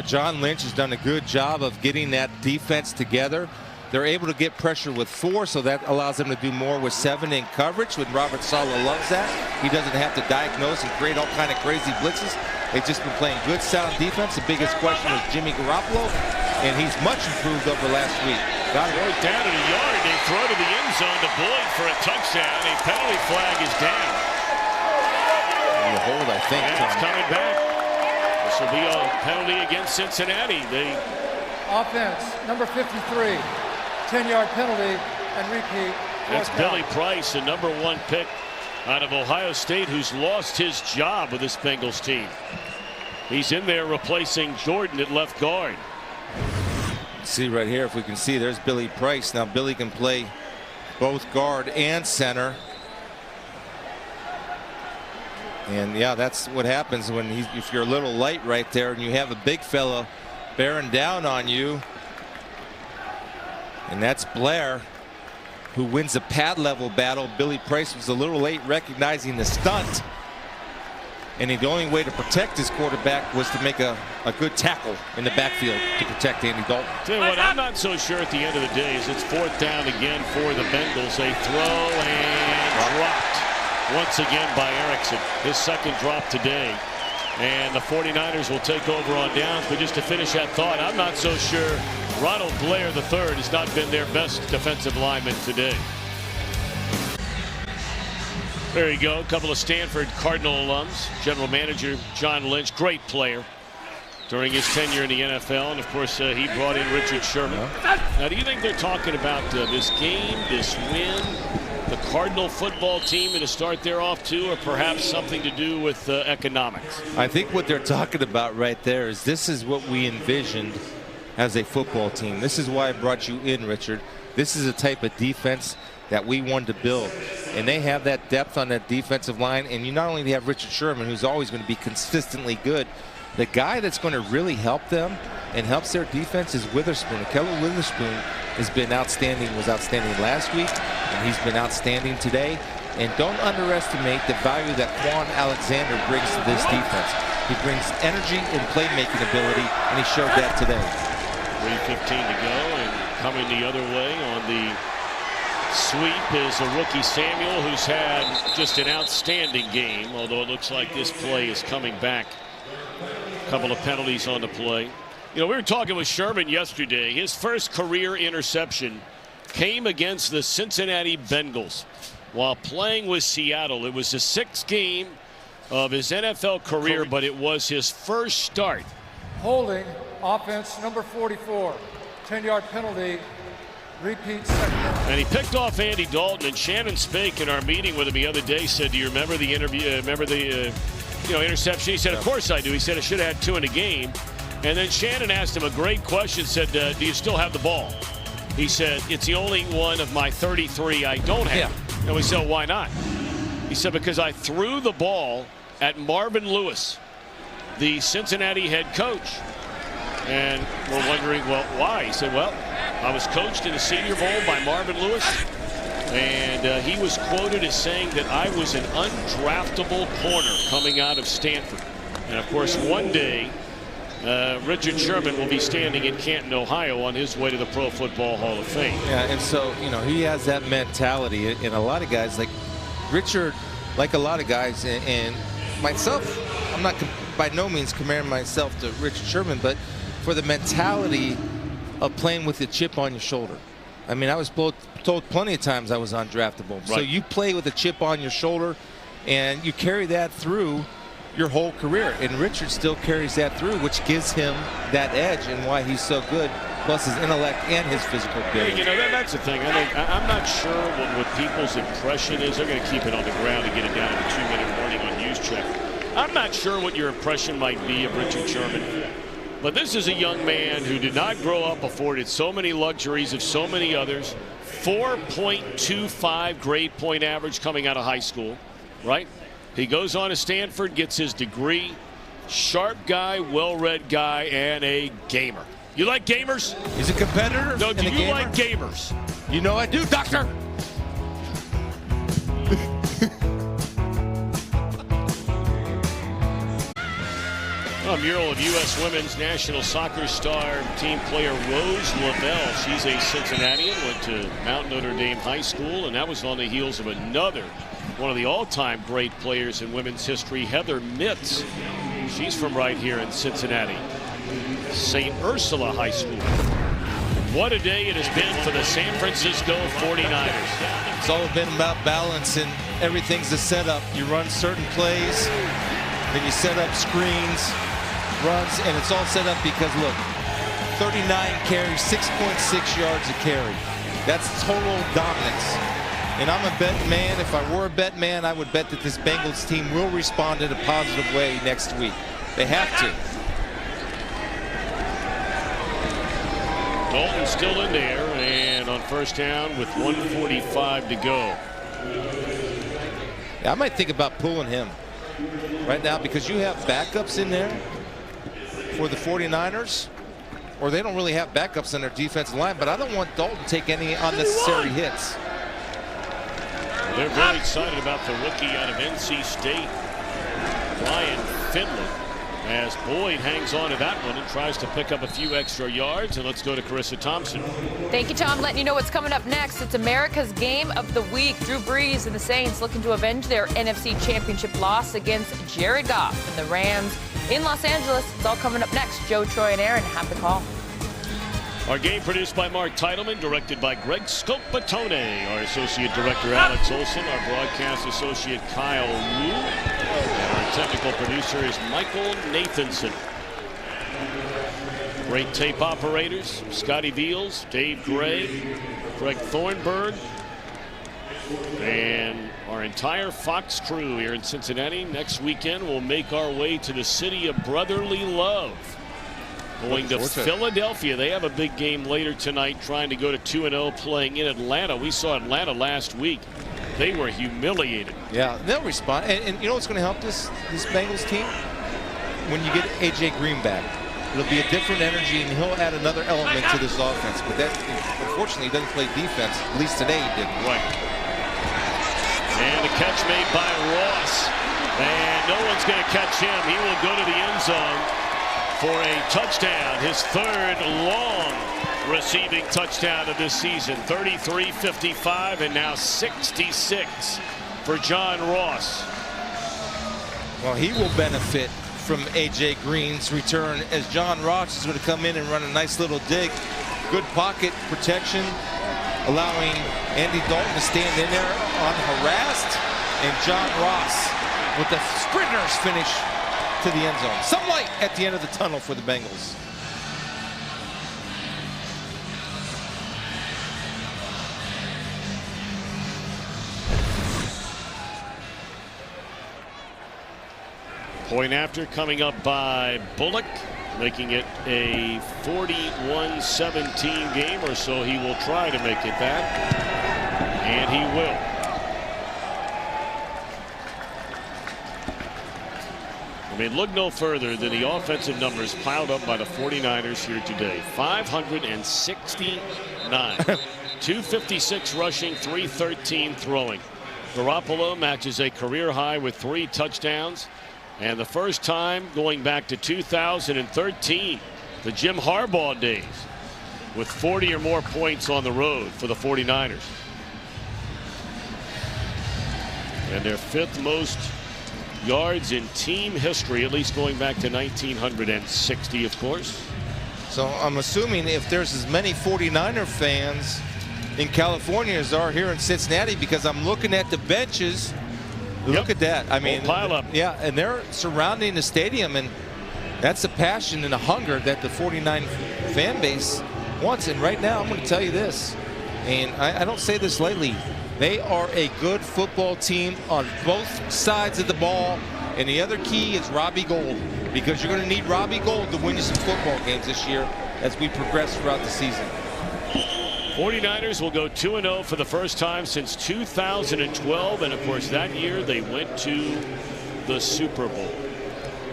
John Lynch has done a good job of getting that defense together. They're able to get pressure with 4, so that allows them to do more with 7 in coverage. When Robert Saleh loves that, he doesn't have to diagnose and create all kind of crazy blitzes. They've just been playing good, sound defense. The biggest question was Jimmy Garoppolo, and he's much improved over last week. Got it. Throw it down to the yard. They throw to the end zone to Boyd for a touchdown. A penalty flag is down. And a hold, I think. And it's coming back. This will be a penalty against Cincinnati. Offense, number 53. 10-yard penalty and repeat. That's Billy Price, the #1 pick out of Ohio State, who's lost his job with this Bengals team. He's in there replacing Jordan at left guard. See right here, if we can see, there's Billy Price. Now Billy can play both guard and center. And yeah, that's what happens when if you're a little light right there and you have a big fella bearing down on you. And that's Blair, who wins the pad level battle. Billy Price was a little late recognizing the stunt. And the only way to protect his quarterback was to make a good tackle in the backfield to protect Andy Dalton. Tell you what, I'm not so sure at the end of the day as it's 4th down again for the Bengals. A throw and dropped once again by Erickson. His 2nd drop today. And the 49ers will take over on downs. But just to finish that thought, I'm not so sure Ronald Blair III has not been their best defensive lineman today. There you go. A couple of Stanford Cardinal alums. General manager John Lynch, great player during his tenure in the NFL. And of course, he brought in Richard Sherman. Now, do you think they're talking about this game, this win, the Cardinal football team, and to start there off too, or perhaps something to do with economics? I think what they're talking about right there is this is what we envisioned as a football team. This is why I brought you in, Richard. This is a type of defense that we wanted to build. And they have that depth on that defensive line. And you not only have Richard Sherman, who's always going to be consistently good, the guy that's going to really help them and helps their defense is Witherspoon. Keller Witherspoon has been outstanding, was outstanding last week, and he's been outstanding today. And don't underestimate the value that Quan Alexander brings to this defense. He brings energy and playmaking ability, and he showed that today. 3:15 to go, and coming the other way on the sweep is a rookie Samuel, who's had just an outstanding game, although it looks like this play is coming back. A couple of penalties on the play. You know, we were talking with Sherman yesterday. His first career interception came against the Cincinnati Bengals while playing with Seattle. It was the 6th game of his NFL career, but it was his first start. Holding, offense, number 44. 10-yard penalty. Repeat 2nd. And he picked off Andy Dalton, and Shannon Spake in our meeting with him the other day said, do you remember the interview, interception? He said, of course I do. He said, I should have had 2 in a game. And then Shannon asked him a great question, said, do you still have the ball? He said, it's the only one of my 33 I don't have. Yeah. And we said, why not? He said, because I threw the ball at Marvin Lewis, the Cincinnati head coach. And we're wondering, well, why? He said, well, I was coached in the Senior Bowl by Marvin Lewis, and he was quoted as saying that I was an undraftable corner coming out of Stanford. And of course, one day, Richard Sherman will be standing in Canton, Ohio on his way to the Pro Football Hall of Fame. Yeah, and so, you know, he has that mentality, and a lot of guys like Richard, like a lot of guys, and myself, I'm not by no means comparing myself to Richard Sherman, but for the mentality of playing with a chip on your shoulder. I mean, I was told plenty of times I was undraftable. Right. So you play with a chip on your shoulder, and you carry that through your whole career. And Richard still carries that through, which gives him that edge and why he's so good, plus his intellect and his physical ability. You know, that's the thing. I'm not sure what people's impression is. They're going to keep it on the ground and get it down to the 2-minute warning on news check. I'm not sure what your impression might be of Richard Sherman. But this is a young man who did not grow up afforded so many luxuries of so many others. 4.25 grade point average coming out of high school, right? He goes on to Stanford, gets his degree. Sharp guy, well-read guy, and a gamer. You like gamers? He's a competitor. No, do you like gamers? You know I do, doctor. intramural of U.S. women's national soccer star team player Rose Lavelle. She's a Cincinnatian, went to Mount Notre Dame High School, and that was on the heels of another one of the all-time great players in women's history, Heather Mitts. She's from right here in Cincinnati. St. Ursula High School. What a day it has been for the San Francisco 49ers. It's all been about balance, and everything's a setup. You run certain plays, then you set up screens, runs, and it's all set up because, look, 39 carries, 6.6 yards a carry. That's total dominance. And I'm a bet man. If I were a bet man, I would bet that this Bengals team will respond in a positive way next week. They have to. Dalton still in there, and on first down with 1:45 to go. Yeah, I might think about pulling him right now because you have backups in there for the 49ers, or they don't really have backups in their defensive line, but I don't want Dalton to take any unnecessary hits. They're very excited about the rookie out of NC State, Ryan Finley, as Boyd hangs on to that one and tries to pick up a few extra yards. And let's go to Carissa Thompson. Thank you, Tom. Letting you know what's coming up next. It's America's Game of the Week. Drew Brees and the Saints looking to avenge their NFC Championship loss against Jared Goff and the Rams in Los Angeles. It's all coming up next. Joe, Troy, and Aaron have the call. Our game produced by Mark Titleman, directed by Greg Scopatone. Our associate director, Alex Olson. Our broadcast associate, Kyle Wu. And our technical producer is Michael Nathanson. Great tape operators, Scotty Beals, Dave Gray, Greg Thornburg, and our entire Fox crew here in Cincinnati. Next weekend, we'll make our way to the city of brotherly love. Going to Philadelphia. They have a big game later tonight, trying to go to 2-0, playing in Atlanta. We saw Atlanta last week. They were humiliated. Yeah, they'll respond. And you know what's going to help this Bengals team? When you get A.J. Green back. It'll be a different energy, and he'll add another element to this offense. But that, unfortunately, he doesn't play defense. At least today he didn't. Right. And a catch made by Ross. And no one's going to catch him. He will go to the end zone for a touchdown, his third long receiving touchdown of this season. 33-55 and now 66 for John Ross. Well, he will benefit from A.J. Green's return, as John Ross is going to come in and run a nice little dig. Good pocket protection, allowing Andy Dalton to stand in there unharassed, and John Ross with the sprinter's finish to the end zone. Some light at the end of the tunnel for the Bengals. Point after coming up by Bullock, making it a 41-17 game or so. He will try to make it that, and he will. I mean, look no further than the offensive numbers piled up by the 49ers here today. 569. 256 rushing, 313 throwing. Garoppolo matches a career high with 3 touchdowns. And the first time going back to 2013, the Jim Harbaugh days, with 40 or more points on the road for the 49ers. And their 5th most yards in team history, at least going back to 1960, of course. So I'm assuming if there's as many 49er fans in California as are here in Cincinnati, because I'm looking at the benches. Look at that. I mean, pile up. Yeah, and they're surrounding the stadium, and that's a passion and a hunger that the 49 fan base wants. And right now, I'm going to tell you this, and I don't say this lightly, they are a good football team on both sides of the ball. And the other key is Robbie Gould, because you're going to need Robbie Gould to win you some football games this year as we progress throughout the season. 49ers will go 2-0 for the first time since 2012. And, of course, that year they went to the Super Bowl.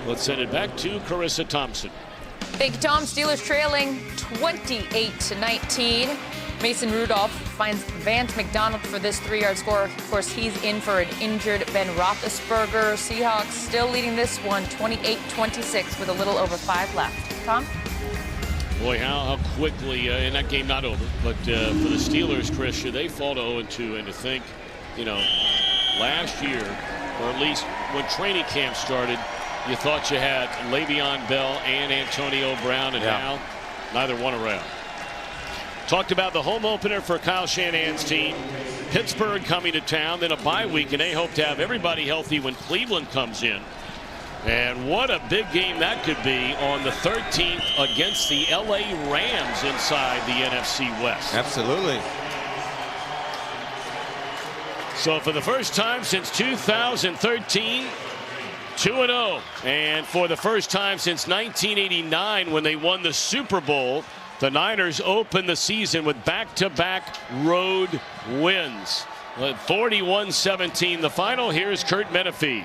Let's send it back to Carissa Thompson. Thank you, Tom. Steelers trailing 28-19. Mason Rudolph finds Vance McDonald for this 3-yard score. Of course, he's in for an injured Ben Roethlisberger. Seahawks still leading this one 28-26 with a little over 5 left. Tom? Boy, how quickly, and that game not over, but for the Steelers, Chris, should they fall to 0-2, and to think, last year, or at least when training camp started, you thought you had Le'Veon Bell and Antonio Brown, and now neither one around. Talked about the home opener for Kyle Shanahan's team. Pittsburgh coming to town, then a bye week, and they hope to have everybody healthy when Cleveland comes in. And what a big game that could be on the 13th against the LA Rams inside the NFC West. Absolutely. So for the first time since 2013, 2-0. And for the first time since 1989 when they won the Super Bowl, the Niners opened the season with back-to-back road wins. 41-17 the final. Here's Kurt Menefee.